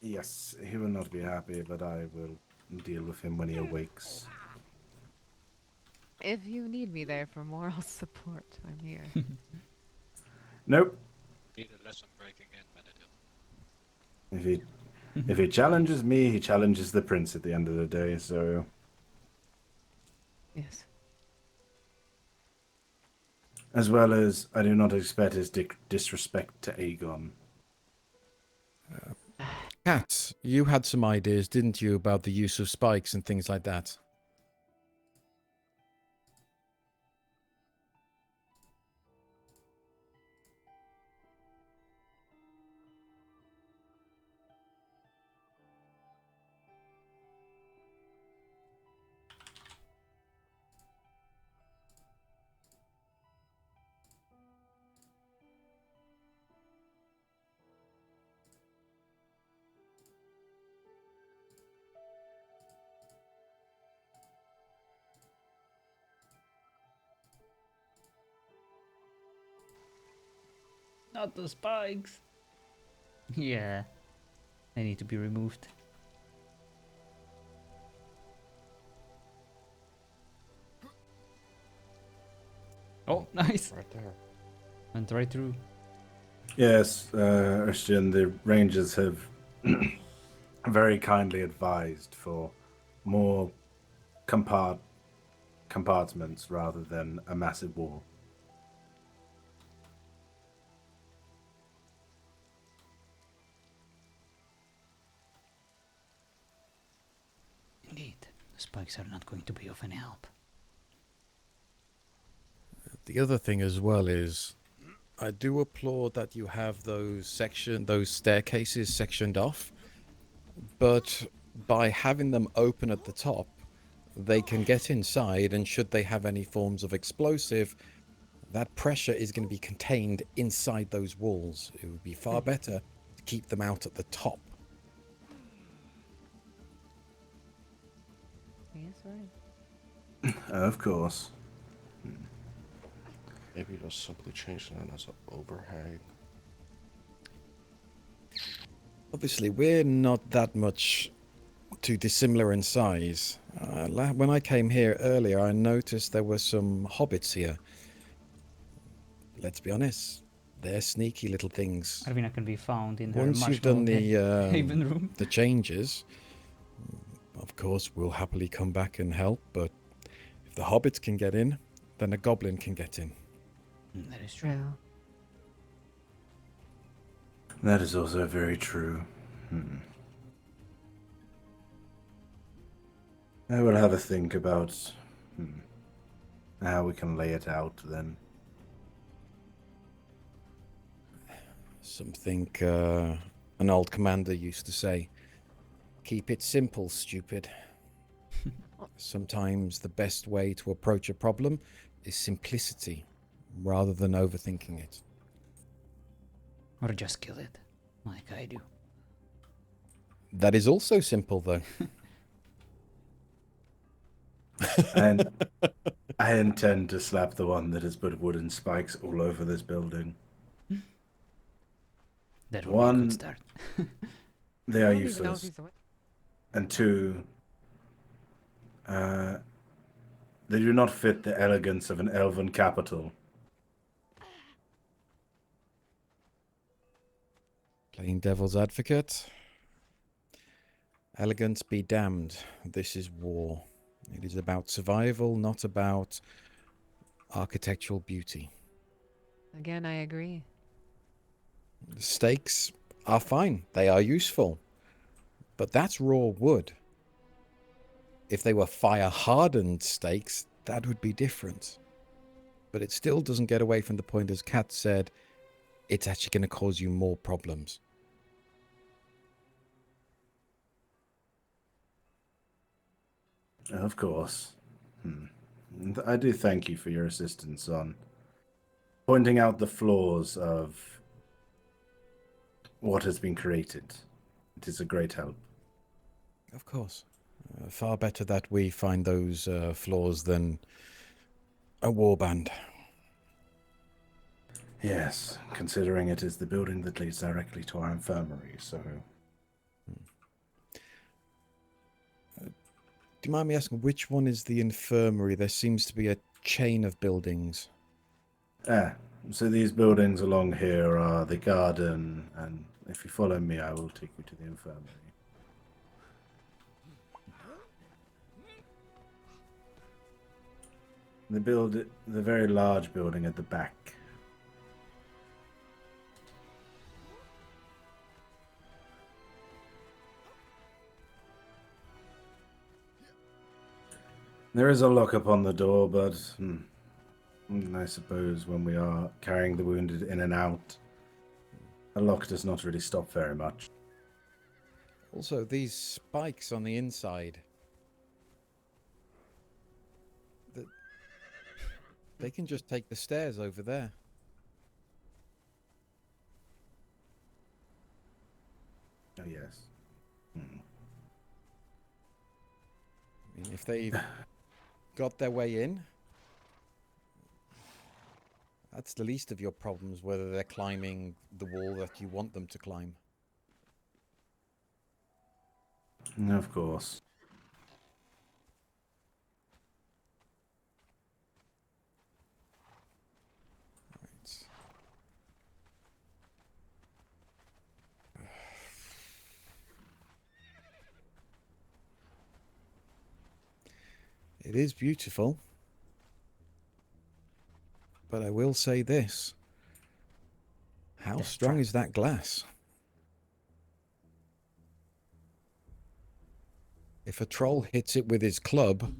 Yes, he will not be happy, but I will deal with him when he awakes. If you need me there for moral support, I'm here. Nope. Need a lesson breaking in, Menadil. If he challenges me, he challenges the prince at the end of the day, so... Yes. As well as, I do not expect his disrespect to Aegon. Kat, you had some ideas, didn't you, about the use of spikes and things like that? Not the spikes. Yeah, they need to be removed. Oh, nice. Right there. Went right through. Yes, Christian, the Rangers have very kindly advised for more compartments rather than a massive wall. Indeed, the spikes are not going to be of any help. The other thing as well is, I do applaud that you have those staircases sectioned off, but by having them open at the top, they can get inside, and should they have any forms of explosive, that pressure is going to be contained inside those walls. It would be far better to keep them out at the top. Yes, right. Of course. Maybe just simply change that as an overhang. Obviously, we're not that much too dissimilar in size. When I came here earlier, I noticed there were some hobbits here. Let's be honest, they're sneaky little things. Arvina can be found in her Once you've done haven room. the changes, of course, we'll happily come back and help, but if the hobbits can get in, then a goblin can get in. That is true. That is also very true. I will have a think about how we can lay it out then. Something an old commander used to say, keep it simple, stupid. Sometimes the best way to approach a problem is simplicity, rather than overthinking it. Or just kill it, like I do. That is also simple, though. And I intend to slap the one that has put wooden spikes all over this building. That would be a good start. They are useless. And two, they do not fit the elegance of an elven capital. Playing devil's advocate. Elegance be damned. This is war. It is about survival, not about architectural beauty. Again, I agree. The stakes are fine. They are useful. But that's raw wood. If they were fire-hardened stakes, that would be different. But it still doesn't get away from the point, as Kat said, it's actually going to cause you more problems. Of course. I do thank you for your assistance on pointing out the flaws of what has been created. It is a great help. Of course. Far better that we find those flaws than a warband. Yes, considering it is the building that leads directly to our infirmary, so... Do you mind me asking which one is the infirmary? There seems to be a chain of buildings. So these buildings along here are the garden, and if you follow me, I will take you to the infirmary. The very large building at the back. There is a lock upon the door, but I suppose when we are carrying the wounded in and out, a lock does not really stop very much. Also, these spikes on the inside. They can just take the stairs over there. Oh, yes. I mean, if they've got their way in, that's the least of your problems, whether they're climbing the wall that you want them to climb. Of course. It is beautiful. But I will say this. How strong is that glass? If a troll hits it with his club,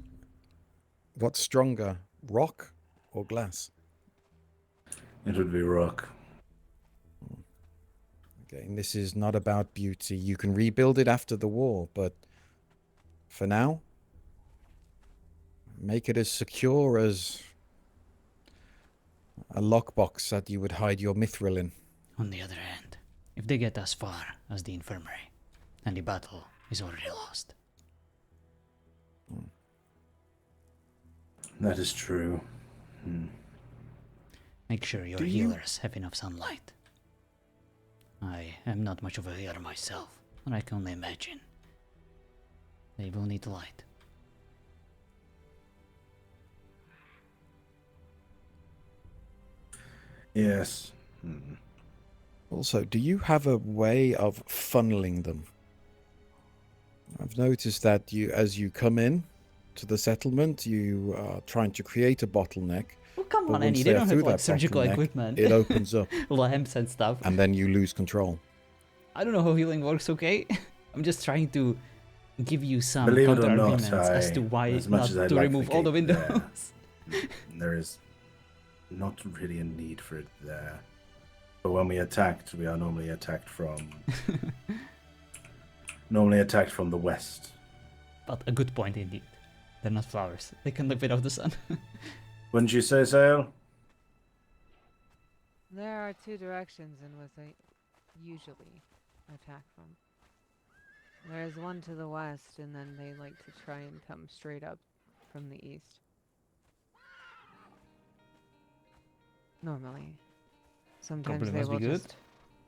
what's stronger, rock or glass? It would be rock. Again, this is not about beauty. You can rebuild it after the war, but for now, make it as secure as a lockbox that you would hide your mithril in. On the other hand, if they get as far as the infirmary, then the battle is already lost. That is true. Make sure your healers have enough sunlight. I am not much of a healer myself, but I can only imagine they will need light. Yes. Also, do you have a way of funneling them? I've noticed that as you come in to the settlement, you are trying to create a bottleneck. Oh, come but on, once Annie, they they're don't through have like that surgical bottleneck, equipment. It opens up. Lamps and stuff. And then you lose control. I don't know how healing works, okay? I'm just trying to give you some Believe it or counter not, arguments as to why as much not as I'd to like remove all the gate windows. there is not really a need for it there. But when we attacked, we are normally attacked from the west. But a good point indeed. They're not flowers. They can live without the sun. Wouldn't you say so? There are two directions in which they usually attack from. There's one to the west, and then they like to try and come straight up from the east. Normally. Sometimes Probably they must will be good. just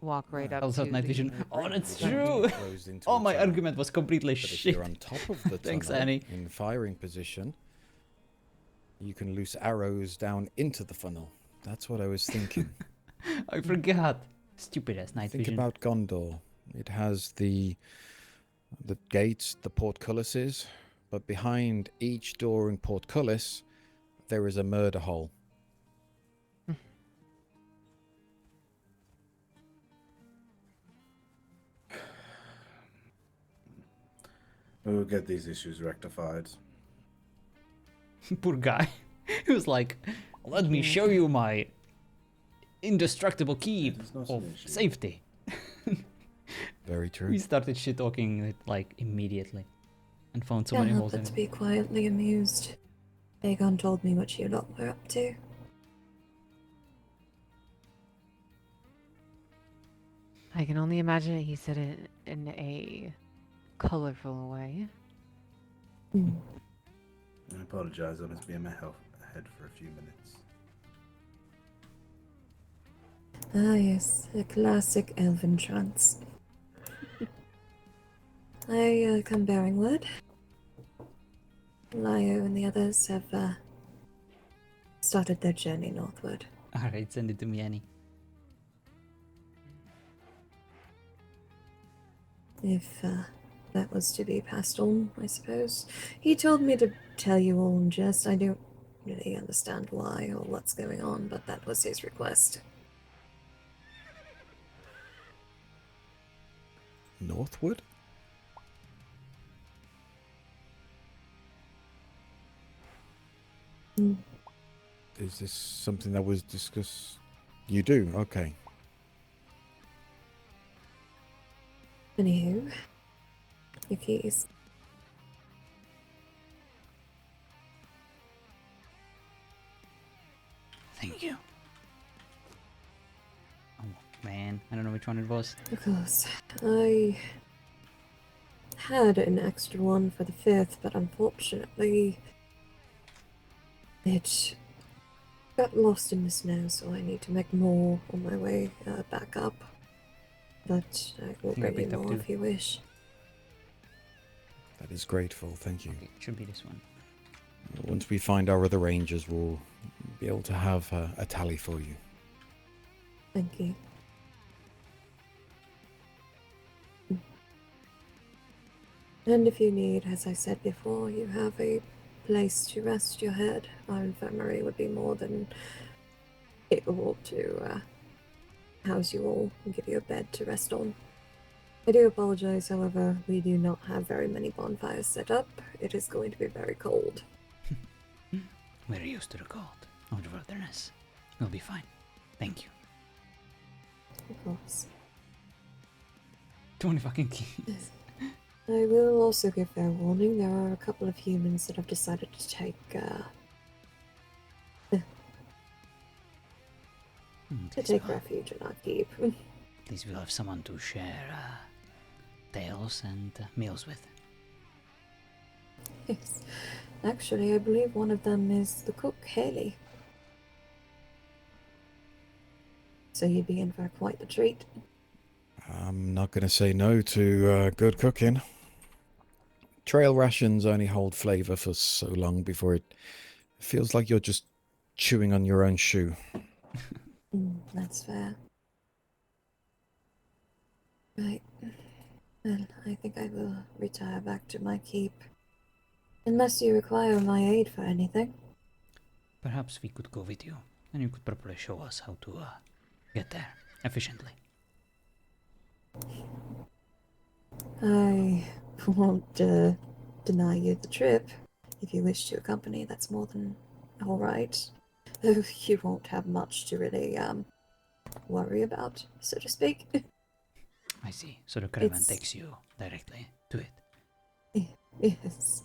walk right up Also to night the... vision. Oh, that's When true. it goes into Oh, a my tunnel. argument was completely But if shit. you're on top of the Thanks, tunnel, Annie. in firing position, you can loose arrows down into the funnel. That's what I was thinking. I forgot. Stupid ass night Think vision. about Gondor. It has the gates, the portcullises, but behind each door in portcullis, there is a murder hole. We will get these issues rectified. Poor guy. He was like, let me show you my indestructible key of safety. Very true. We started shit talking like immediately and found so Can't many help holes in but to it. be quietly amused. Aegon told me what you lot were up to. I can only imagine he said it in a colorful way. I apologize, I must be in my head for a few minutes. Ah yes, a classic elven trance. I come bearing word. Lio and the others have started their journey northward. Alright, send it to me, Annie. If that was to be passed on, I suppose. He told me to tell you all in jest. I don't really understand why or what's going on, but that was his request. Northward? Mm. Is this something that was discussed? You do? Okay. Anywho, your keys. Thank you. Oh man, I don't know which one it was. Of course. I had an extra one for the 5th, but unfortunately it got lost in the snow, so I need to make more on my way back up. But I will think I bring you picked up more two. if you wish. That is grateful, thank you. Okay, it should be this one. Once we find our other rangers, we'll be able to have a tally for you. Thank you. And if you need, as I said before, you have a place to rest your head. Our infirmary would be more than capable to house you all and give you a bed to rest on. I do apologize, however, we do not have very many bonfires set up. It is going to be very cold. We're used to the cold of the wilderness. We'll be fine. Thank you. Of course. 20 fucking keys. I will also give fair warning, there are a couple of humans that have decided to take, refuge in our keep. At least we'll have someone to share tales and meals with. Yes. Actually, I believe one of them is the cook, Haley. So you'd be in for quite the treat. I'm not going to say no to good cooking. Trail rations only hold flavor for so long before it feels like you're just chewing on your own shoe. That's fair. Right. Well, I think I will retire back to my keep. Unless you require my aid for anything. Perhaps we could go with you, and you could probably show us how to get there efficiently. I won't deny you the trip. If you wish to accompany, that's more than alright. Though you won't have much to really worry about, so to speak. I see. So the caravan takes you directly to it. Yes.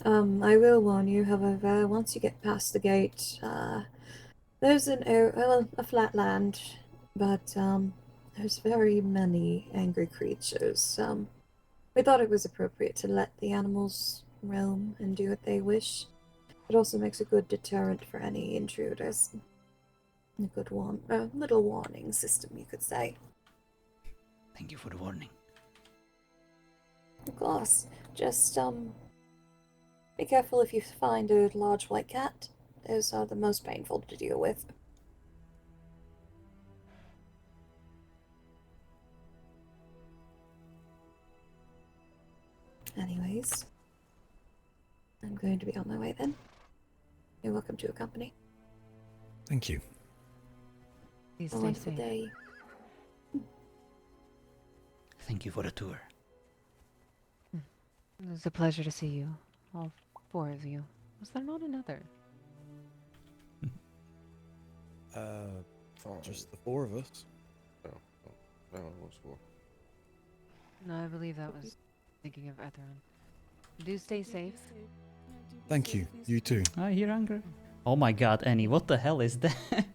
I will warn you, however, once you get past the gate, there's a flat land, but there's very many angry creatures. We thought it was appropriate to let the animals roam and do what they wish. It also makes a good deterrent for any intruders. A good little warning system, you could say. Thank you for the warning. Of course. Just, be careful if you find a large white cat. Those are the most painful to deal with. Anyways, I'm going to be on my way then. You're welcome to accompany. Thank you. Please A stay wonderful safe. day. Thank you for the tour. It was a pleasure to see you. All 4 of you. Was there not another? Just the 4 of us. No, it was 4. No, I believe that was thinking of Etherin. Do stay safe. Thank you. You too. I hear anger. Oh my god, Annie, what the hell is that?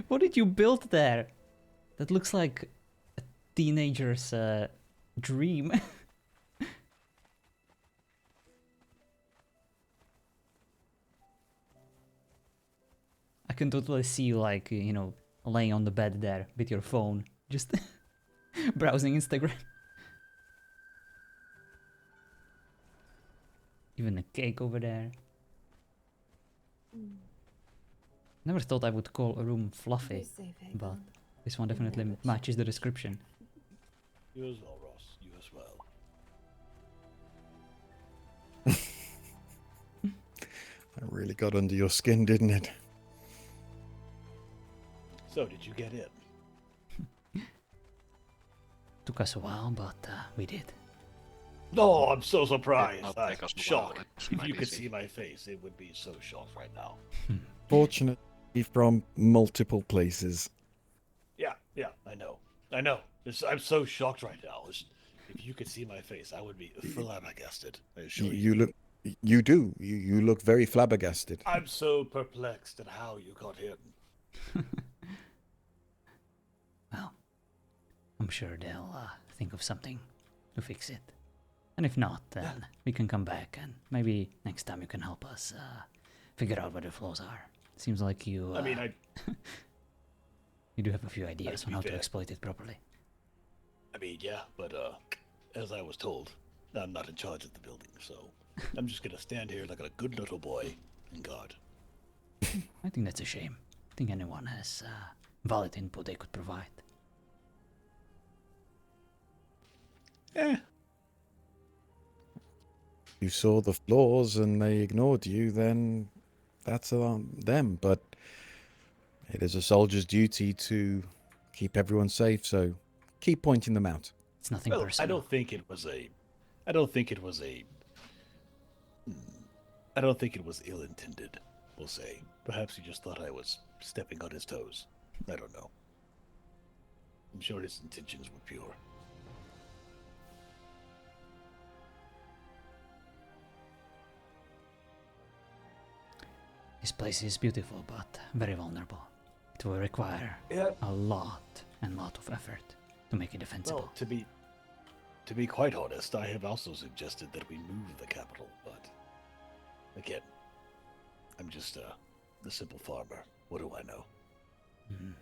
What did you build there? That looks like a teenager's dream. I can totally see you, like, you know, laying on the bed there with your phone, just browsing Instagram. Even a cake over there. Mm. Never thought I would call a room fluffy, safe, but Hagon. this one definitely matches the description. You as well, Ross. You as well. That really got under your skin, didn't it? So, did you get in? Took us a while, but we did. No, I'm so surprised. not I'm take us a while, shocked. it's If quite you could easy. see my face, it would be so shocked right now. Fortunately, from multiple places. Yeah, I know. I'm so shocked right now. If you could see my face, I would be flabbergasted. I assure you. You look very flabbergasted. I'm so perplexed at how you got in. Well, I'm sure they'll think of something to fix it. And if not, then we can come back and maybe next time you can help us figure out where the flaws are. Seems like you. I mean, you do have a few ideas to on be how to fair. exploit it properly. I mean, yeah, but as I was told, I'm not in charge of the building, so I'm just gonna stand here like a good little boy and guard. I think that's a shame. I think anyone has valid input they could provide. You saw the flaws and they ignored you, then that's on them. But it is a soldier's duty to keep everyone safe, so keep pointing them out. It's nothing Well, personal. I don't think it was ill-intended, we'll say. Perhaps he just thought I was stepping on his toes. I don't know. I'm sure his intentions were pure. This place is beautiful, but very vulnerable. It will require Yeah. a lot of effort to make it defensible. Well, to be quite honest, I have also suggested that we move the capital, but again, I'm just a simple farmer. What do I know? Mhm.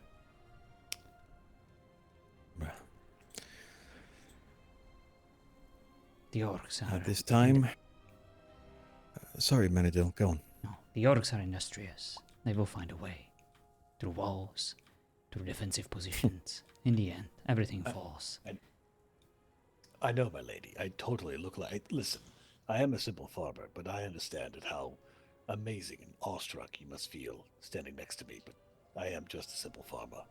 The orcs are... At this time... sorry, Menadil, go on. No, the orcs are industrious. They will find a way. Through walls, through defensive positions. In the end, everything falls. I know, my lady. I totally look like... Listen, I am a simple farmer, but I understand how amazing and awestruck you must feel standing next to me, but I am just a simple farmer.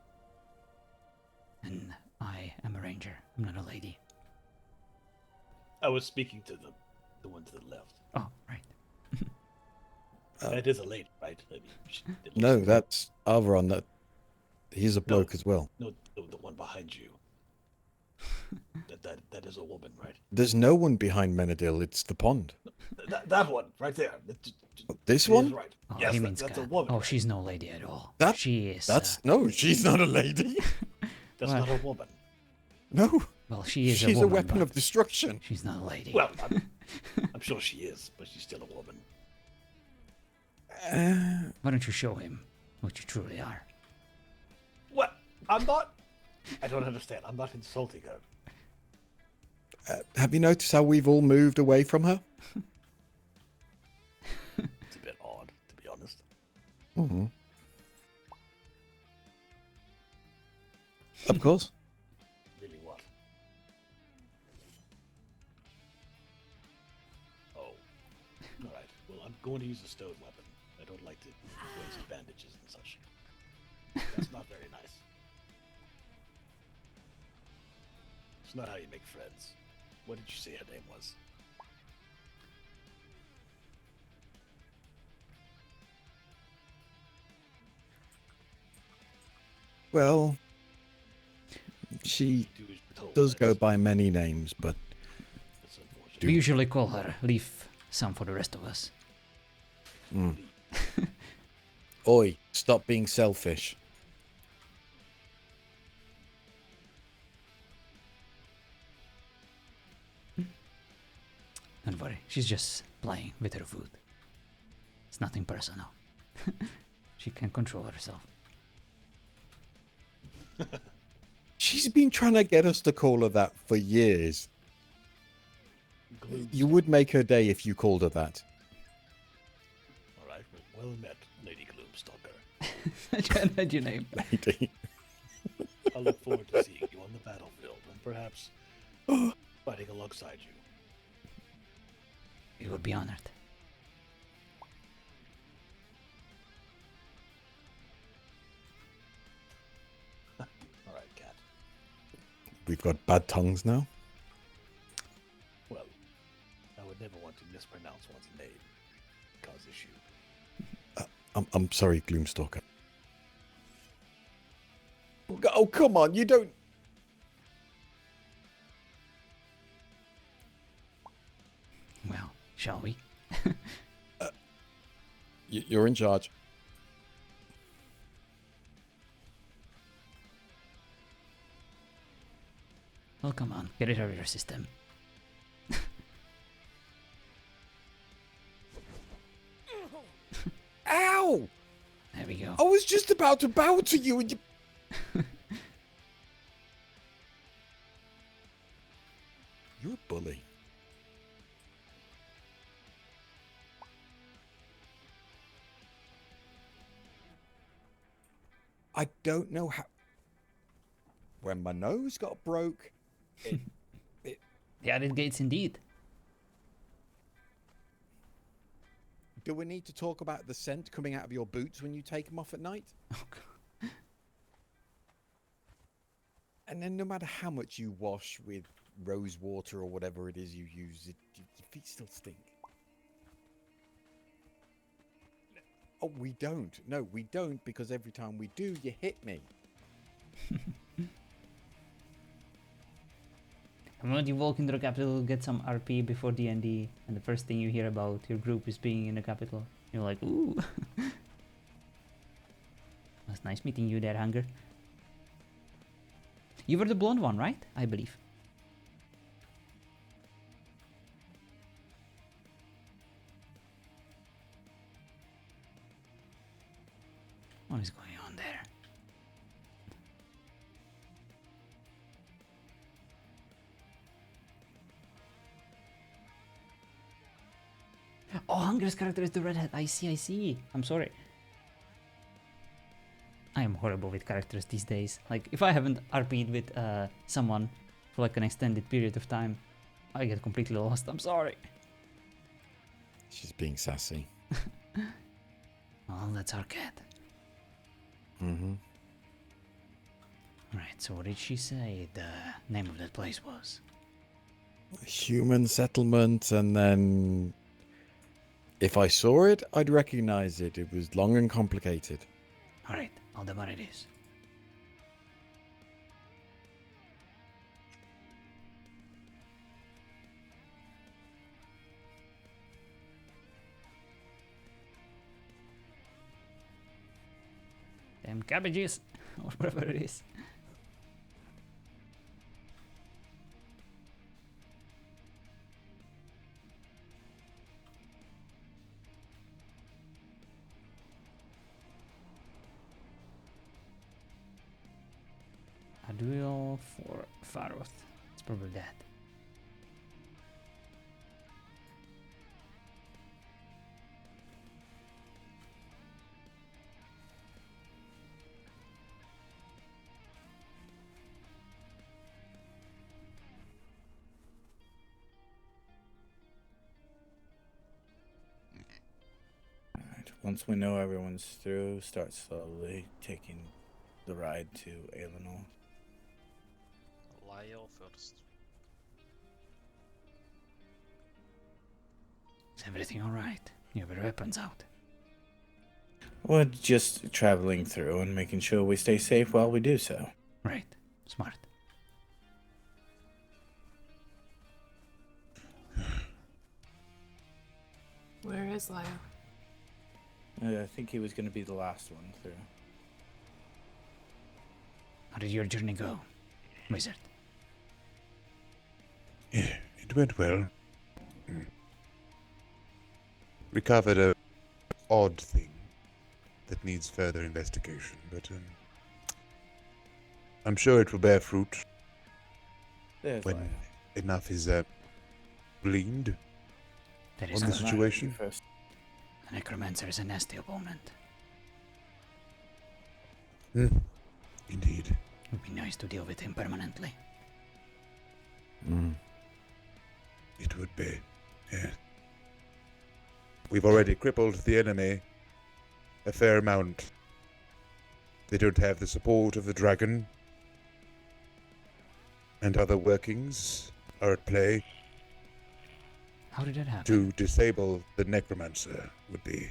And I am a ranger. I'm not a lady. I was speaking to the one to the left. Oh, right. That is a lady, right? I mean, it No, looks- that's Alvaron. That he's a bloke as well. No, the one behind you. That is a woman, right? There's no one behind Menadil. It's the pond. That one, right there. This It is one? right. Oh, Yes, Himinska. that's a woman. Oh, she's no lady at all. That she is. That's no. She's not a lady. That's Well- not a woman. No. Well, she is She's a woman. weapon but of destruction. She's not a lady. Well, I'm sure she is, but she's still a woman. Why don't you show him what you truly are? What? I'm not. I don't understand. I'm not insulting her. Have you noticed how we've all moved away from her? It's a bit odd, to be honest. Mm-hmm. Of course. Really what? Oh. Alright. Well, I'm going to use a stone weapon. I don't like to waste bandages and such. That's not very nice. It's not how you make friends. What did you say her name was? Well, she does go by many names, but We usually call her. Leave some for the rest of us. Mm. Oi, stop being selfish. Don't worry, she's just playing with her food. It's nothing personal. She can control herself. She's been trying to get us to call her that for years. You would make her day if you called her that. All right, well met, Lady Gloomstalker. I can't add your name. Lady. I look forward to seeing you on the battlefield and perhaps fighting alongside you. We would be honored. All right, Cat. We've got bad tongues now. Well, I would never want to mispronounce one's name. Cause issue. I'm sorry, Gloomstalker. Oh, come on, you don't... Well, shall we? You're in charge. Well, come on, get it out of your system. Ow! There we go. I was just about to bow to you and you... You're a bully. I don't know how... When my nose got broke, The added gates indeed. Do we need to talk about the scent coming out of your boots when you take them off at night? Oh, God. And then no matter how much you wash with rose water or whatever it is you use, your feet still stink. Oh, we don't. No, we don't, because every time we do, you hit me. And when you walk into the capital, get some RP before D&D, and the first thing you hear about your group is being in the capital, you're like, ooh. It was nice meeting you there, Hunger. You were the blonde one, right? I believe. What is going on there? Oh, Hunger's character is the redhead. I see. I'm sorry. I am horrible with characters these days. Like, if I haven't RP'd with someone for like an extended period of time, I get completely lost. I'm sorry. She's being sassy. Well, that's our cat. Mm-hmm. Right, so what did she say the name of that place was? Human settlement, and then... If I saw it, I'd recognize it. It was long and complicated. Alright, Aldemar it is. Damn cabbages, or whatever it is. A duel for Faroth. It's probably that. Alright, once we know everyone's through, start slowly taking the ride to Aelinor. Lyle first. Is everything alright? You have your weapons out. We're just traveling through and making sure we stay safe while we do so. Right. Smart. Where is Lyle? I think he was going to be the last one through. How did your journey go, Wizard? Yeah, it went well. Recovered a odd thing that needs further investigation, but I'm sure it will bear fruit There's when Lyle. enough is gleaned There is on the good. situation? The necromancer is a nasty opponent. Indeed. It would be nice to deal with him permanently. It would be, yeah. We've already crippled the enemy a fair amount. They don't have the support of the dragon, and other workings are at play. How did that happen? To disable the necromancer would be...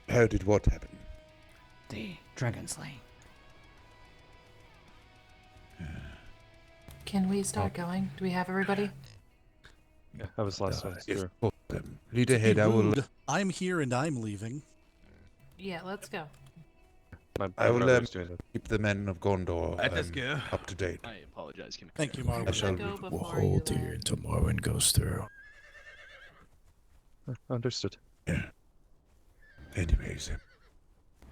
How did what happen? The dragon slaying. Can we start going? Do we have everybody? Yeah, I was last one. Yes, Sure. Lead ahead, I will... I'm here and I'm leaving. Yeah, let's go. I will brother's doing it. keep the men of Gondor Let's go. up to date. I apologize. Thank you, Marvin. I shall We'll hold here until Morwen goes through. Understood. Yeah. Anyways,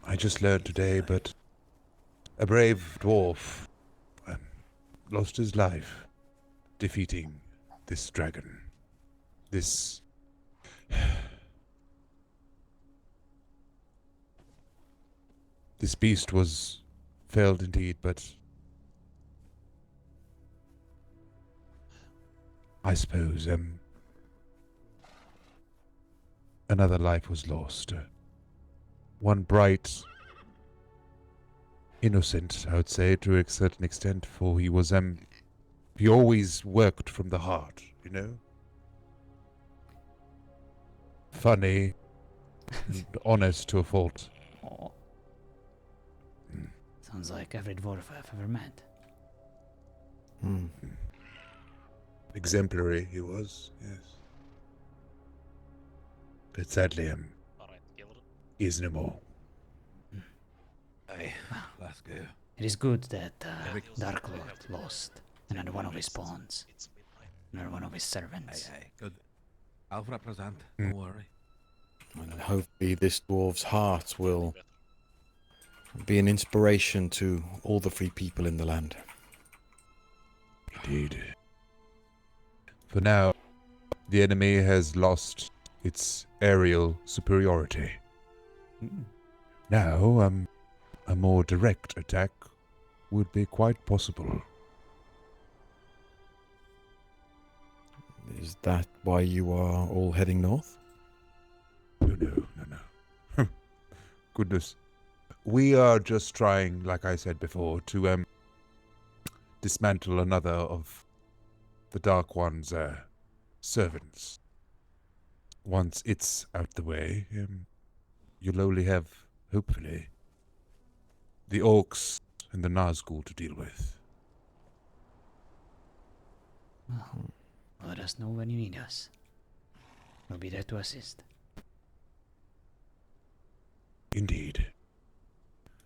I just learned today, but a brave dwarf lost his life defeating this dragon. This... This beast was failed indeed, but I suppose another life was lost. One bright, innocent, I would say, to a certain extent, for he was he always worked from the heart, you know? Funny and honest to a fault. Aw. Sounds like every dwarf I've ever met. Exemplary he was, yes. But sadly, he is no more. Aye, let's go. It is good that Dark Lord lost another one of his pawns, another one of his servants. Aye, good. I'll represent. Don't worry. And hopefully this dwarf's heart will be an inspiration to all the free people in the land. Indeed. For now, the enemy has lost its aerial superiority. Now, a more direct attack would be quite possible. Is that why you are all heading north? No. Goodness. We are just trying, like I said before, to dismantle another of the Dark One's servants. Once it's out the way, you'll only have, hopefully, the orcs and the Nazgul to deal with. Well, let us know when you need us. We'll be there to assist. Indeed.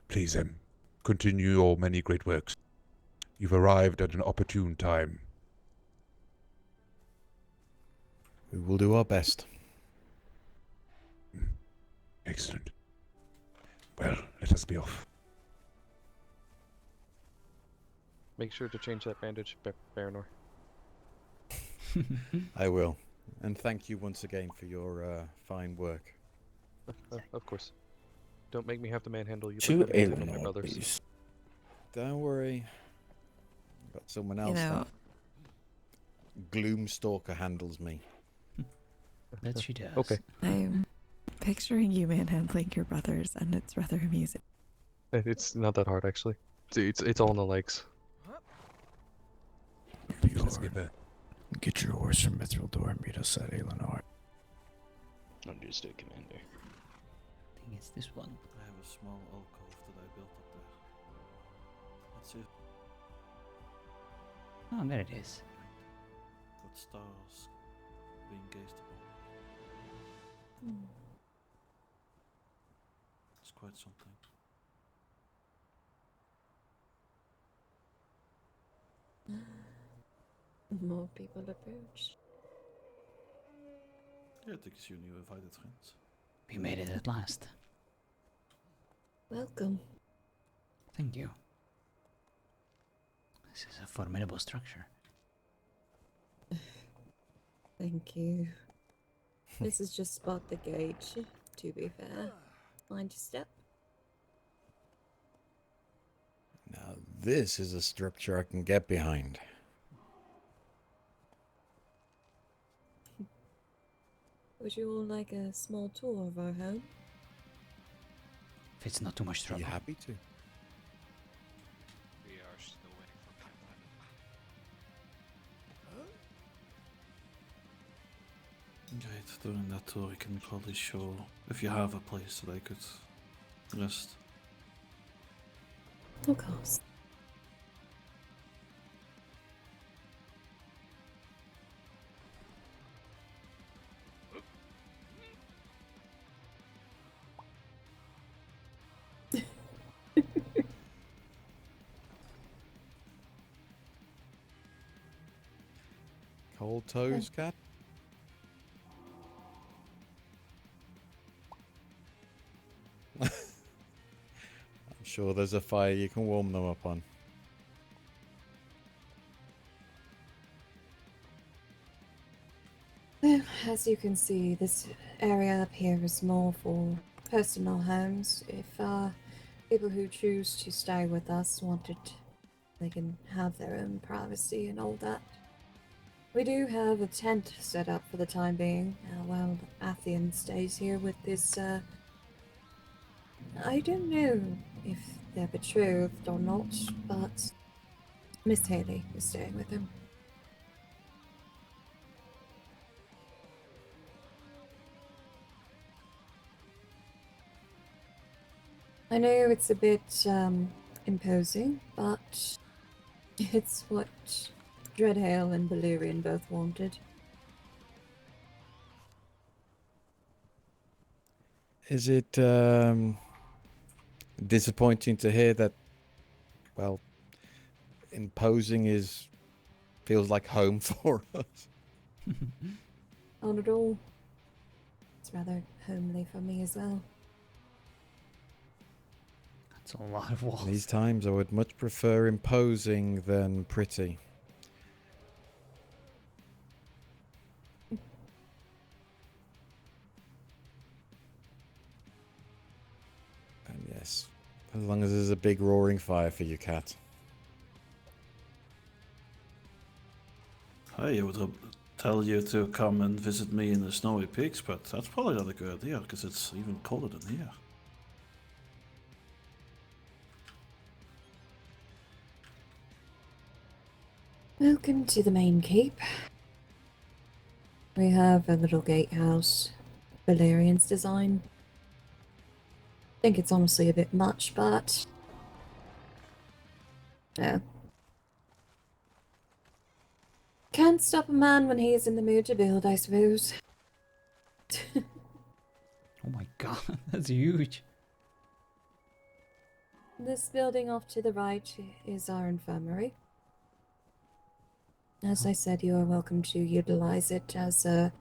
Please, continue your many great works. You've arrived at an opportune time. We will do our best. Excellent. Well, let us be off. Make sure to change that bandage, Baranor. I will. And thank you once again for your fine work. Of course. Don't make me have to manhandle you. To like I did with my Eleanor, brothers. please. Don't worry. Got someone else know- that Gloomstalker handles me. That she does. Okay. I'm picturing you manhandling your brothers, and it's rather amusing. It's not that hard, actually. It's all in the legs. Get your horse from Mithildor and meet us at Eleanor. Understood, Commander. I think it's this one. I have a small alcove that I built up there. Let's see. Oh, there it is. Got stars being gazed upon. It's quite something. More people approach. Yeah, I think it's your new invited friends. We made it at last. Welcome. Thank you. This is a formidable structure. Thank you. This is just spot the gate, to be fair. Mind your step. Now, this is a structure I can get behind. Would you all like a small tour of our home? If it's not too much Are trouble. you happy to? We are still waiting for pipeline. Right, during that tour we can probably show if you have a place that I could rest. Of course. Cold toes, cat? I'm sure there's a fire you can warm them up on. Well, as you can see, this area up here is more for personal homes. If people who choose to stay with us wanted, they can have their own privacy and all that. We do have a tent set up for the time being, while Athian stays here with this, I don't know if they're betrothed or not, but Miss Haley is staying with him. I know it's a bit, imposing, but it's what Dreadhale and Balerion both wanted. Is it disappointing to hear that, well, imposing feels like home for us? Not at all. It's rather homely for me as well. That's a lot of walls. These times I would much prefer imposing than pretty. And yes, as long as there's a big roaring fire for you, cat. I would tell you to come and visit me in the Snowy Peaks, but that's probably not a good idea because it's even colder than here. Welcome to the main keep. We have a little gatehouse, Valerian's design. I think it's honestly a bit much, but yeah. Can't stop a man when he is in the mood to build, I suppose. Oh my god, that's huge. This building off to the right is our infirmary. As I said, you are welcome to utilize it as a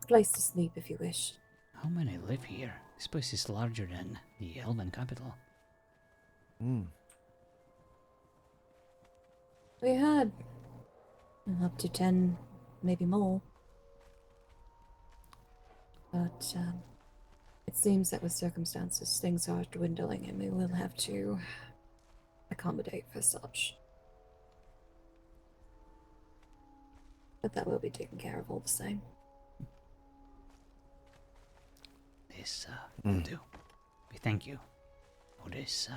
place to sleep if you wish. How many live here? This place is larger than the Elven capital. We had up to 10, maybe more. But it seems that with circumstances, things are dwindling and we will have to accommodate for such. But that will be taken care of all the same. This will do. We thank you for this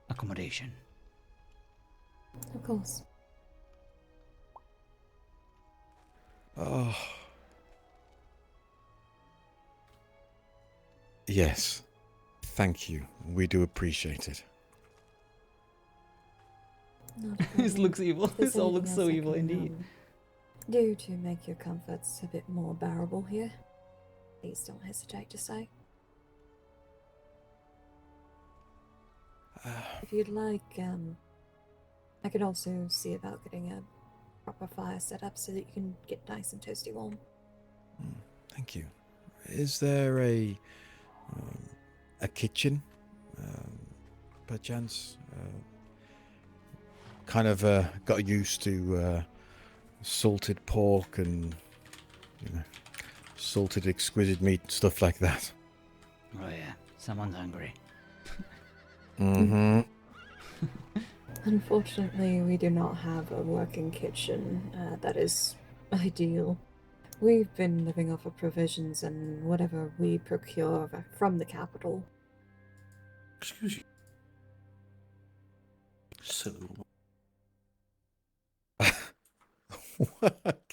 accommodation. Of course. Oh. Yes. Thank you. We do appreciate it. This looks evil. If there's This all anything looks else so I evil can, indeed. do to make your comforts a bit more bearable here, please don't hesitate to say. If you'd like, I could also see about getting a proper fire set up so that you can get nice and toasty warm. Thank you. Is there a kitchen, perchance? Kind of got used to salted pork and salted exquisite meat, stuff like that. Oh yeah, someone's hungry. Mm-hmm. Unfortunately, we do not have a working kitchen that is ideal. We've been living off of provisions and whatever we procure from the capital. Excuse you. Silly woman. What?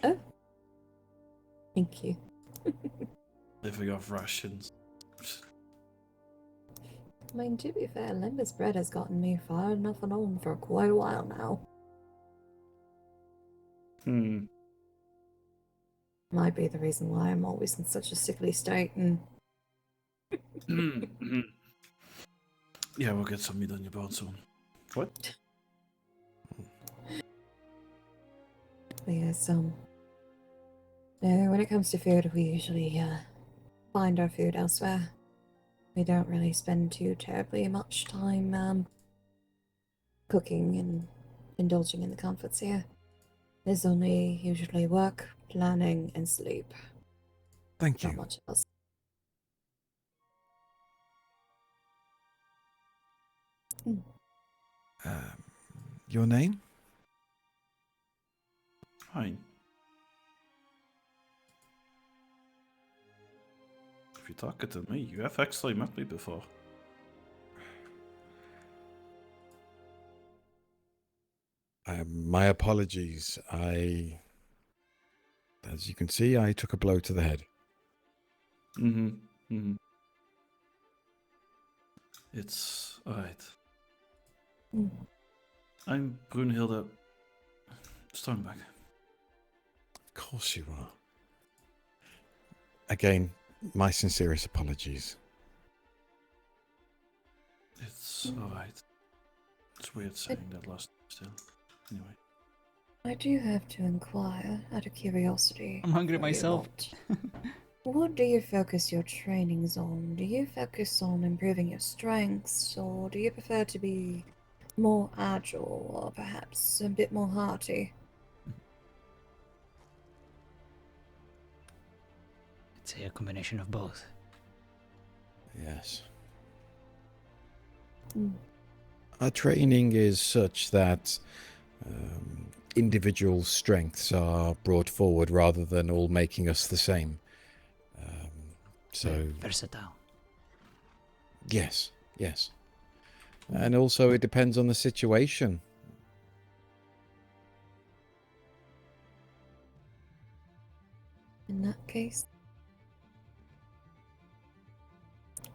Oh. Thank you. Living off rations. I mean, to be fair, Limber's bread has gotten me far enough along for quite a while now. Might be the reason why I'm always in such a sickly state and... Yeah, we'll get some meat on your bone soon. What? But yes, when it comes to food, we usually find our food elsewhere. We don't really spend too terribly much time cooking and indulging in the comforts here. There's only usually work, planning, and sleep. Thank you. Not much else. Your name? Fine. If you're talking to me, you have actually met me before. My apologies. As you can see, I took a blow to the head. It's alright. Mm. I'm Brunhilde Stoneback. Of course you are. Again, my sincerest apologies. It's alright. It's weird saying that last still. Anyway. I do have to inquire, out of curiosity. I'm hungry for you myself. What do you focus your trainings on? Do you focus on improving your strengths, or do you prefer to be more agile, or perhaps a bit more hearty? It's a combination of both. Yes. Mm. Our training is such that individual strengths are brought forward rather than all making us the same. So versatile. Yes, yes. And also it depends on the situation. In that case,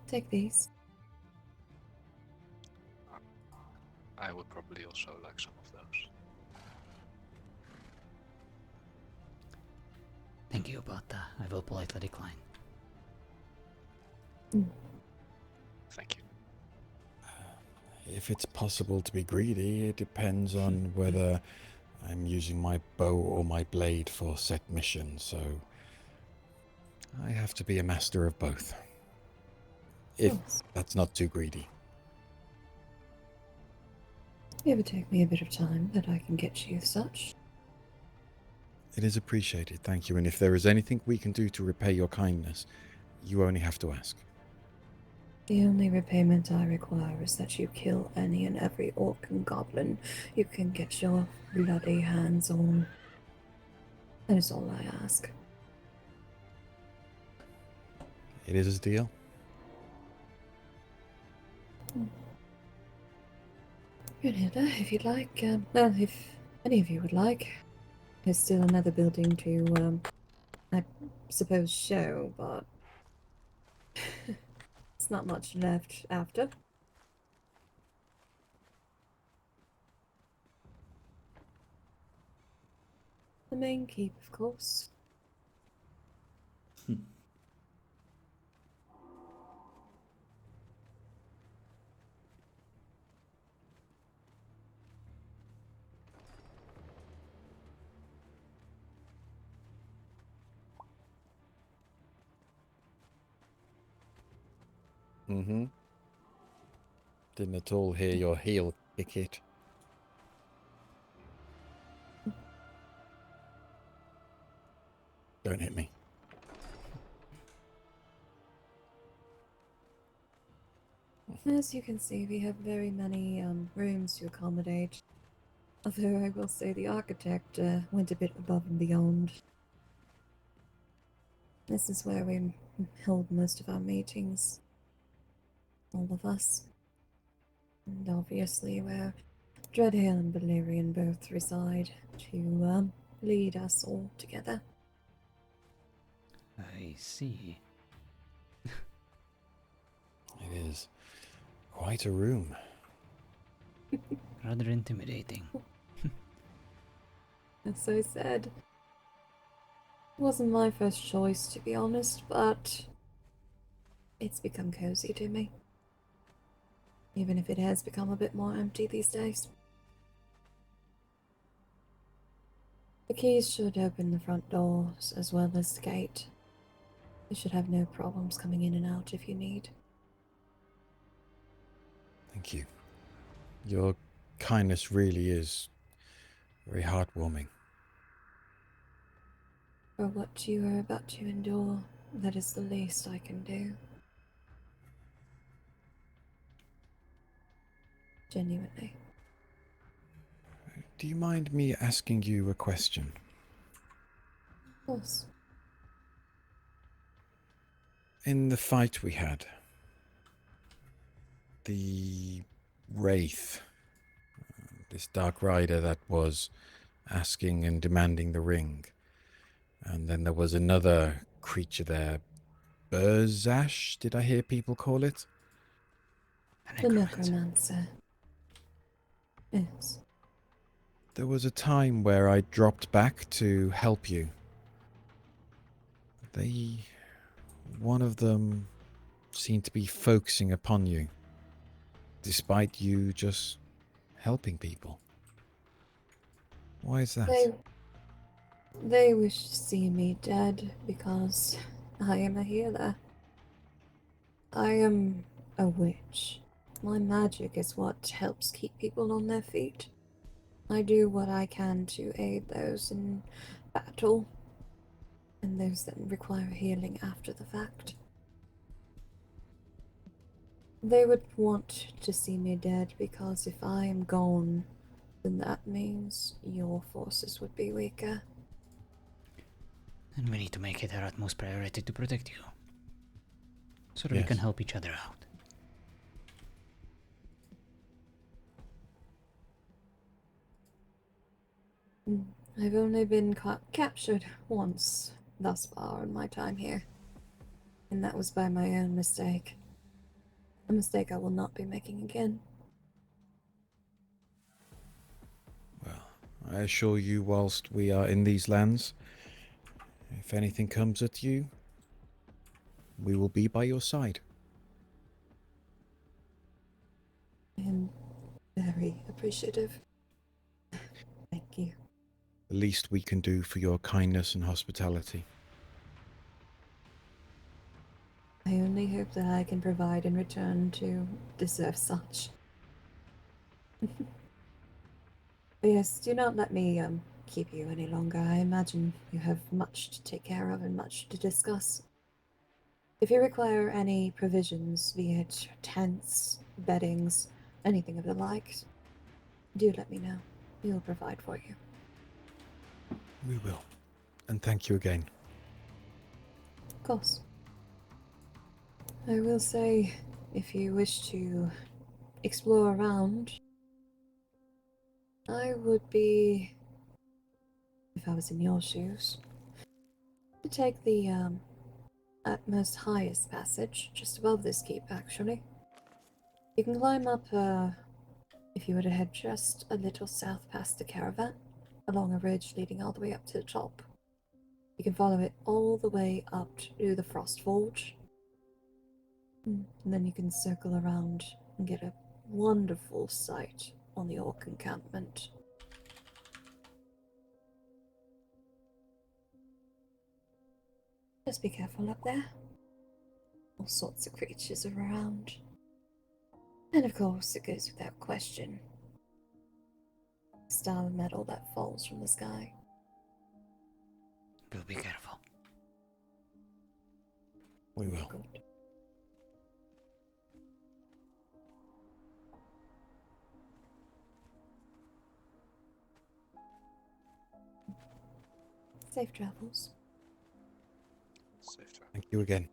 take these. I would probably also like some of those. Thank you, but I will politely decline. Thank you. If it's possible to be greedy, it depends on whether I'm using my bow or my blade for set missions, so I have to be a master of both. If that's not too greedy. It would take me a bit of time, but I can get you such. It is appreciated, thank you, and if there is anything we can do to repay your kindness, you only have to ask. The only repayment I require is that you kill any and every orc and goblin you can get your bloody hands on. That is all I ask. It is a deal. Brunhilde, if you'd like, well, if any of you would like, there's still another building to, I suppose, show, but it's not much left after. The main keep, of course. Mm-hmm. Didn't at all hear your heel kick it. Don't hit me. As you can see, we have very many rooms to accommodate. Although I will say the architect went a bit above and beyond. This is where we hold most of our meetings. All of us. And obviously where Dreadhail and Valerian both reside to lead us all together. I see. It is quite a room. Rather intimidating. As I said, it wasn't my first choice, to be honest, but it's become cozy to me. Even if it has become a bit more empty these days. The keys should open the front doors as well as the gate. You should have no problems coming in and out if you need. Thank you. Your kindness really is very heartwarming. For what you are about to endure, that is the least I can do. Genuinely. Do you mind me asking you a question? Of course. In the fight we had, the Wraith, this Dark Rider that was asking and demanding the ring, and then there was another creature there, Burzash, did I hear people call it? The necromancer. Yes. There was a time where I dropped back to help you. One of them seemed to be focusing upon you, despite you just helping people. Why is that? They wish to see me dead because I am a healer. I am a witch. My magic is what helps keep people on their feet. I do what I can to aid those in battle and those that require healing after the fact. They would want to see me dead because if I am gone, then that means your forces would be weaker. And we need to make it our utmost priority to protect you. So that we Yes. can help each other out. I've only been captured once thus far in my time here. And that was by my own mistake. A mistake I will not be making again. I assure you, whilst we are in these lands, if anything comes at you, we will be by your side. I am very appreciative. Thank you. The least we can do for your kindness and hospitality. I only hope that I can provide in return to deserve such. But yes, do not let me keep you any longer. I imagine you have much to take care of and much to discuss. If you require any provisions, be it tents, beddings, anything of the like, do let me know. We will provide for you. We will. And thank you again. Of course. I will say, if you wish to explore around, I would be, if I was in your shoes, to take the utmost highest passage, just above this keep, actually. You can climb up, if you were to head just a little south past the caravan, along a ridge leading all the way up to the top. You can follow it all the way up to the Frost Forge. And then you can circle around and get a wonderful sight on the Orc encampment. Just be careful up there. All sorts of creatures are around. And of course, it goes without question, star of metal that falls from the sky. We'll be careful. We will. Good. Safe travels. Safe travel. Thank you again.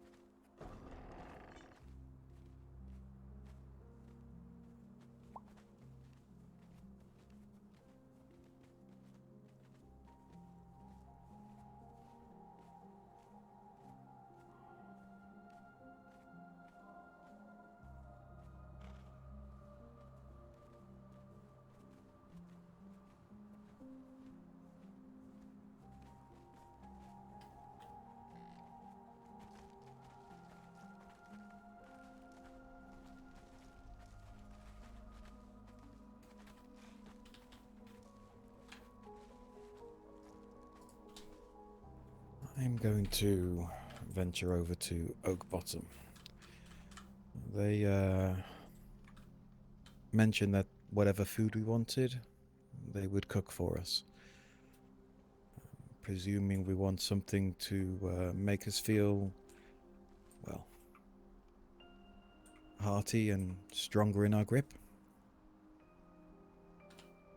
I'm going to venture over to Oak Bottom. They mentioned that whatever food we wanted, they would cook for us. Presuming we want something to make us feel, well, hearty and stronger in our grip.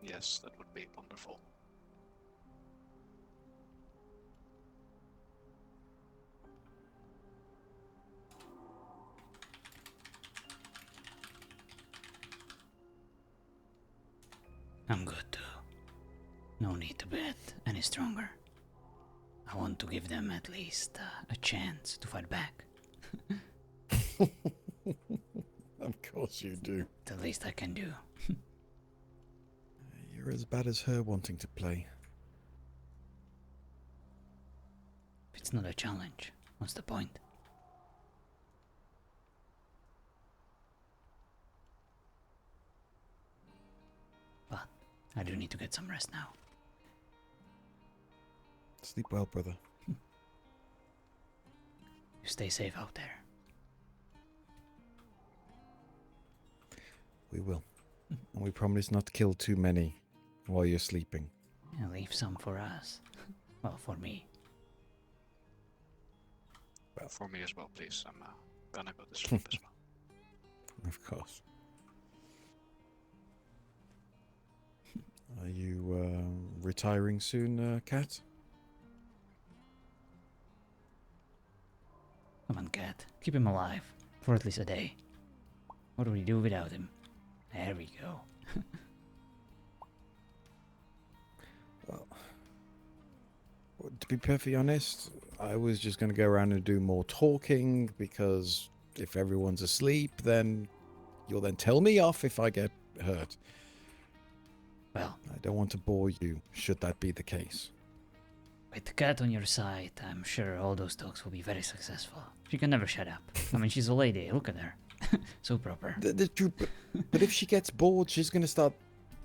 Yes, that would be wonderful. I'm good too. No need to bet any stronger. I want to give them at least a chance to fight back. Of course you do. The least I can do. You're as bad as her wanting to play. If it's not a challenge, what's the point? But I do need to get some rest now. Sleep well, brother. You stay safe out there. We will. And we promise not to kill too many while you're sleeping. And leave some for us. Well, for me. Well, for me as well, please. I'm gonna go to sleep as well. Of course. Are you retiring soon, Cat? Come on, Cat. Keep him alive. For at least a day. What do we do without him? There we go. Well, to be perfectly honest, I was just going to go around and do more talking, because if everyone's asleep, then you'll then tell me off if I get hurt. Well, I don't want to bore you, should that be the case. with the cat on your side, I'm sure all those talks will be very successful. She can never shut up. I mean, she's a lady. Look at her. So proper. But if she gets bored, she's going to start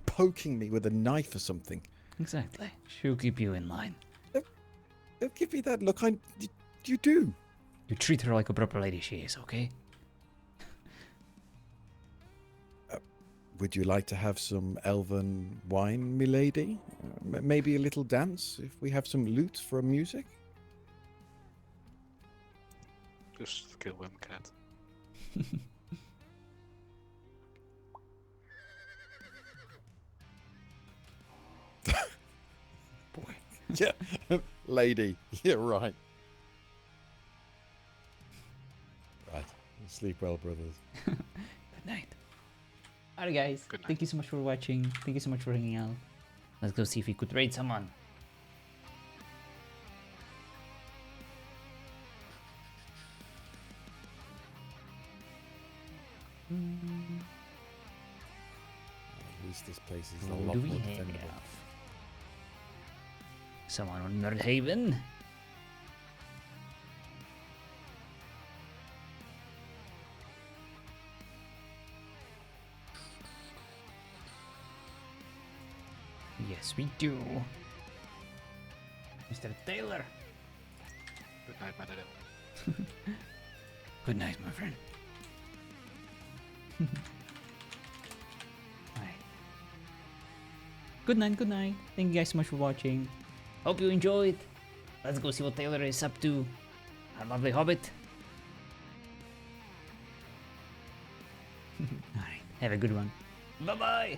poking me with a knife or something. Exactly. She'll keep you in line. Don't give me that look. You do. You treat her like a proper lady she is, okay? Would you like to have some elven wine, milady? Maybe a little dance, if we have some lute for music? Just kill him, cat. Boy. Yeah, lady, you're right. Right. Sleep well, brothers. Good night. Alright guys, thank you so much for watching. Thank you so much for hanging out. Let's go see if we could raid someone. At least this place is a Who lot do more we defendable. have? Someone on Nerdhaven? Yes, we do. Mr. Taylor. Good night, Menadil. Good night, my friend. Right. Good Good night, good night. Thank you guys so much for watching. Hope you enjoyed. Let's go see what Taylor is up to. Our lovely hobbit. Alright, have a good one. Bye bye.